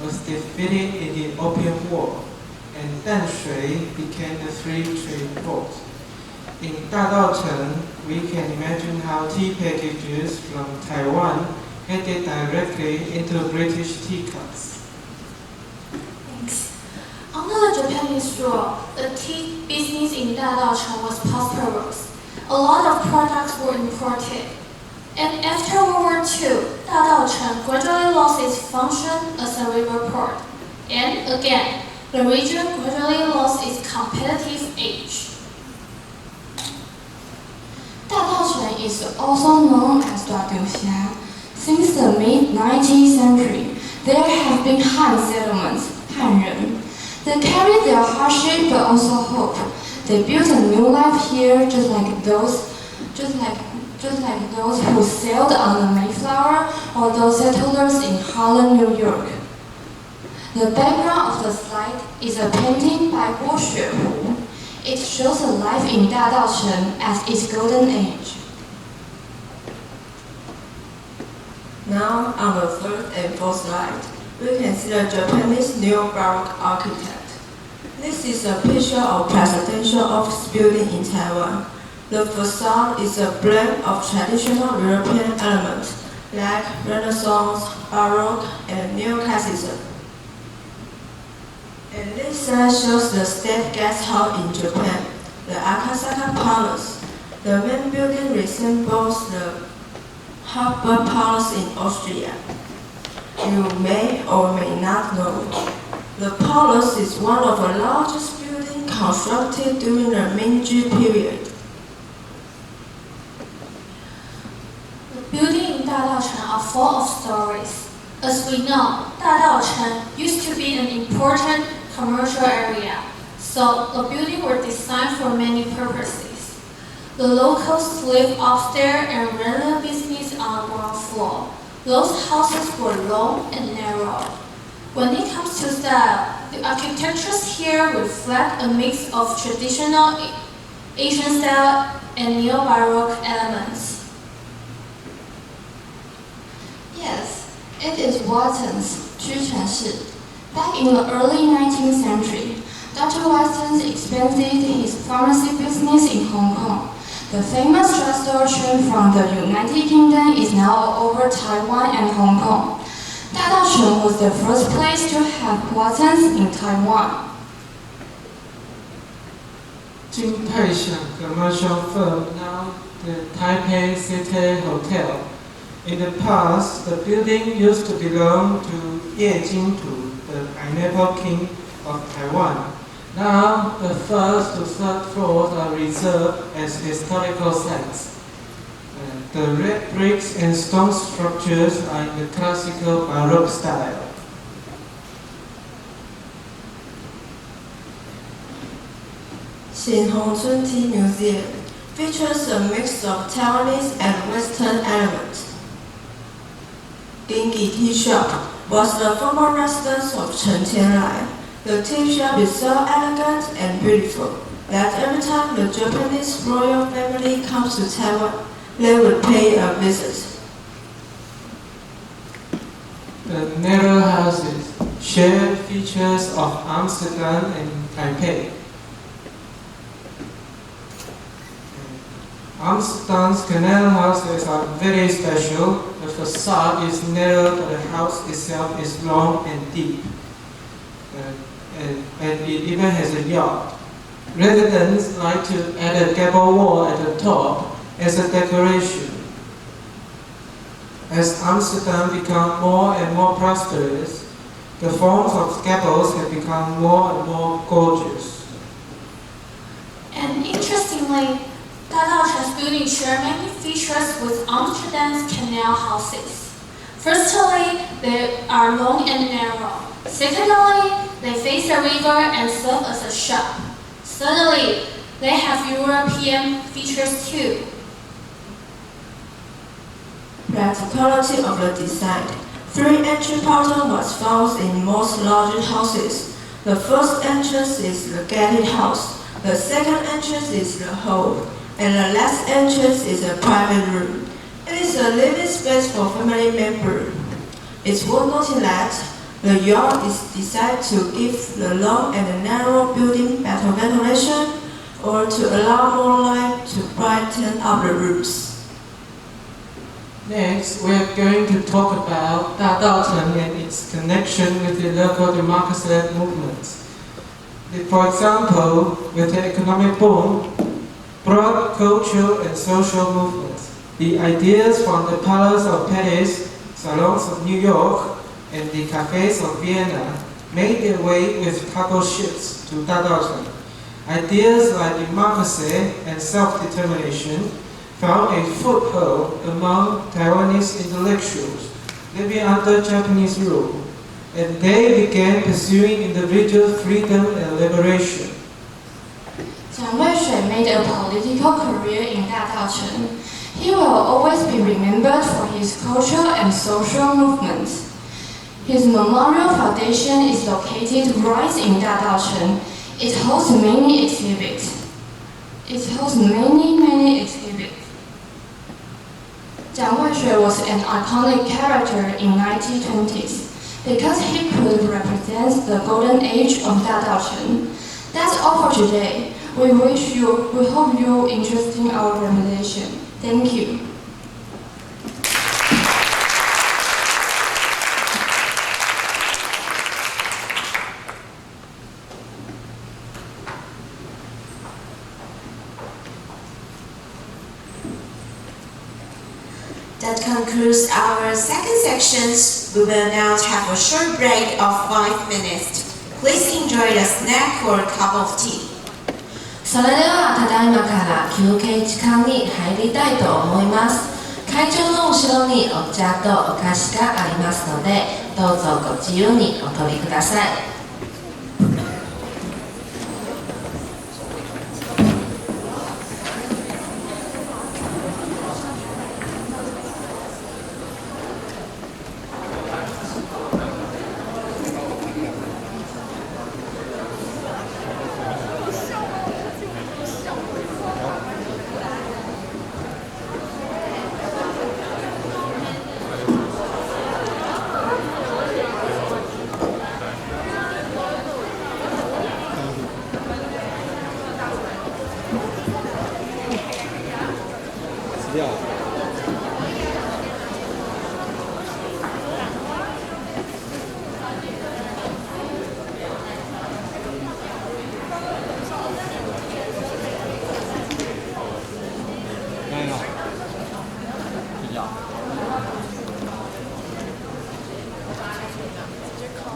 was defeated in the Opium War and Danshui became the free trade port. In Dadaocheng, we can imagine how tea packages from Taiwan headed directly into British teacups. Thanks. Under the Japanese rule, the tea business in Dadaocheng was prosperous. A lot of products were imported. And after World War II, Dadaocheng gradually lost its function as a river port. And again, the region gradually lost its competitive edge. Dadaocheng is also known as Duaduxia. Since the mid-19th century, there have been Han settlements, Hanren. They carried their hardship but also hope. They built a new life here, just like those who sailed on the Mayflower or those settlers in Harlem, New York. The background of the slide is a painting by Guo Xuehu. It shows a life in Dadaocheng at its golden age. Now, on the third and fourth slide, we can see the Japanese neo-Baroque architect. This is a picture of presidential office building in Taiwan. The facade is a blend of traditional European elements like Renaissance, Baroque, and Neoclassicism. And this slide shows the state guest hall in Japan, the Akasaka Palace. The main building resembles the Harbor Palace in Austria. You may or may not know, the palace is one of the largest buildings constructed during the Meiji period. The buildings in Dadaocheng are full of stories. As we know, Dadaocheng used to be an important commercial area, so the buildings were designed for many purposes. The locals lived upstairs and ran their business on the ground floor. Those houses were long and narrow. When it comes to style, the architectures here reflect a mix of traditional Asian style and neo-Baroque elements. Yes, it is Watson's Zhuquanshi. Back in the early 19th century, Dr. Watson expanded his pharmacy business in Hong Kong. The famous drugstore chain from the United Kingdom is now over Taiwan and Hong Kong. 大稻埕 was the first place to have Watsons in Taiwan. 金泰祥 commercial firm, now the Taipei City Hotel. In the past, the building used to belong to Ye Jingtu, the pineapple king of Taiwan. Now, the first to third floors are reserved as historical sites. The red bricks and stone structures are in the classical Baroque style. Xin Hongchun Tea Museum features a mix of Taiwanese and Western elements. Dingy Tea Shop was the former residence of Chen Qianlai. The tea shop is so elegant and beautiful that every time the Japanese royal family comes to Taiwan, they would pay a visit. The narrow houses share features of Amsterdam and Taipei. Amsterdam's canal houses are very special. The facade is narrow, but the house itself is long and deep. And it even has a yard. Residents like to add a gable wall at the top as a decoration. As Amsterdam becomes more and more prosperous, the forms of gables have become more and more gorgeous. And interestingly, 大稻埕building share many features with Amsterdam's canal houses. Firstly, they are long and narrow. Secondly, they face the river and serve as a shop. Thirdly, they have European features too. Practicality of the design. 3 entry patterns was found in most larger houses. The first entrance is the gated house. The second entrance is the hall. And the last entrance is a private room. It is a living space for family members. It's worth noting that the yard is designed to give the long and narrow building better ventilation or to allow more light to brighten up the rooms. Next, we are going to talk about 大稻埕 and its connection with the local democracy movements. For example, with the economic boom, brought cultural and social movements. The ideas from the palace of Paris, salons of New York, and the cafes of Vienna made their way with cargo ships to 大稻埕. Ideas like democracy and self-determination found a foothold among Taiwanese intellectuals living under Japanese rule, and they began pursuing individual freedom and liberation. 蒋渭水 made a political career in 大稻埕. He will always be remembered for his cultural and social movements. His memorial foundation is located right in 大稻埕. It holds many exhibits. Many exhibits. 蒋渭水 was an iconic character in 1920s because he could represent the golden age of 大稻埕. That's all for today. We hope you interested in our revelation. Thank you. That concludes our second section. We will now have a short break of 5 minutes. Please enjoy a snack or a cup of tea. それではただいまから休憩時間に入りたいと思います。会場の後ろにお茶とお菓子がありますので、どうぞご自由にお取りください。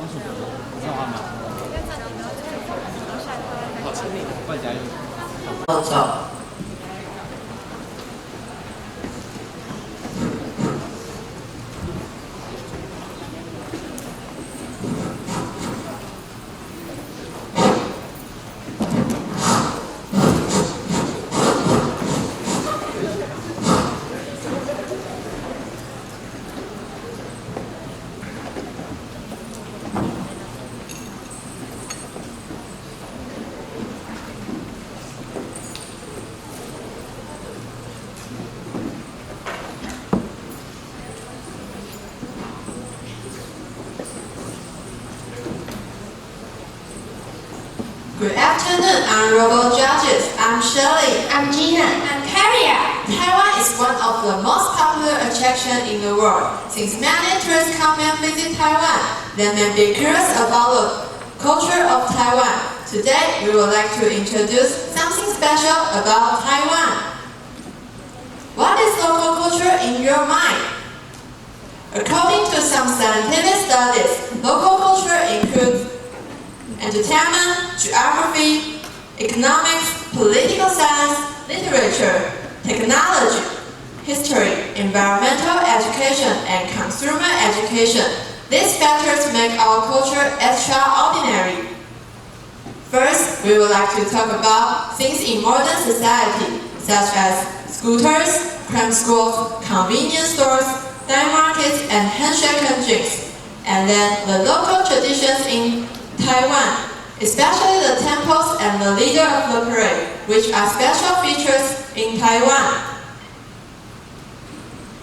薯条，不知道吗？好吃，快加油！走。Good afternoon, honorable judges. I'm Shirley. I'm Gina. I'm Carria. Taiwan is one of the most popular attractions in the world. Since many tourists come and visit Taiwan, they may be curious about the culture of Taiwan. Today, we would like to introduce something special about Taiwan. What is local culture in your mind? According to some scientific studies, local culture includes entertainment, geography, economics, political science, literature, technology, history, environmental education, and consumer education. These factors make our culture extraordinary. First, we would like to talk about things in modern society, such as scooters, cram schools, convenience stores, night markets, and handshake drinks. And then the local traditions in Taiwan, especially the temples and the leader of the parade, which are special features in Taiwan.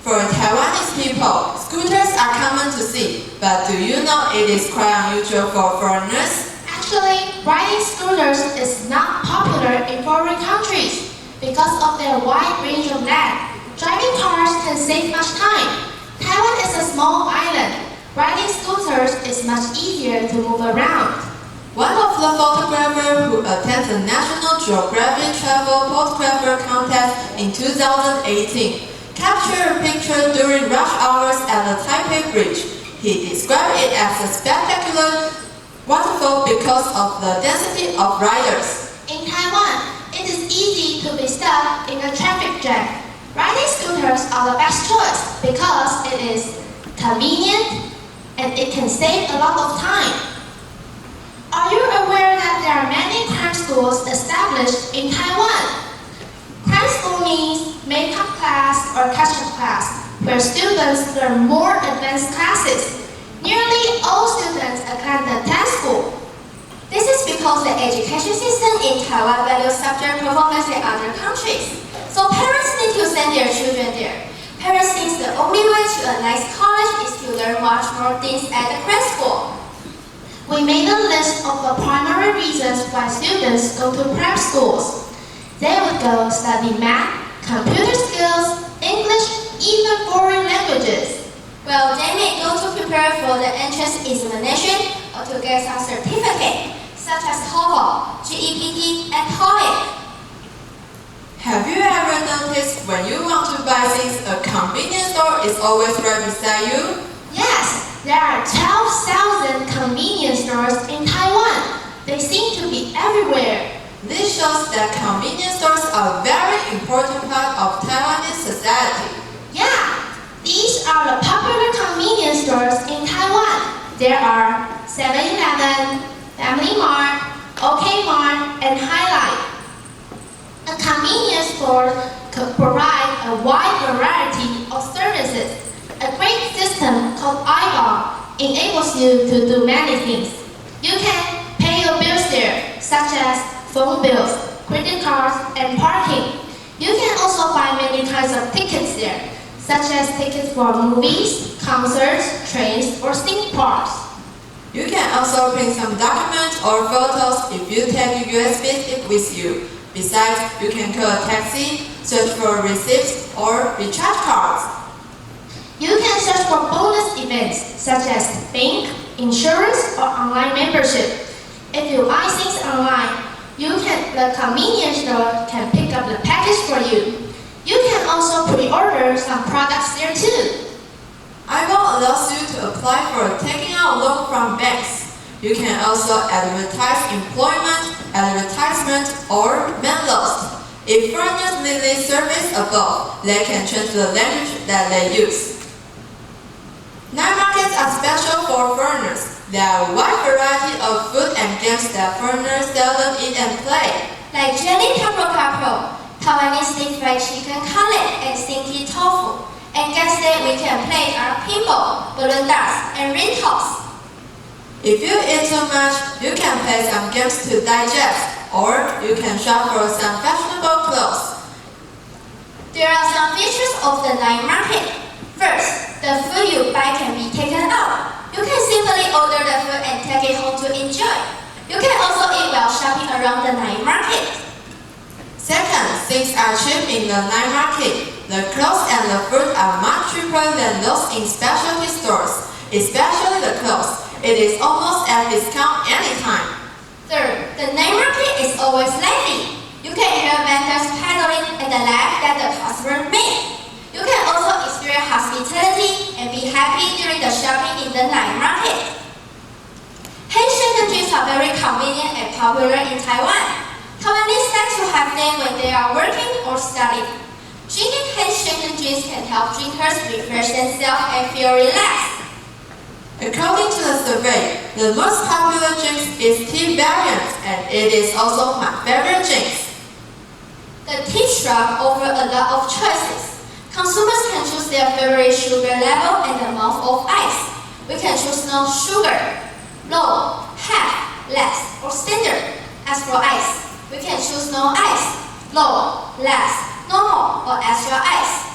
For Taiwanese people, scooters are common to see, but do you know it is quite unusual for foreigners? Actually, riding scooters is not popular in foreign countries because of their wide range of land. Driving cars can save much time. Taiwan is a small island. Riding scooters is much easier to move around. One of the photographers who attended the National Geographic Travel Photographer Contest in 2018 captured a picture during rush hours at the Taipei Bridge. He described it as a spectacular waterfall because of the density of riders. In Taiwan, it is easy to be stuck in a traffic jam. Riding scooters are the best choice because it is convenient and it can save a lot of time. Are you aware that there are many cram schools established in Taiwan? Cram school means makeup class or catch-up class, where students learn more advanced classes. Nearly all students attend the 10th school. This is because the education system in Taiwan values subject performance in other countries. So parents need to send their children there. Parents think the only way to a nice college is to learn much more things at the cram school. We made a list of the primary reasons why students go to prep schools. They would go study math, computer skills, English, even foreign languages. Well, they may go to prepare for the entrance examination or to get some certificate, such as TOEFL, GEPT, and TOEIC. Have you ever noticed when you want to buy things, a convenience store is always right beside you? Yes, there are 12,000 convenience stores in Taiwan. They seem to be everywhere. This shows that convenience stores are a very important part of Taiwanese society. Yeah, these are the popular convenience stores in Taiwan. There are 7-Eleven, Family Mart, OK Mart, and Highlight. A convenience store could provide a wide variety of services. A great system called iBar enables you to do many things. You can pay your bills there, such as phone bills, credit cards, and parking. You can also buy many kinds of tickets there, such as tickets for movies, concerts, trains, or theme parks. You can also print some documents or photos if you take a USB stick with you. Besides, you can call a taxi, search for receipts, or recharge cards. You can search for bonus events such as bank, insurance, or online membership. If you buy things online, the convenience store can pick up the package for you. You can also pre-order some products there too. iBar allows you to apply for taking out personal loan from banks. You can also advertise employment, advertisement, or mail-lost. If foreigners need this service above, they can change the language that they use. Night markets are special for foreigners. There are a wide variety of food and games that foreigners seldom eat and play. Like jelly capo, Taiwanese deep-fried chicken cutlet, and stinky tofu. And guess that we can play our pinball, balloon darts, and ring toss. If you eat too much, you can play some games to digest, or you can shop for some fashionable clothes. There are some features of the night market. First, the food you buy can be taken out. You can simply order the food and take it home to enjoy. You can also eat while shopping around the night market. Second, things are cheap in the night market. The clothes and the food are much cheaper than those in specialty stores, especially the clothes. It is almost at discount anytime. Third, the night market is always lively. You can hear vendors paddling and the laugh that the customers make. You can also experience hospitality and be happy during the shopping in the night market. Handshake drinks are very convenient and popular in Taiwan. Taiwanese like to have them when they are working or studying. Drinking handshake drinks can help drinkers refresh themselves and feel relaxed. According to the survey, the most popular drink is tea variant, and it is also my favorite drink. The tea shop offers a lot of choices. Consumers can choose their favorite sugar level and the amount of ice. We can choose no sugar, low, half, less, or standard. As for ice, we can choose no ice, low, less, normal, or extra ice.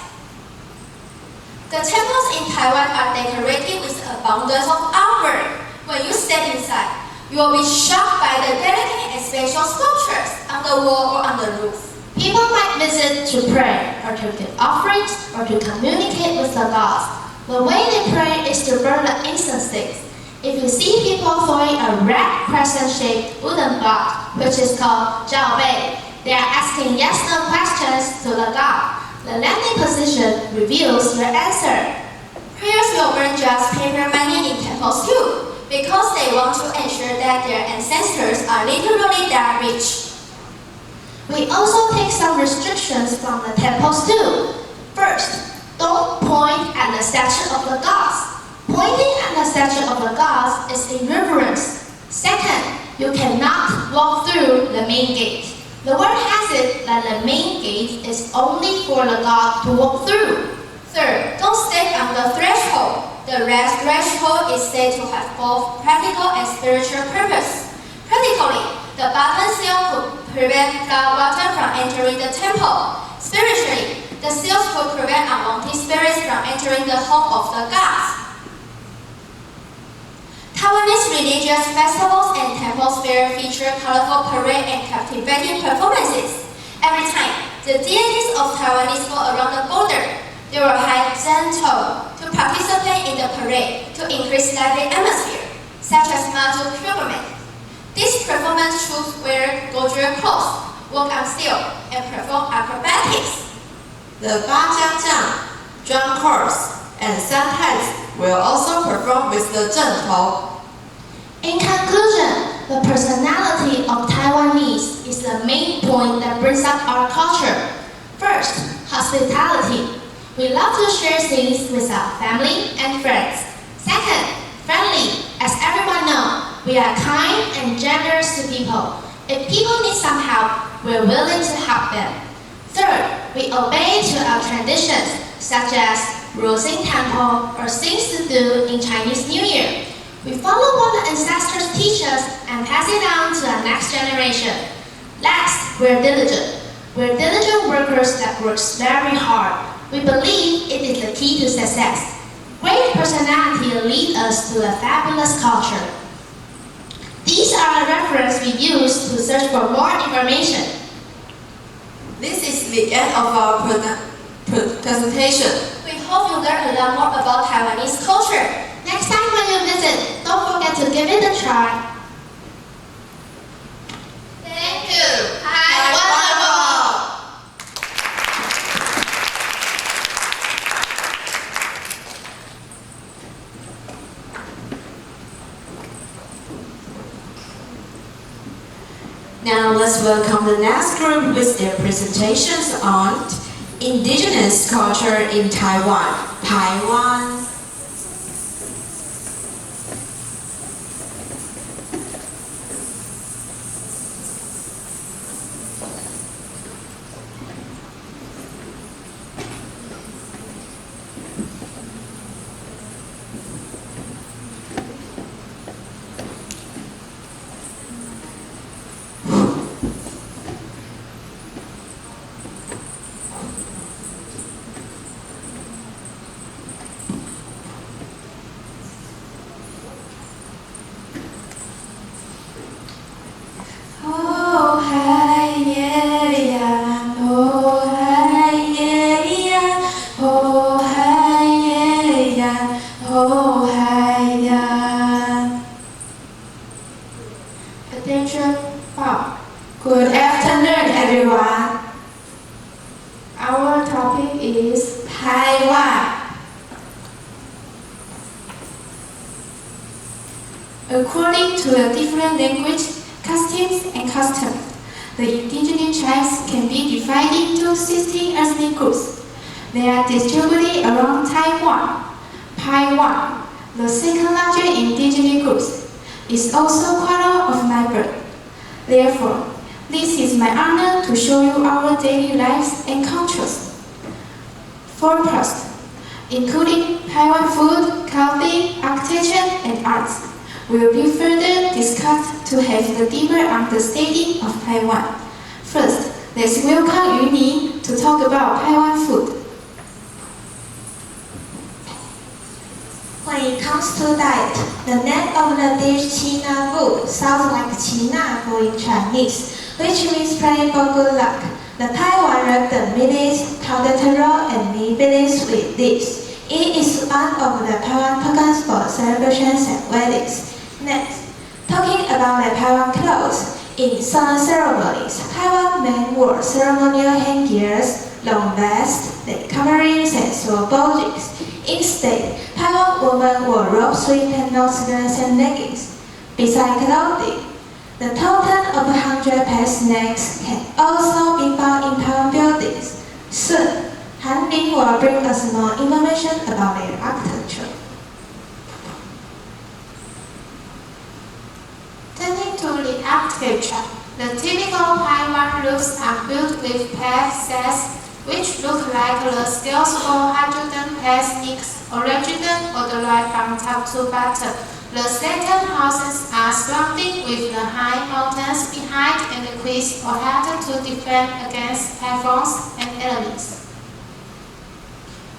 The temples in Taiwan are decorated with abundance of artwork. When you step inside, you will be shocked by the delicate and special sculptures on the wall or on the roof. People might visit to pray, or to give offerings, or to communicate with the gods. The way they pray is to burn the incense sticks. If you see people throwing a red crescent-shaped wooden pot, which is called Zhao Bei, they are asking yes-no questions to the god. The landing position reveals your answer. Prayers will burn just paper money in temples too, because they want to ensure that their ancestors are literally that rich. We also take some restrictions from the temples too. First, don't point at the statue of the gods. Pointing at the statue of the gods is irreverence. Second, you cannot walk through the main gate. The word has it that the main gate is only for the god to walk through. Third, don't step on the threshold. The red threshold is said to have both practical and spiritual purpose. Practically, the bottom seal could prevent flood water from entering the temple. Spiritually, the seals could prevent unwanted spirits from entering the home of the gods. Taiwanese religious festivals and temple fairs feature colorful parade and captivating performances. Every time the deities of Taiwanese go around the border, they will hide gentle to participate in the parade to increase lively atmosphere, such as Maju pilgrimage. These performance troops wear gorgeous clothes, walk on steel, and perform acrobatics. The Bajianjiang, drum corps, and Santais will also perform with the zhentou. In conclusion, the personality of Taiwanese is the main point that brings up our culture. First, hospitality. We love to share things with our family and friends. Second, friendly. As everyone knows, we are kind and generous to people. If people need some help, we're willing to help them. Third, we obey to our traditions, such as rules in temple or things to do in Chinese New Year. We follow what the ancestors teach us and pass it on to our next generation. Last, we're diligent. We're diligent workers that works very hard. We believe it is the key to success. Great personality lead us to a fabulous culture. These are the references we use to search for more information. This is the end of our presentation. We hope you learn a lot more about Taiwanese culture. Next time when you visit, don't forget to give it a try. Thank you. Hi, wonderful. Now let's welcome the next group with their presentations on indigenous culture in Taiwan. Taiwan. Attention, good afternoon, everyone. Our topic is Taiwan. According to the different language, customs, and customs, the indigenous tribes can be divided into 16 ethnic groups. They are distributed around Taiwan. Taiwan, the second largest indigenous group, is also quarter of my birth. Therefore, this is my honor to show you our daily lives and cultures. First, including Taiwan food, clothing, architecture, and arts, will be further discussed to have the deeper understanding of Taiwan. First, let's welcome Yuni to talk about Taiwan food. When it comes to diet, the name of the dish China food sounds like China food in Chinese, which means praying for good luck. The Taiwan wrap the millets, powdered taro, and meat fillings with this. It is one of the Taiwan tokens for celebrations and weddings. Next, talking about the Taiwan clothes. In some ceremonies, Taiwan men wore ceremonial headgears, long vests, leg coverings, and sword bulges. Instead, Taiwan women wore robes with pantaloons and leggings. Besides clothing, the totem of 100 pairs of snakes can also be found in Taiwan buildings. Soon, Han Bing will bring us more information about their architecture. Turning to the architecture, the typical Taiwan roofs are built with paved sets, which look like the scales for hydrogen plastics, original or the right from top to bottom. The second houses are surrounded with the high mountains behind and equipped or had to defend against typhoons and enemies.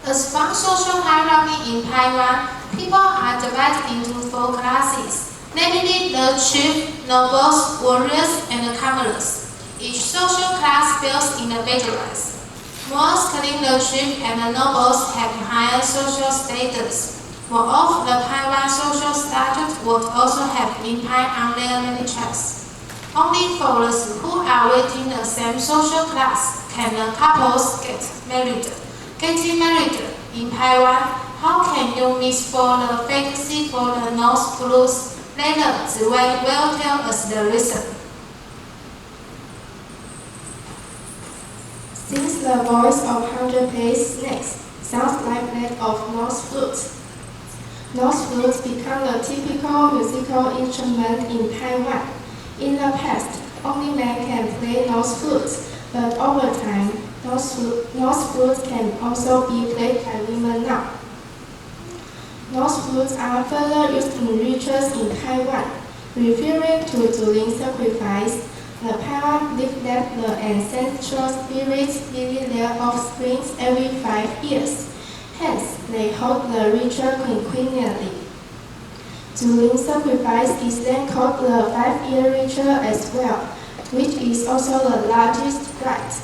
As for social hierarchy in Taiwan, people are divided into 4 classes, namely the chief, nobles, warriors, and the commoners. Each social class builds in a bedrooms. Mostly the chief and the nobles have higher social status. More of the Taiwan social status would also have impact on their militaries. Only for those who are within the same social class can the couples get married. Getting married in Taiwan, how can you miss for the vacancy for the North Blues? Later, Ziwei will tell us the reason. Since the voice of 100 pairs snakes sounds like that of Norse flute, Norse flutes become the typical musical instrument in Taiwan. In the past, only men can play Norse flutes, but over time, Norse flutes can also be played by women now. Norse flutes are further used in rituals in Taiwan, referring to during sacrifice. The Taiwan believe that the ancestral spirits visit their offspring every 5 years. Hence, they hold the ritual quinquennially. During sacrifice is then called the 5-year ritual as well, which is also the largest rite.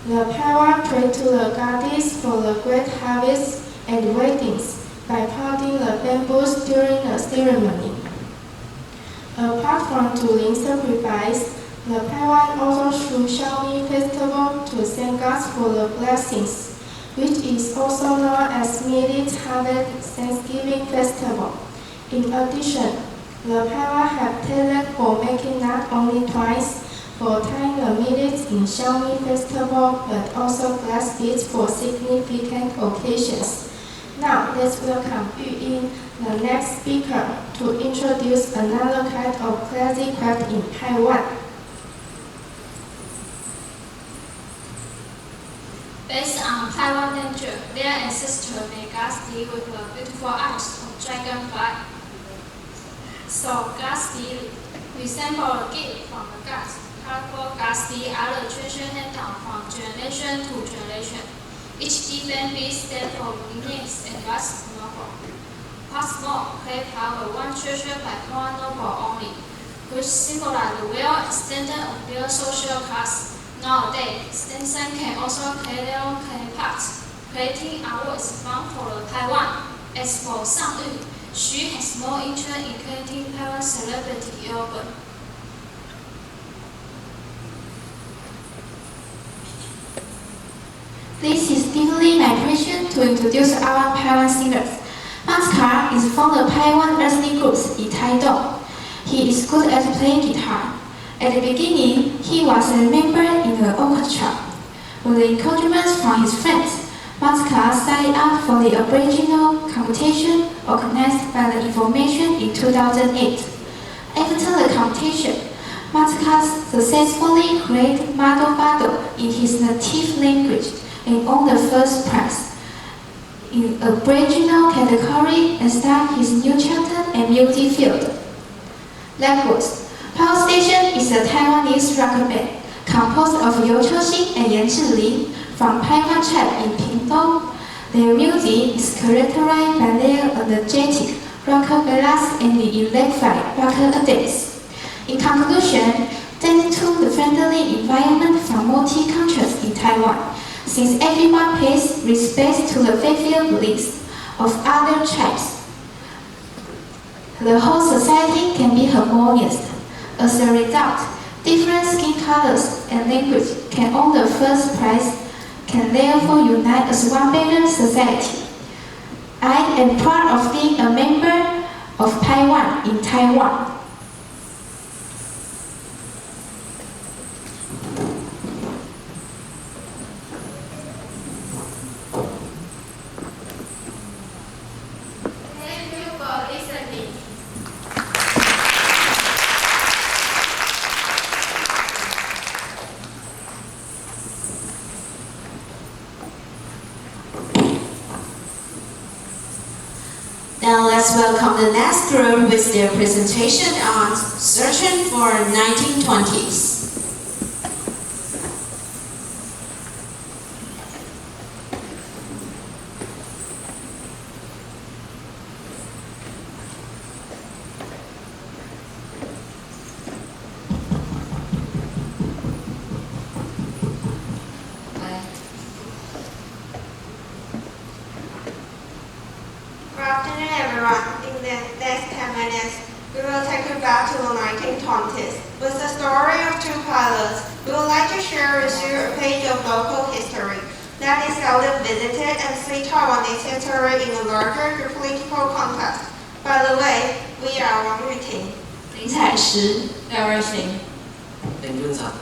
The Taiwan pray to the goddess for the great harvest and weddings by pounding the bamboos during the ceremony. Apart from during sacrifice, the Taiwan also through Xiaomi festival to thank God for the blessings, which is also known as Millet Harvest Thanksgiving Festival. In addition, the Taiwan have talent for making not only toys, for tying the millets in Xiaomi Festival, but also glass beads for significant occasions. Now let's welcome Yu Ying, the next speaker, to introduce another kind of classic craft in Taiwan. Based on Taiwan nature, their ancestors made glass bead with the beautiful eyes of dragonfly. So glass bead resemble a gift from the gods. Colorful glass beads are the tradition handed down from generation to generation. Each different bead stands for uniqueness and God's noble. What's more, clay have one treasure by one noble only, which symbolizes the wealth and standard of their social class. Nowadays, citizens can also create their own clay pots. Creating artwork is fun for Taiwan. As for Sang Yu, she has more interest in creating Taiwan celebrity album. This is definitely my passion to introduce our Taiwan singers. Max Carr is from the Taiwan ethnic groups in Taidong. He is good at playing guitar. At the beginning, he was a member in the orchestra. With the encouragement from his friends, Max Carr signed up for the Aboriginal competition organized by the Information in 2008. After the competition, Max Carr successfully created Mado Bado in his native language and won the first prize in Aboriginal category and started his new chapter in music field. Likewise, Power Station is a Taiwanese rock band composed of Liu Chexing and Yan Zhilin from Taiwan tribe in Pingdong. Their music is characterized by their energetic rock ballads and the electric rock dance. In conclusion, thanks to the friendly environment from multi-cultures in Taiwan, since everyone pays respect to the faithful beliefs of other tribes, the whole society can be harmonious. As a result, different skin colors and language can own the first prize, can therefore unite as one better society. I am proud of being a member of Taiwan in Taiwan. Thank you for listening. Now let's welcome the next group with their presentation on Searching for 1920s. Good afternoon, everyone. In the next 10 minutes, we will take you back to the 1920s. With the story of two pilots, we would like to share with you a page of local history that is seldom visited and see Taiwanese history in a larger geopolitical context. By the way, we are Wang Yuting, 林采石、廖瑞行、林俊长。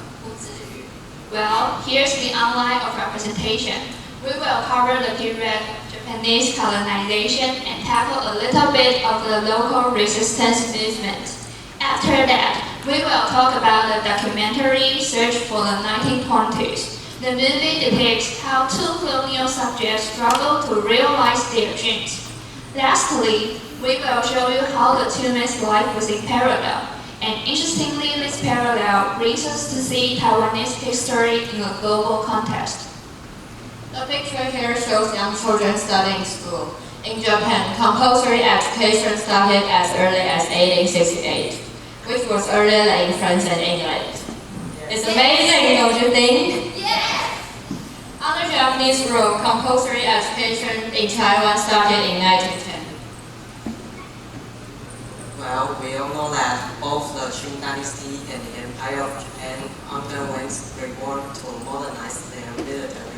Well, here's the outline of our presentation. We will cover the period Japanese colonization and tackle a little bit of the local resistance movement. After that, we will talk about the documentary Search for the 1920s. The movie depicts how two colonial subjects struggle to realize their dreams. Lastly, we will show you how the two men's life was in parallel. And interestingly, this parallel brings us to see Taiwanese history in a global context. The picture here shows young children studying school. In Japan, compulsory education started as early as 1868, which was earlier than in France and England. It's amazing, don't you think? Yes! Under Japanese rule, compulsory education in Taiwan started in 1910. Well, we all know that both the Qing dynasty and the Empire of Japan underwent reform to modernize their military.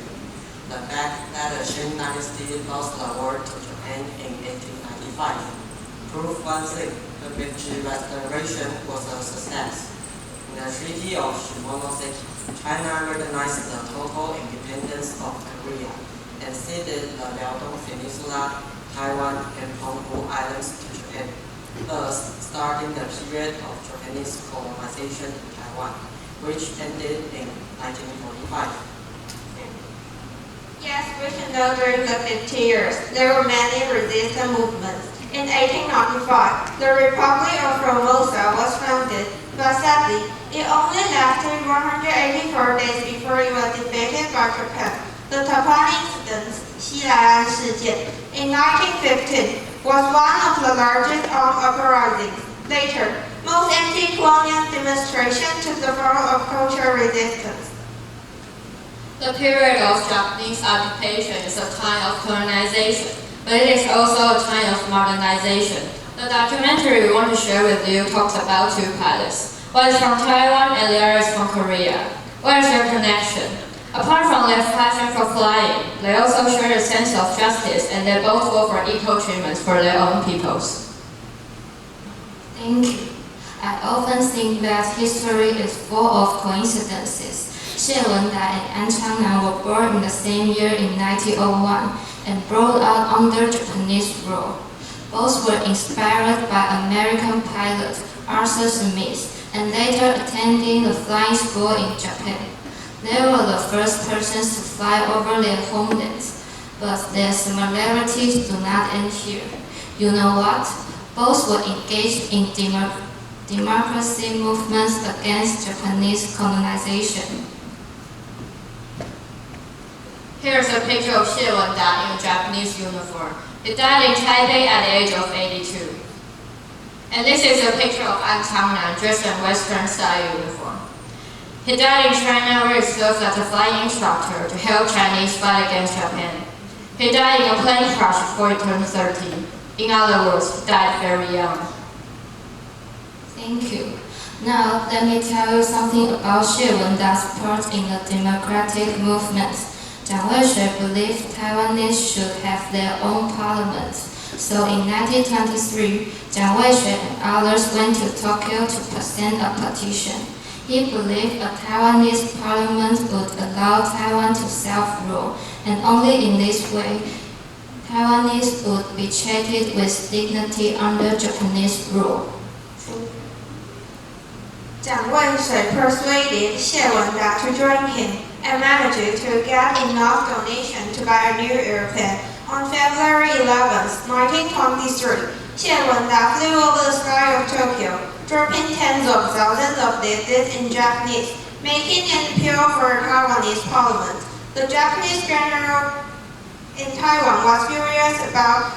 The fact that the Qing dynasty lost the war to Japan in 1895 proved one thing: the Meiji Restoration was a success. In the Treaty of Shimonoseki, China recognized the total independence of Korea and ceded the Liaodong Peninsula, Taiwan, and Honshu Islands to Japan, thus starting the period of Japanese colonization in Taiwan, which ended in 1945. Yes, we can know during the 50 years, there were many resistance movements. In 1895, the Republic of Formosa was founded, but sadly, it only lasted 184 days before it was defeated by Japan. The Tapan incident, 西来岸事件, in 1915 was one of the largest armed uprisings. Later, most anti-colonial demonstrations took the form of cultural resistance. The period of Japanese occupation is a time of colonization, but it is also a time of modernization. The documentary we want to share with you talks about two pilots. One is from Taiwan and the other is from Korea. What is their connection? Apart from their passion for flying, they also share a sense of justice and they both go for equal treatment for their own peoples. Thank you. I often think that history is full of coincidences. 谢文达and An Changnan were born in the same year in 1901 and brought up under Japanese rule. Both were inspired by American pilot Arthur Smith and later attending the flying school in Japan. They were the first persons to fly over their homelands, but their similarities do not end here. You know what? Both were engaged in democracy movements against Japanese colonization. Here's a picture of Xie Wenda in a Japanese uniform. He died in Taipei at the age of 82. And this is a picture of An Changnan dressed in Western style uniform. He died in China where he served as a flying instructor to help Chinese fight against Japan. He died in a plane crash before he turned 30. In other words, he died very young. Thank you. Now, let me tell you something about Xie Wenda's part in the democratic movement. Jiang Weishui believed Taiwanese should have their own parliament. So in 1923, Jiang Weishui and others went to Tokyo to present a petition. He believed a Taiwanese parliament would allow Taiwan to self-rule, and only in this way, Taiwanese would be treated with dignity under Japanese rule. Jiang Weishui persuaded Xie Wenda to join him and managed to get enough donation to buy a new airplane. On February 11, 1923, Xie Wenda flew over the sky of Tokyo, dropping tens of thousands of leaflets in Japanese, making an appeal for a Taiwanese parliament. The Japanese general in Taiwan was furious about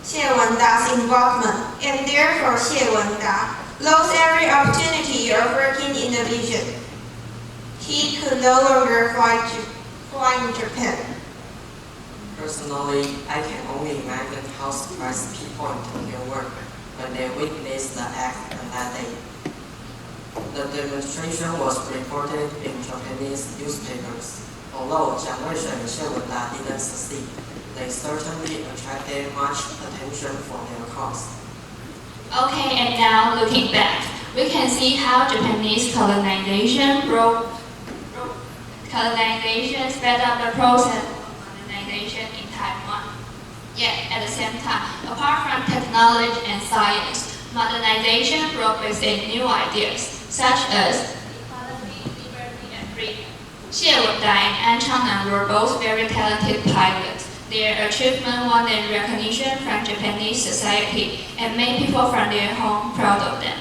Xie Wenda's involvement, and therefore Xie Wenda lost every opportunity of working in the region. He could no longer fly in Japan. Personally, I can only imagine how surprised people in Tokyo were when they witnessed the act on that day. The demonstration was reported in Japanese newspapers. Although Jiang Weishui and Xie Wenda didn't succeed, they certainly attracted much attention for their cause. Okay, and now looking back, we can see how Japanese colonization sped up the process of modernization in Taiwan. Yet, at the same time, apart from technology and science, modernization brought with it new ideas, such as equality, liberty, and freedom. Xie Wenda and An Changnan were both very talented pilots. Their achievement won them recognition from Japanese society and made people from their home proud of them.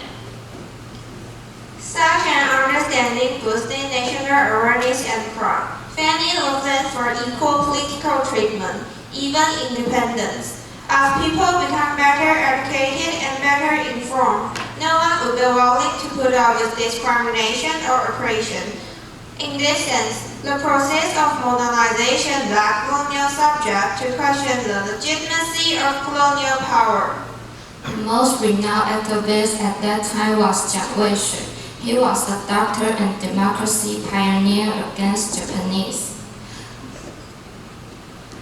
Such an understanding boosted national awareness and pride. Fanny longed for equal political treatment, even independence. As people become better educated and better informed, no one would be willing to put up with discrimination or oppression. In this sense, the process of modernization left colonial subject to question the legitimacy of colonial power. The most renowned activist at that time was Jiang Weishui. He was a doctor and democracy pioneer against Japanese.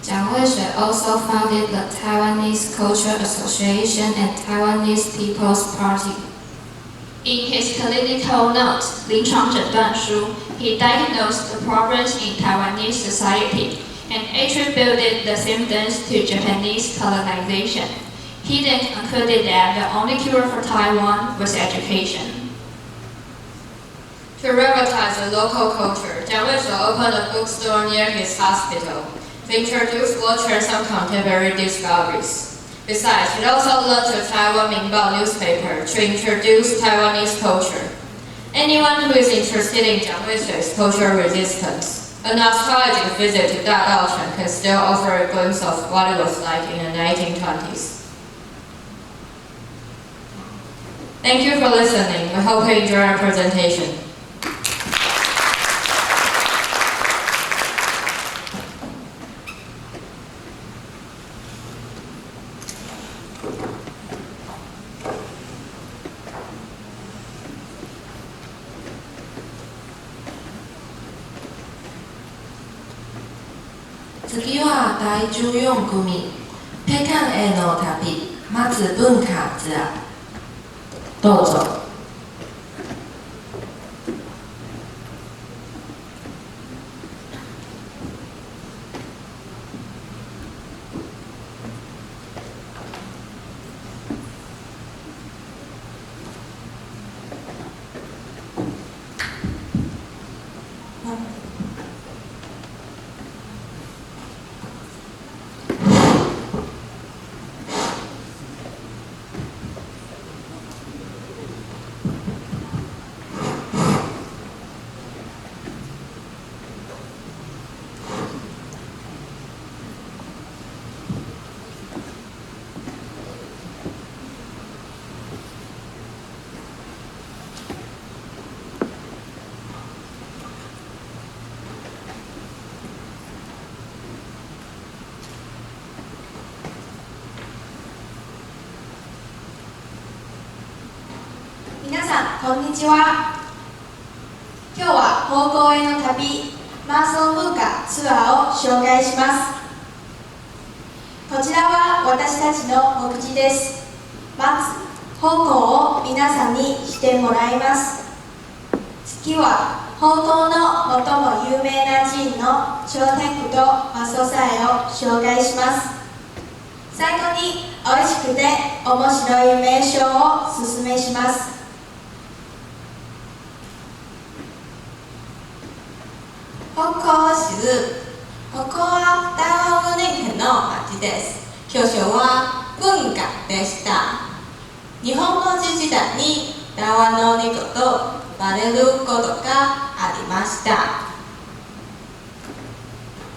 Jiang Weishui also founded the Taiwanese Culture Association and Taiwanese People's Party. In his clinical note, 临床诊断书, he diagnosed the problems in Taiwanese society and attributed the symptoms to Japanese colonization. He then concluded that the only cure for Taiwan was education. To revitalize the local culture, Jiang Weishuo opened a bookstore near his hospital to introduce literature and some contemporary discoveries. Besides, it also launched the Taiwan Mingbao newspaper to introduce Taiwanese culture. Anyone who is interested in Jiang Weishuo's cultural resistance, a nostalgic visit to Dadaocheng can still offer a glimpse of what it was like in the 1920s. Thank you for listening. We hope you enjoy our presentation.次は第14組、北韓への旅、まず文化ツアー。どうぞ。皆さん、こんにちは。今日は方向への旅、マーソン文化ツアーを紹介します。こちらは私たちの目次です。まず、方向を皆さんにしてもらいます。次は、方向の最も有名な寺院の頂天宮とマソサエを紹介します。最後に、美味しくて面白い名所をおすすめします。方向市。ここは台湾5年県の町です。教書は文化でした。日本の時代に台湾の猫と呼ばれることがありました。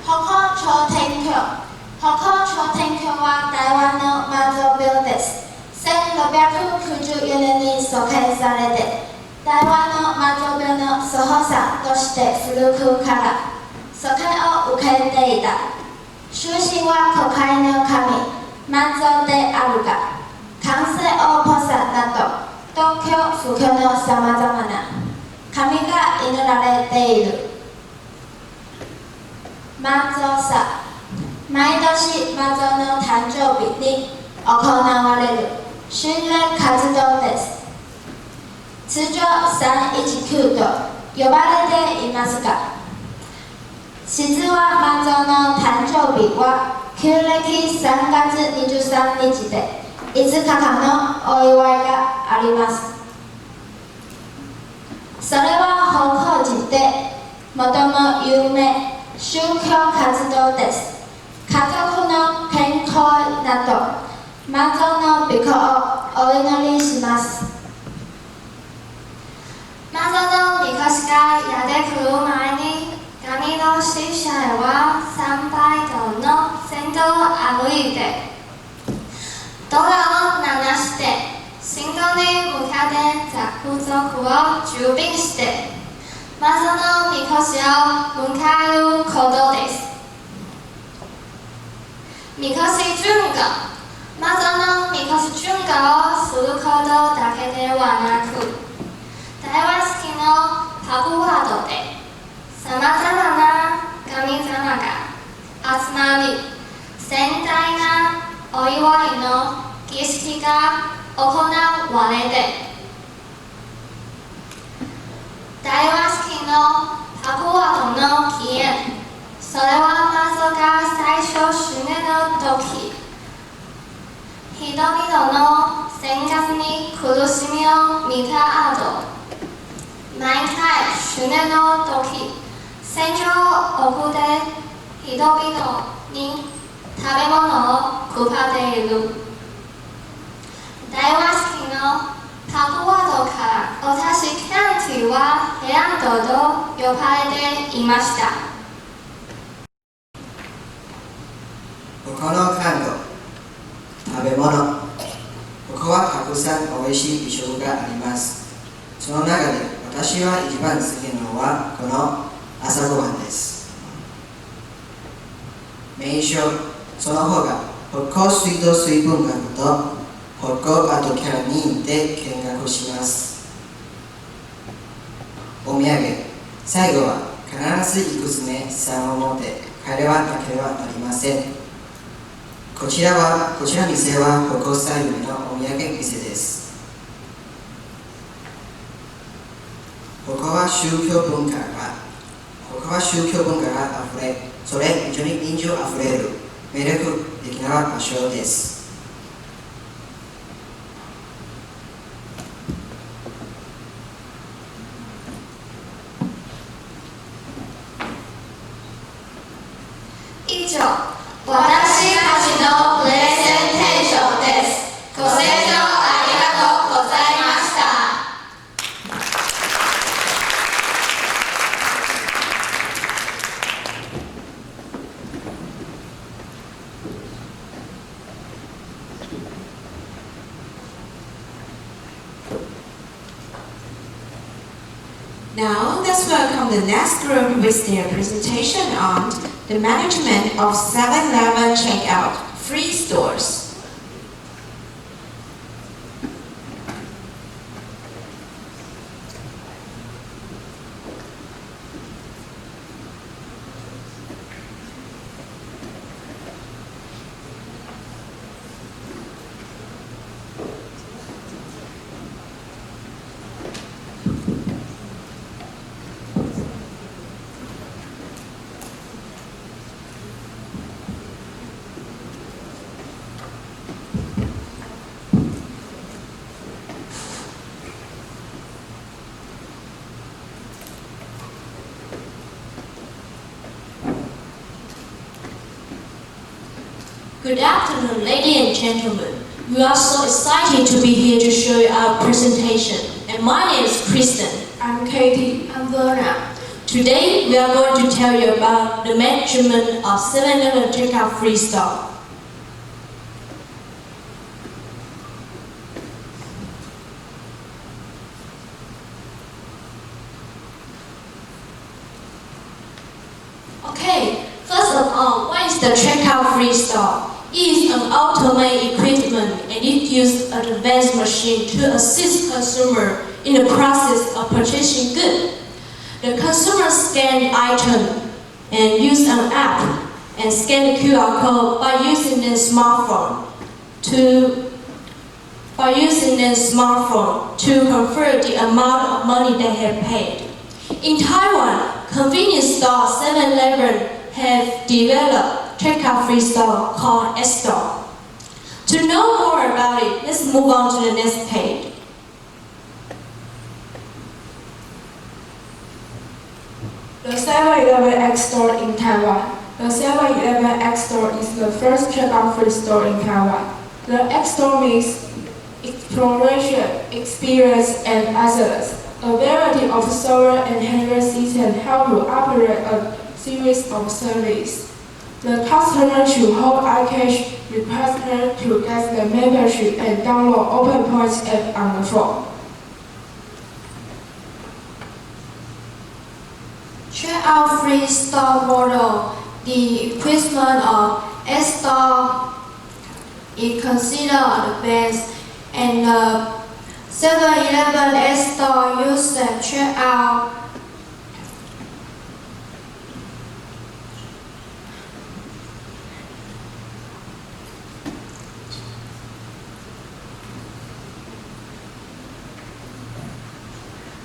方向頂天宮。方向頂天宮は台湾の魔造廟です。1694年に創建されて、台湾の魔造廟の祖母さんとして古くから創建を受けていた。中心は古界の神、魔造であるが、観世音菩薩など、東京、府京のさまざまな神が祈られている。魔造祭。毎年魔造の誕生日に行われる巡礼活動です。通常319と呼ばれていますが、実は魔造の誕生日は旧暦3月23日で5日間のお祝いがあります。それは香港人で最も有名宗教活動です。家族の健康など魔造の美行をお祈りします。魔造のみこしがやってくる前に、神の使者は参拝道の先頭を歩いて、ドラを鳴らして、信号に向かって着々を準備して、魔造のみこしを迎えることです。みこし巡行。魔造のみこし巡行をすることだけではなく、台湾式のパブワードでさまざまな神様が集まり、盛大なお祝いの儀式が行われて、台湾式のパコワードの起源。それはまずが最初数年の時、人々の生活に苦しみを見た後、毎回数年の時、戦場を送って人々に食べ物を配っている。台湾式のパコワードから私キャンティはヘランドと呼ばれていました。この関東、食べ物、ここはたくさんおいしい美食があります。その中で私は一番好きなのはこの朝ごはんです。名所、その他、北港水道水文学と北港アートキャラに行って見学します。お土産、最後は必ずいくつね3を持って帰れはなければなりません。こちら店は北港最後のお土産店です。ここは宗教文化があふれ、それ以上に人情あふれる魅力的な場所です。以上、私たちのプレゼンテーションです。ご清聴ありがとうございました。Now let's welcome the next group with their presentation on the management of 7-Eleven checkout free stores. Good afternoon, ladies and gentlemen. We are so excited to be here to show you our presentation. And my name is Kristen. I'm Katie. I'm Verna. Today, we are going to tell you about the management of 7-Eleven checkout free store. Okay, first of all, what is the checkout free store? It is an automated equipment and it uses an advanced machine to assist consumer in the process of purchasing goods. The consumer scan item and use an app and scan the QR code by using their smartphone to confirm the amount of money they have paid. In Taiwan, convenience store 7-Eleven have developed checkout free store called S-Store. To know more about it, let's move on to the next page. The 7-Eleven X Store in Taiwan. The 7-Eleven X Store is the first checkout free store in Taiwan. The X Store means exploration, experience, and excellence. A variety of software and hardware systems help you operate a series of services. The customer should hold iCash, request her to get the membership, and download OpenPoints app on the phone. Checkout free store model. The equipment of S-Store is considered the best, and the 7-Eleven S-Store uses checkout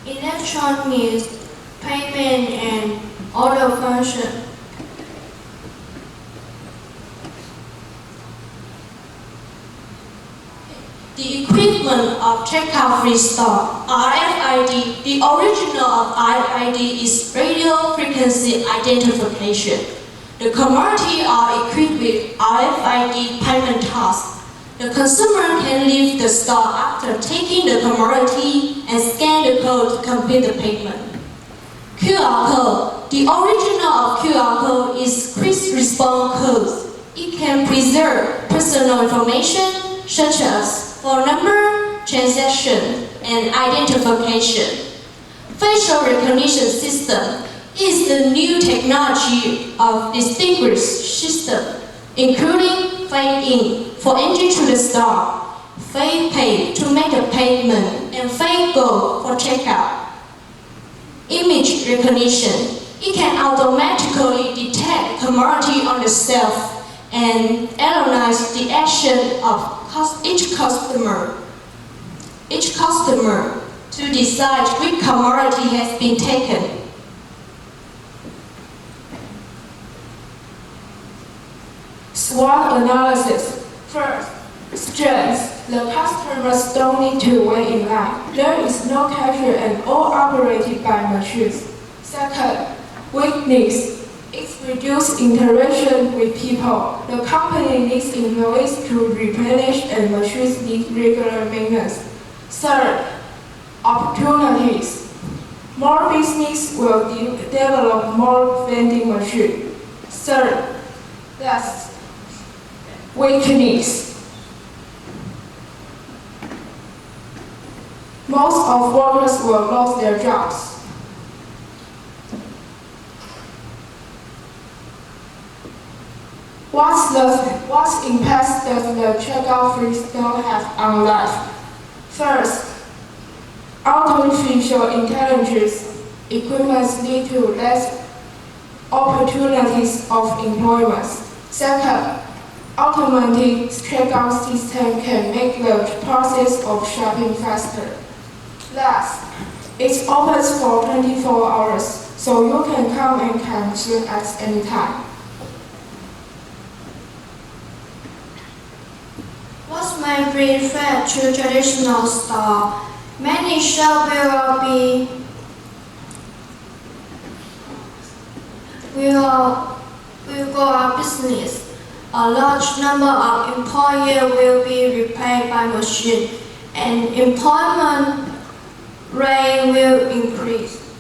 electronic payment and other functions. The equipment of checkout free store, RFID, the original of RFID is radio frequency identification. The commodity are equipped with RFID payment tasks. The consumer can leave the store after taking the commodity and scan the code to complete the payment. QR code, the original of QR code is quick response code. It can preserve personal information such as phone number, transaction, and identification. Facial recognition system is the new technology of distinguished system, including Face In for entry to the store, Face Pay to make a payment, and Face Go for checkout. Image recognition. It can automatically detect commodity on the shelf and analyze the action of each customer to decide which commodity has been taken. SWOT analysis. First, strengths. The customers don't need to wait in line. There is no cashier and all operated by machines. Second, weakness. It's reduced interaction with people. The company needs employees to replenish and machines need regular maintenance. Third, opportunities. More business will develop more vending machines. Third, last, weakness. Most of workers will lose their jobs. What impacts does the checkout free store have on life? First, artificial intelligence equipment lead to less opportunities of employment. Second, automated checkout system can make the process of shopping faster. Last, it's open for 24 hours, so you can come and consume at any time. What might bring threat to traditional store? Many shops will go out of business. A large number of employees will be replaced by machines, and employment rate will increase.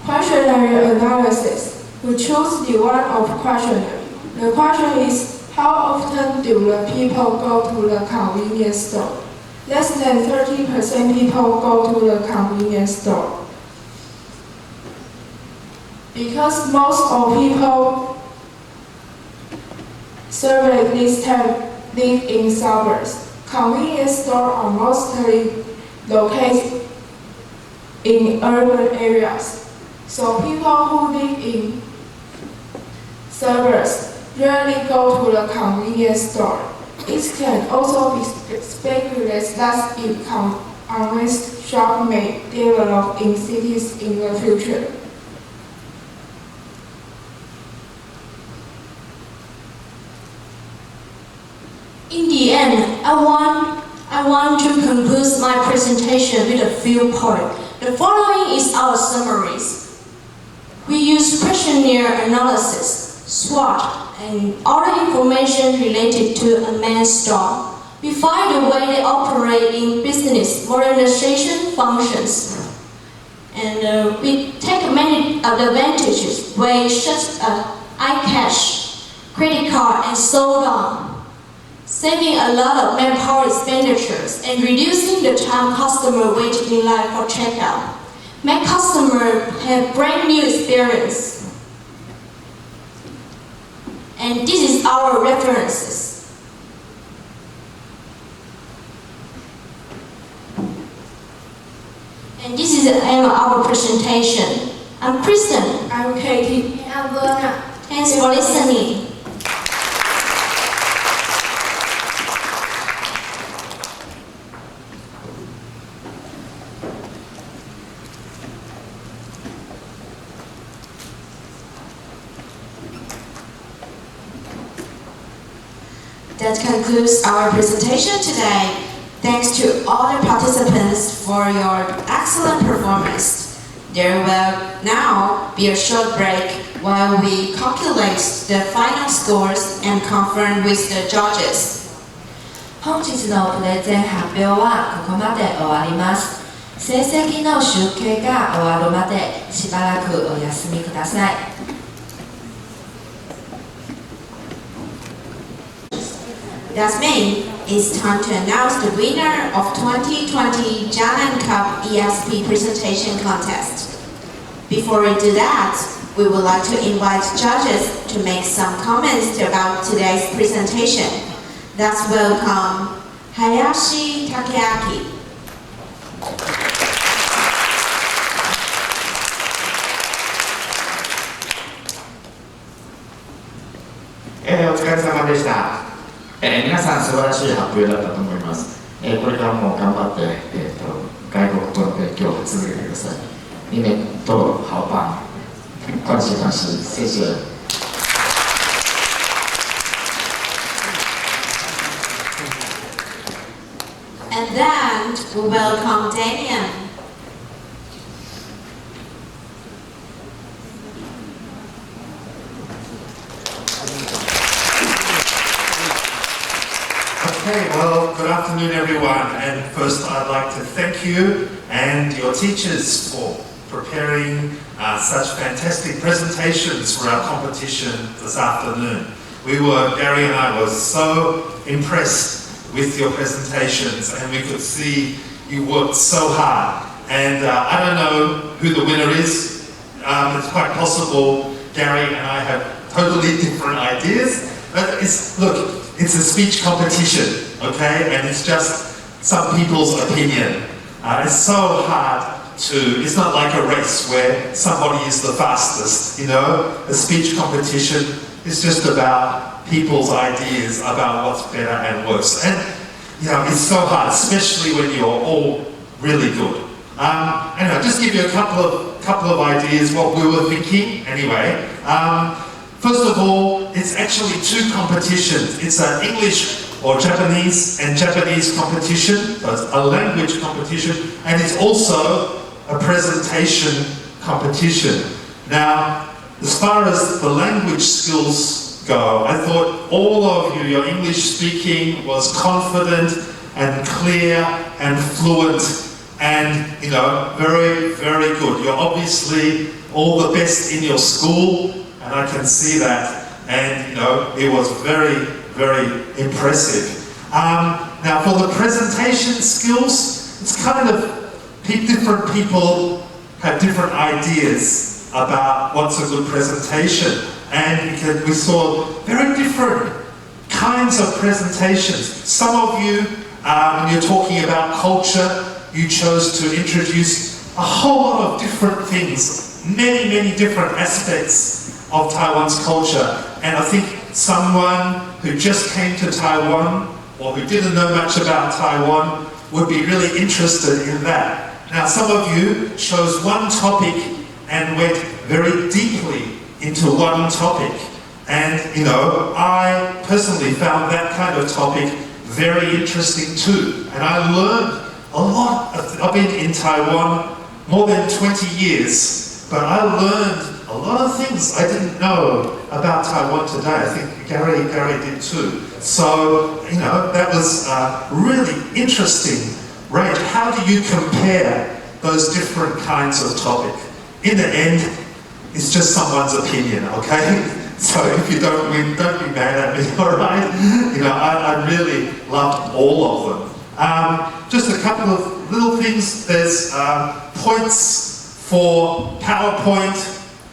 Questionnaire analysis. We choose the one of questionnaire. The question is, how often do the people go to the convenience store? Less than 30% people go to the convenience store. Because most of people surveyed this time live in suburbs, convenience stores are mostly located in urban areas. So people who live in suburbs rarely go to the convenience store. It can also be speculated that if convenience shops may develop in cities in the future. In the end, I want to conclude my presentation with a few points. The following is our summaries. We use questionnaire analysis, SWOT, and other information related to a main store. We find the way they operate in business modernization functions. And we take many advantages, ways such as iCash, credit card, and so on, saving a lot of manpower expenditures and reducing the time customers wait in line for checkout. Make customers have brand new experience. And this is our references. And this is the end of our presentation. I'm Kristen. I'm Katie. I'm Verna. Thanks for listening. That concludes our presentation today. Thanks to all the participants for your excellent performance. There will now be a short break while we calculate the final scores and confer with the judges. 本日のプレゼン発表はここまで終わります。成績の集計が終わるまでしばらくお休みください。That means it's time to announce the winner of 2020 Jiangnan Cup ESP presentation contest. Before we do that, we would like to invite judges to make some comments about today's presentation. Let's welcome Hayashi Takeaki. お疲れ様でした。皆さん素晴らしい発表だったと思います。これからも頑張って、外国語の勉強を続けてください。你们都好棒，恭喜恭喜，谢谢。And then we welcome Damien. Okay, well, good afternoon everyone, and first I'd like to thank you and your teachers for preparing such fantastic presentations for our competition this afternoon. Gary and I were so impressed with your presentations, and we could see you worked so hard. And I don't know who the winner is. It's quite possible Gary and I have totally different ideas, but it's a speech competition, okay? And it's just some people's opinion. It's so hard it's not like a race where somebody is the fastest, you know? A speech competition is just about people's ideas about what's better and worse. And, you know, it's so hard, especially when you're all really good. And I'll just give you a couple of ideas, what we were thinking anyway. First of all, it's actually two competitions. It's an English or Japanese and Japanese competition, so it's a language competition, and it's also a presentation competition. Now, as far as the language skills go, I thought all of you, your English speaking was confident and clear and fluent and, you know, very, very good. You're obviously all the best in your school, and I can see that, and, you know, it was very, very impressive. Now, for the presentation skills, it's kind of different people have different ideas about what's a good presentation, and we saw very different kinds of presentations. Some of you, when you're talking about culture, you chose to introduce a whole lot of different things, many, many different aspects of Taiwan's culture. And I think someone who just came to Taiwan or who didn't know much about Taiwan would be really interested in that. Now, some of you chose one topic and went very deeply into one topic. And, you know, I personally found that kind of topic very interesting too. And I learned a lot. I've been in Taiwan more than 20 years, but I learned a lot of things I didn't know about Taiwan today. I think Gary did too. So, you know, that was really interesting. Right, how do you compare those different kinds of topics? In the end, it's just someone's opinion, okay? So if you don't win, don't be mad at me, all right? You know, I really loved all of them. Just a couple of little things. There's points for PowerPoint.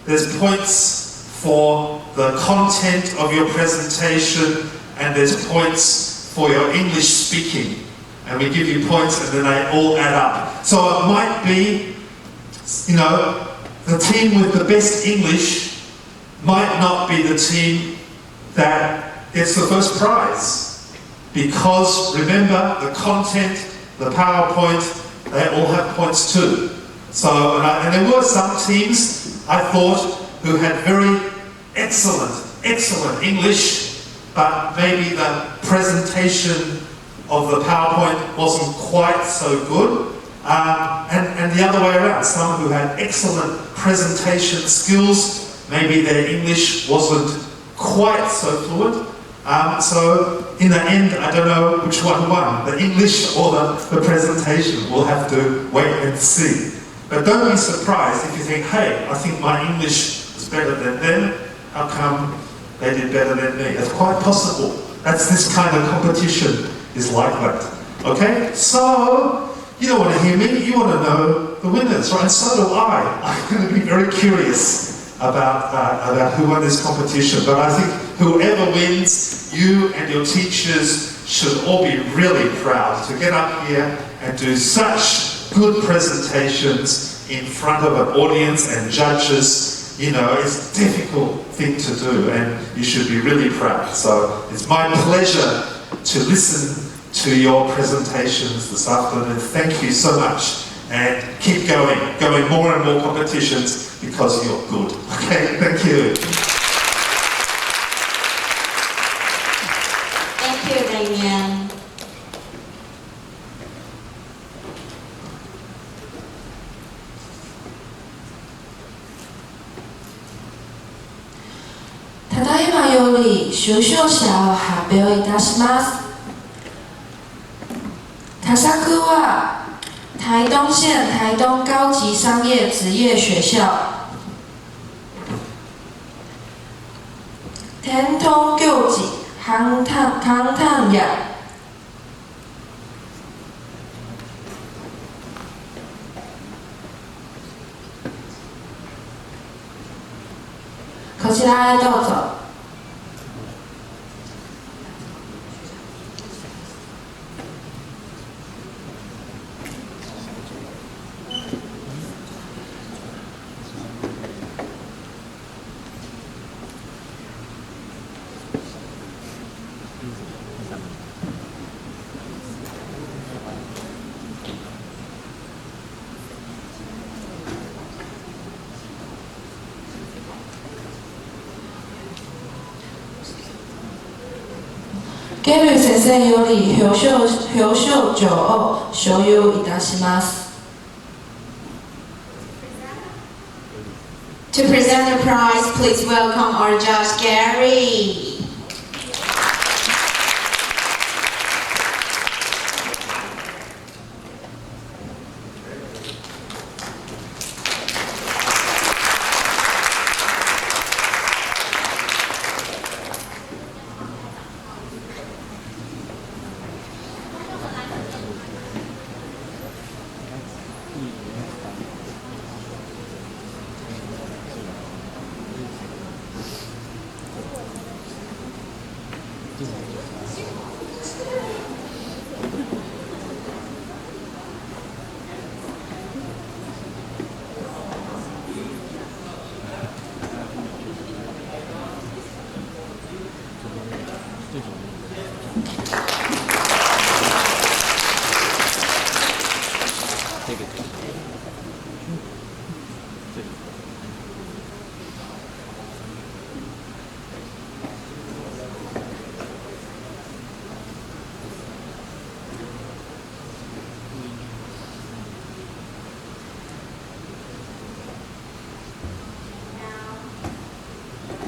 There's points for the content of your presentation. And there's points for your English speaking. And we give you points and then they all add up. So it might be, you know, the team with the best English might not be the team that gets the first prize. Because remember, the content, the PowerPoint, they all have points too. So, and there were some teams, I thought, who had very excellent English, but maybe the presentation of the PowerPoint wasn't quite so good. And the other way around, some who had excellent presentation skills, maybe their English wasn't quite so fluent. So in the end, I don't know which one won, the English or the presentation. We'll have to wait and see. But don't be surprised if you think, hey, I think my English is better than them. How come they did better than me? That's quite possible. That's this kind of competition is like that. Okay? So, you don't want to hear me, you want to know the winners, right? And so do I. I'm going to be very curious about who won this competition. But I think whoever wins, you and your teachers should all be really proud to get up here and do such good presentations in front of an audience and judges. You know, it's a difficult thing to do and you should be really proud. So it's my pleasure to listen to your presentations this afternoon. Thank you so much and keep going more and more competitions because you're good. Okay, thank you. Thank you, Damien. Tadaima yori shūshōshaを発表いたします。他作は台东县台东高级商业职业学校天東教授簡単やこちらへどうぞ。ゲル先生より表彰状を所有いたします。To present the prize, please welcome our judge, Gary.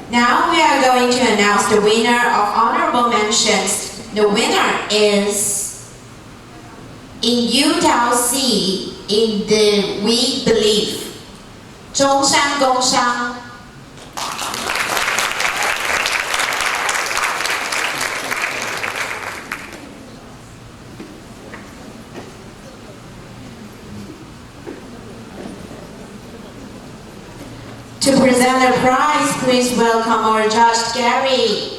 Now we are going to announce the winner of honorable mentions. The winner is in Utah C in the We Believe. 中山工商 To present the prize, please welcome our judge, Gary.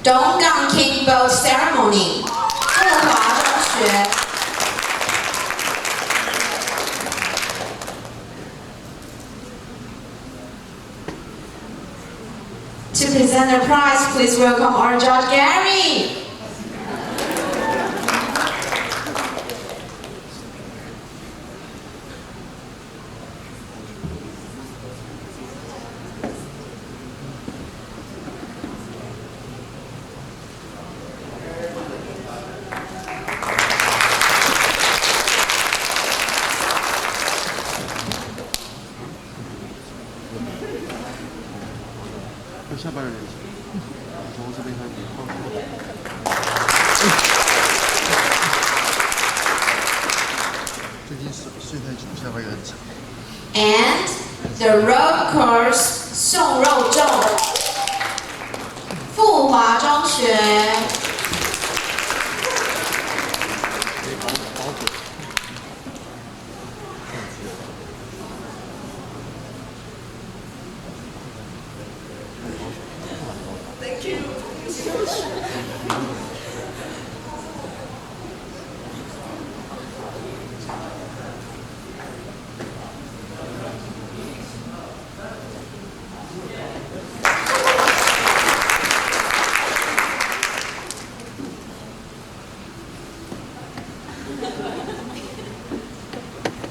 东港 King Boat Ceremony 富华中学。To present the prize, please welcome our judge Gary. And the road course 送肉粽，富华中学。Thank you.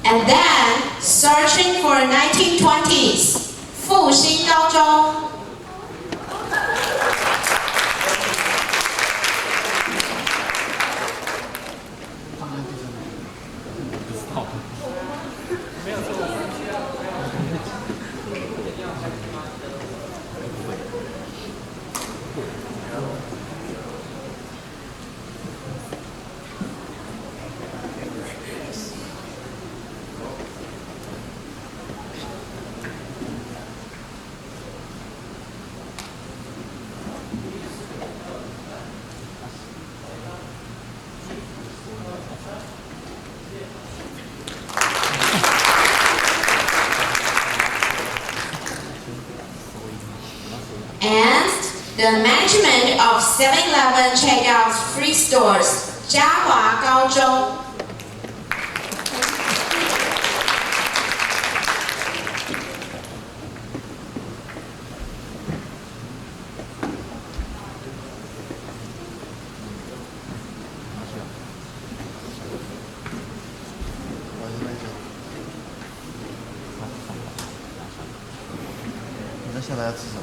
And then, searching for 1920s, 复兴高中。And the management of 7-Eleven checkout free stores, 嘉华高中。那下来要吃什么？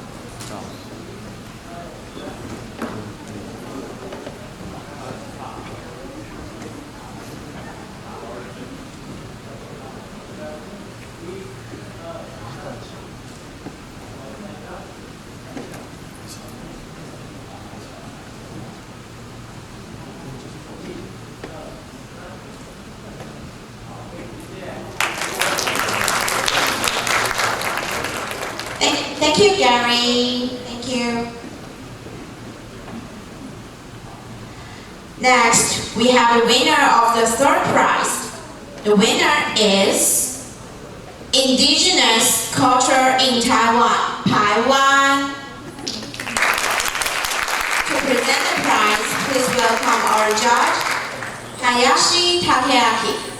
Thank you, Gary. Thank you. Next, we have the winner of the third prize. The winner is Indigenous Culture in Taiwan, Taiwan. To present the prize, please welcome our judge, Hayashi Takeaki.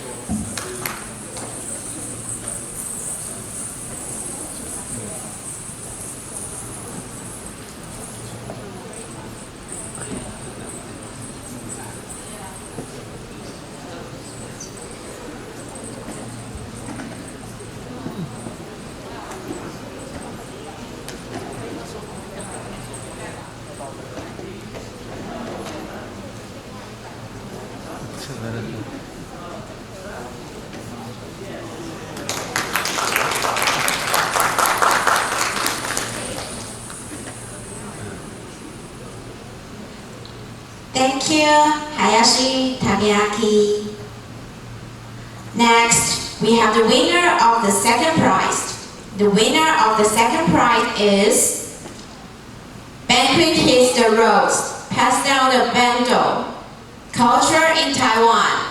Thank you, Hayashi Takeaki. Next, we have the winner of the second prize. The winner of the second prize is Banquet Hits the Roads, Pass Down the Bundle, Culture in Taiwan,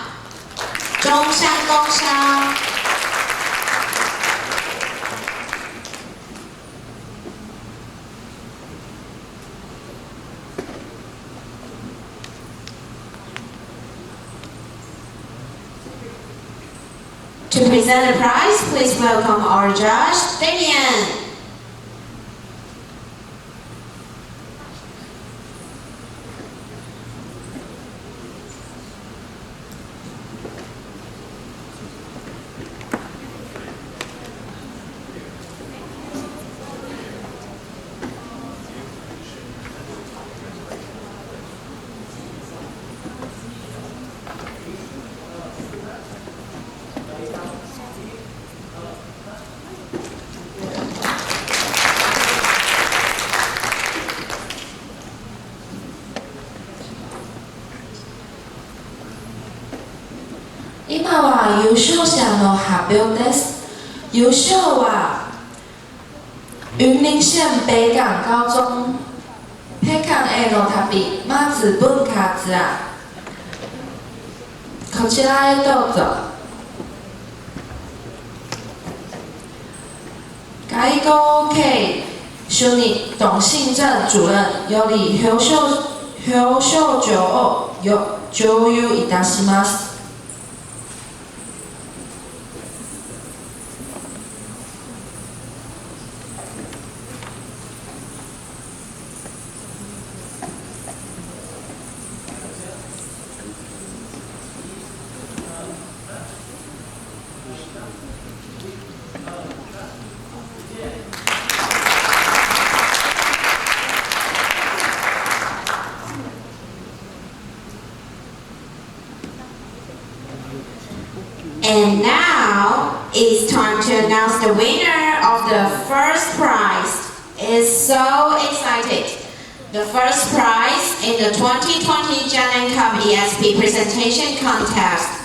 中山工商。To present the prize, please welcome our judge, Damien.今は優勝者の発表です。優勝は雲林县北港高中北港への旅まず文化ツアー。こちらへどうぞ。外交系主任董信正主任より表彰状を贈与いたします。And now it's time to announce the winner of the first prize. It's so excited. The first prize in the 2020 Jiangnan Cup ESP presentation contest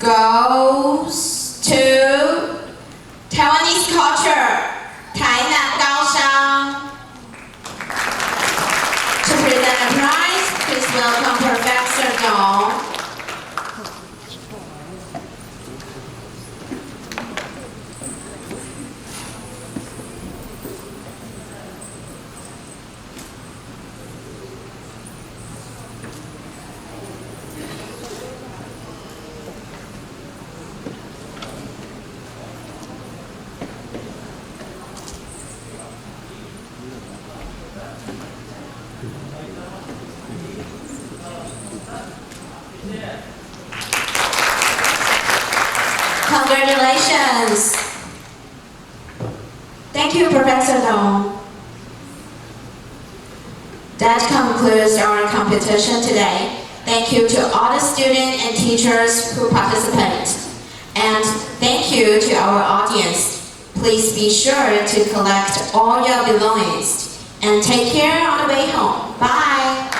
goes to Taiwanese culture, Tainan Kaoshang. To present the prize, please welcome Professor Dong. Congratulations! Thank you, Professor Dong. That concludes our competition today. Thank you to all the students and teachers who participate. And thank you to our audience. Please be sure to collect all your belongings and take care on the way home. Bye!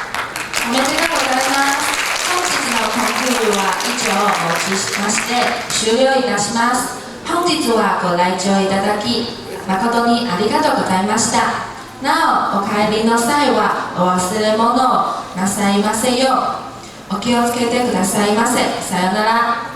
おめでとうございます。本日のコンクールは以上をもちしまして終了いたします。本日はご来場いただき誠にありがとうございました。なお、お帰りの際はお忘れ物をなさいませよう。お気をつけてくださいませ。さようなら。